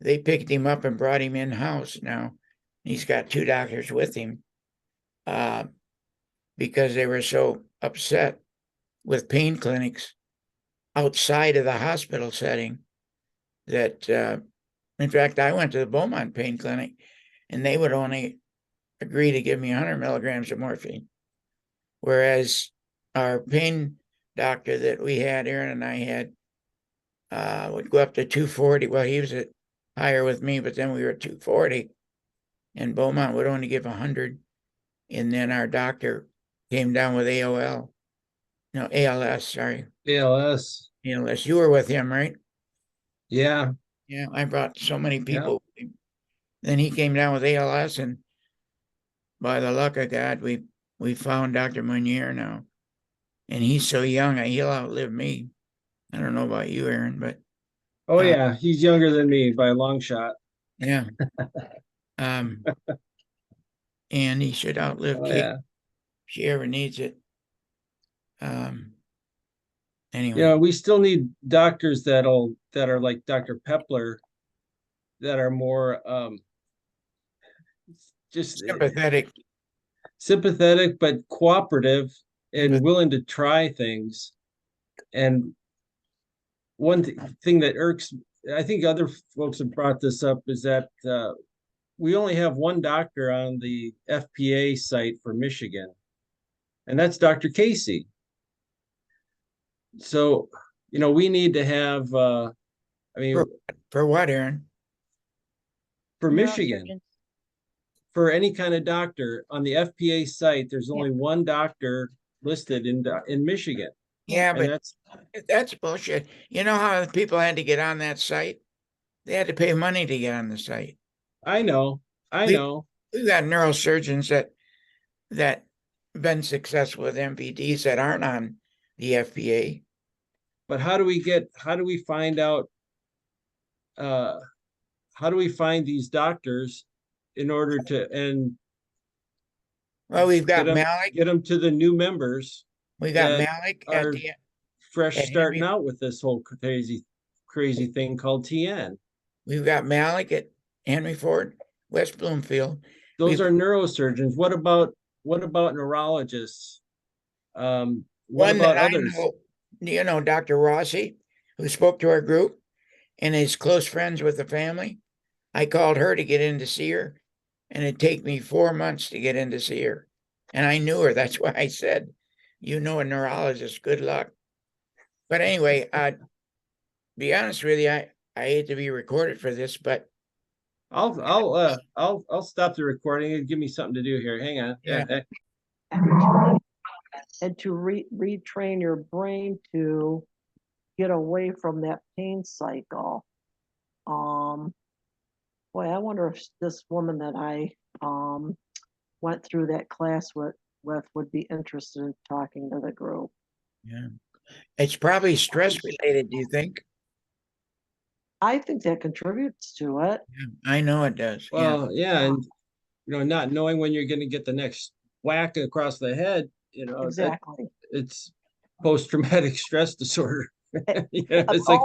G: they picked him up and brought him in-house now. He's got 2 doctors with him because they were so upset with pain clinics outside of the hospital setting that, in fact, I went to the Beaumont Pain Clinic and they would only agree to give me 100 milligrams of morphine. Whereas our pain doctor that we had, Aaron and I had, would go up to 240. Well, he was at higher with me, but then we were at 240 and Beaumont would only give 100. And then our doctor came down with ALS, sorry.
A: ALS.
G: ALS. You were with him, right?
A: Yeah.
G: Yeah, I brought so many people. Then he came down with ALS, and by the luck of God, we found Dr. Munier now. And he's so young, he'll outlive me. I don't know about you, Aaron, but
A: Oh yeah, he's younger than me by a long shot.
G: yeah. And he should outlive
A: Oh,
G: Kate
A: yeah.
G: if she ever needs it. Anyway.
A: Yeah, we still need doctors that are like Dr. Pepler, that are more just sympathetic, but cooperative and willing to try things. And one thing that irks, I think other folks have brought this up, is that we only have one doctor on the FPA site for Michigan, and that's Dr. Casey. So, we need to have,
G: for what, Aaron?
A: For Michigan, for any kind of doctor on the FPA site, there's only one doctor listed in Michigan.
G: Yeah,
A: and
G: but that's bullshit. You know how people had to get on that site? They had to pay money to get on the site.
A: I know.
G: We've got neurosurgeons that been successful with MPDs that aren't on the FPA.
A: But how do we find out, how do we find these doctors in order to,
G: well, we've got
A: get them to the new members.
G: We got Malik
A: at the fresh starting out with this whole crazy thing called TN. We've
G: got Malik at Henry Ford, West Bloomfield.
A: Those are neurosurgeons. What about neurologists? What about others?
G: Dr. Rossi, who spoke to our group and is close friends with the family. I called her to get in to see her, and it'd take me 4 months to get in to see her. And I knew her. That's why I said, a neurologist, good luck. But anyway, be honest with you, I hate to be recorded for this, but
A: I'll stop the recording and give me something to do here. Hang on.
G: Yeah.
J: And to retrain your brain to get away from that pain cycle. Boy, I wonder if this woman that I went through that class with would be interested in talking to the group.
G: Yeah. It's probably stress related, do you think?
J: I think that contributes to it.
G: Yeah, I know it does.
A: Well, yeah, and not knowing when you're going to get the next whack across the head,
J: exactly.
A: It's post-traumatic stress disorder. It's like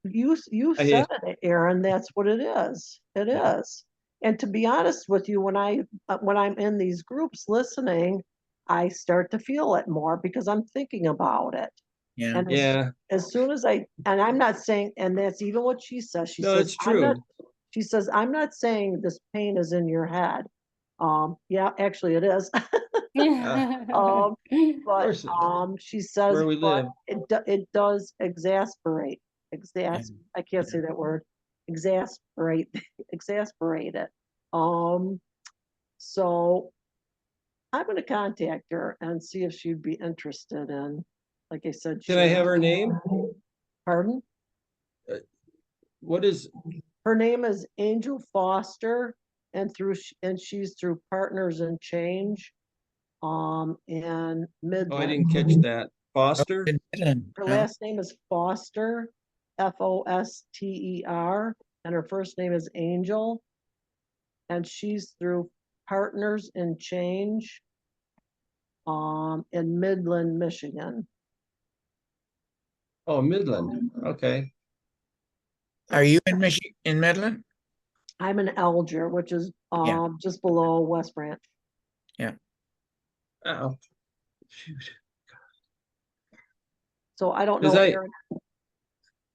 J: you said it, Aaron. That's what it is. It is. And to be honest with you, when I'm in these groups listening, I start to feel it more because I'm thinking about it.
G: Yeah.
J: And as soon as I'm not saying, and that's even what she says. She says
A: it's true.
J: She says, I'm not saying this pain is in your head. Yeah, actually it is. But she says,
A: where we live.
J: It does exasperate. I can't say that word. Exasperate it. So I'm going to contact her and see if she'd be interested in, like I said.
A: Can I have her name?
J: Pardon?
A: What is?
J: Her name is Angel Foster, and she's through Partners in Change, in Midland.
A: Oh, I didn't catch that. Foster?
J: Her last name is Foster, Foster, and her first name is Angel, and she's through Partners in Change, in Midland, Michigan.
A: Oh, Midland. Okay.
G: Are you in Midland?
J: I'm in Alger, which is just below West Branch.
G: Yeah.
A: Oh, shoot.
J: So I don't know.
A: 'Cause
J: Aaron,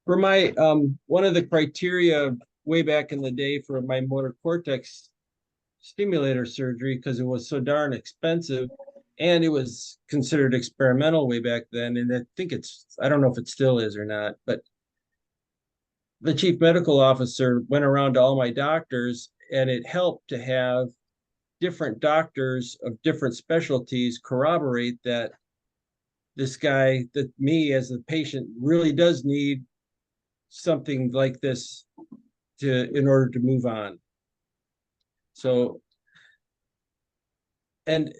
A: For my, one of the criteria way back in the day for my motor cortex stimulator surgery, because it was so darn expensive and it was considered experimental way back then. And I think I don't know if it still is or not, but the chief medical officer went around to all my doctors, and it helped to have different doctors of different specialties corroborate that this guy, that me as the patient, really does need something like this in order to move on. So, and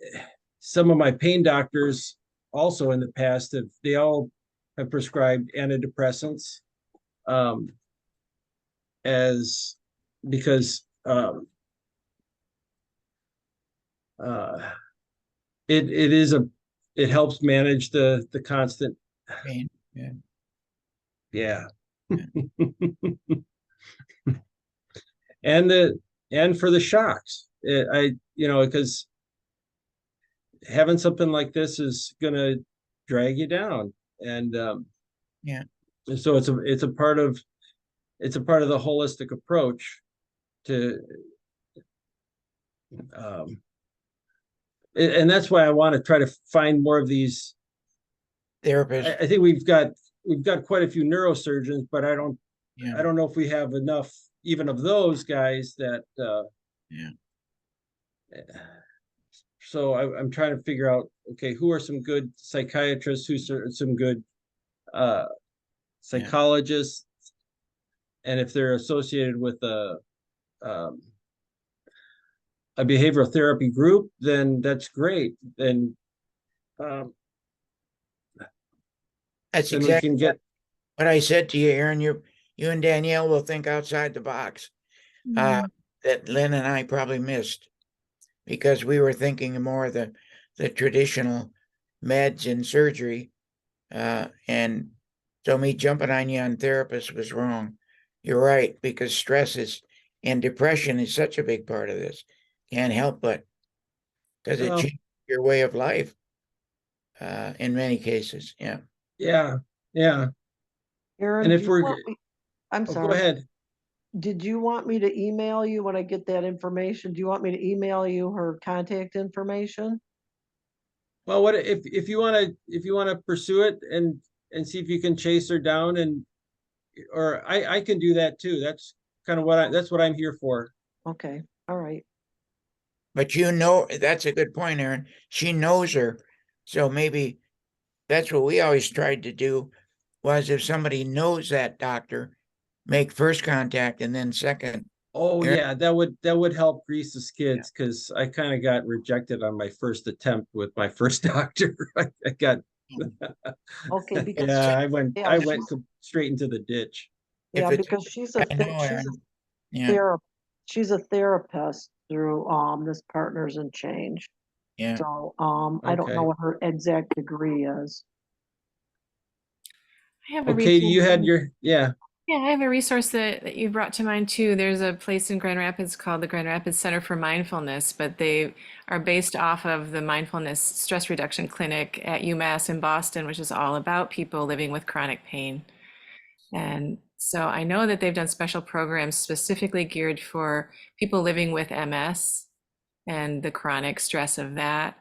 A: some of my pain doctors also in the past they all have prescribed antidepressants, because it helps manage the constant,
G: Pain, yeah.
A: yeah. And for the shocks, because having something like this is gonna drag you down, and
G: Yeah.
A: so it's a part of the holistic approach to, and that's why I want to try to find more of these
G: Therapist,
A: I think we've got quite a few neurosurgeons, but I don't
G: yeah,
A: know if we have enough even of those guys that
G: yeah.
A: So I'm trying to figure out, okay, who are some good psychiatrists, who's some good psychologists, and if they're associated with a behavioral therapy group, then that's great. Then
G: That's
A: then we
G: exactly
A: can get.
G: what I said to you, Aaron. You and Danielle will think outside the box. That Lynn and I probably missed, because we were thinking more of the traditional meds and surgery, and so me jumping on you on therapists was wrong. You're right, because stress and depression is such a big part of this. Can't help but, because it
A: Well,
G: changes your way of life, in many cases. Yeah.
A: yeah.
J: Aaron,
A: And
J: do
A: if
J: you
A: we're,
J: want me- I'm
A: oh, go
J: sorry.
A: ahead.
J: Did you want me to email you when I get that information? Do you want me to email you her contact information?
A: Well, what if you want to pursue it and see if you can chase her down, or I can do that too. That's kind of that's what I'm here for.
J: Okay, all right.
G: But that's a good point, Aaron. She knows her. So maybe that's what we always tried to do, was if somebody knows that doctor, make first contact, and then second.
A: Oh
G: Aaron-
A: yeah, that would help grease the skids, because I kind of got rejected on my first attempt with my first doctor. I got
J: Okay, because
A: yeah,
J: yeah,
A: I went straight into the ditch.
J: yeah,
G: If it's-
J: because she's
G: I
J: a
G: know, Aaron. Yeah.
J: she's a therapist through this Partners in Change.
G: Yeah.
J: So I don't
A: Okay.
J: know what her exact degree is.
H: I have a
A: Okay, you
H: resource-
A: had your yeah.
H: Yeah, I have a resource that you brought to mind too. There's a place in Grand Rapids called the Grand Rapids Center for Mindfulness, but they are based off of the Mindfulness Stress Reduction Clinic at UMass in Boston, which is all about people living with chronic pain. And so I know that they've done special programs specifically geared for people living with MS and the chronic stress of that.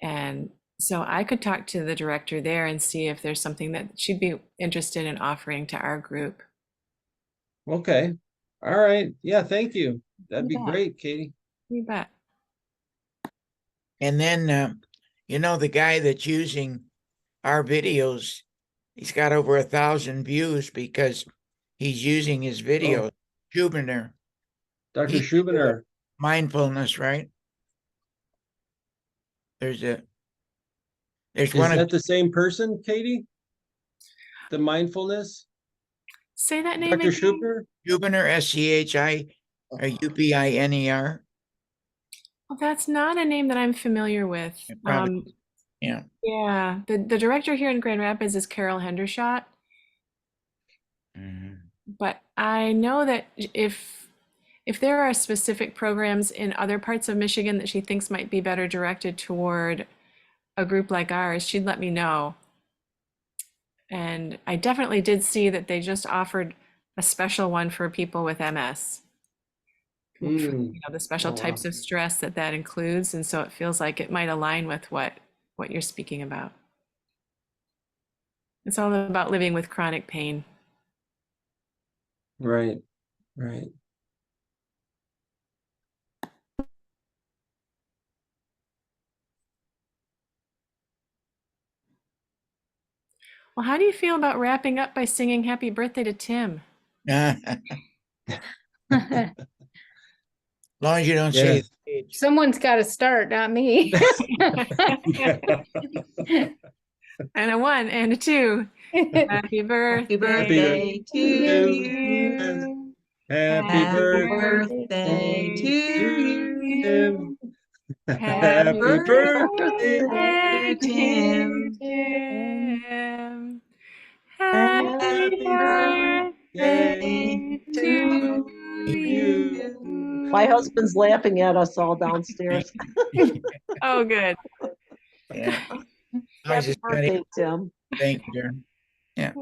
H: And so I could talk to the director there and see if there's something that she'd be interested in offering to our group.
A: Okay. All right. Yeah, thank you. That'd be
H: bet.
A: great, Katie.
H: You bet.
G: And then, the guy that's using our videos, he's got over 1,000 views because he's using his video. Schubiner,
A: Dr.
G: He-
A: Schubiner.
G: mindfulness, right? There's
A: Is
G: one
A: that
G: of
A: the same person, Katie? The mindfulness?
H: Say that name
A: Dr.
H: again.
A: Schubiner?
G: Schubiner, SCHI or UPINER.
H: Well, that's not a name that I'm familiar with.
G: Yeah, probably. Yeah.
H: Yeah, the director here in Grand Rapids is Carol Hendershot,
G: Mhm.
H: but I know that if there are specific programs in other parts of Michigan that she thinks might be better directed toward a group like ours, she'd let me know. And I definitely did see that they just offered a special one for people with MS.
A: Mm.
H: You know, the special
A: Oh, wow.
H: types of stress that includes. And so it feels like it might align with what you're speaking about. It's all about living with chronic pain.
A: Right, right.
H: Well, how do you feel about wrapping up by singing happy birthday to Tim?
G: As long as you don't
A: Yeah.
G: say his age.
K: Someone's got to start, not me.
H: And a 1 and a 2. Happy birthday,
I: birthday to
H: you.
A: Happy
I: Happy
A: birthday
I: birthday to you.
A: Tim.
H: Happy
I: birthday,
H: Tim.
I: Tim.
H: Happy
I: birthday
H: birthday to you.
J: My husband's laughing at us all downstairs.
H: Oh, good.
G: Yeah. I
J: Happy
G: just gotta-
J: birthday, Tim.
G: Thank you, Darren.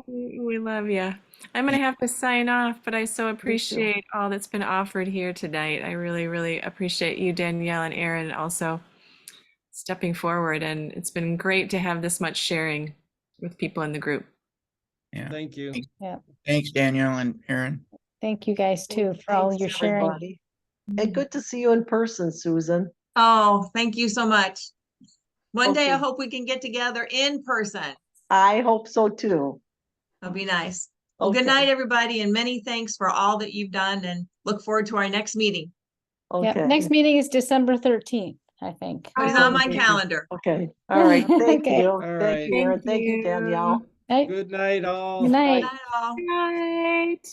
H: We love you. I'm going to have to sign off, but I so appreciate all that's been offered here tonight. I really, really appreciate you, Danielle and Aaron, also stepping forward. And it's been great to have this much sharing with people in the group.
G: Yeah.
A: Thank you.
G: Thanks, Danielle and Aaron.
K: Thank you guys too for all
J: Thanks,
K: your sharing.
J: everybody. And good to see you in person, Susan.
I: Oh, thank you so much. One day I
J: Okay.
I: hope we can get together in person.
J: I hope so too.
I: That'll be nice. Well, good
J: Okay.
I: night, everybody, and many thanks for all that you've done, and look forward to our next meeting.
K: Yep,
J: Okay.
K: next meeting is December 13th, I think.
I: It's on my calendar.
J: Okay. All right. Thank
K: Okay.
J: you.
A: All
J: Thank
A: right.
J: you, Aaron. Thank you, Danielle.
K: Right,
A: Good night, all.
K: good night.
I: Good night, all.
H: Good night.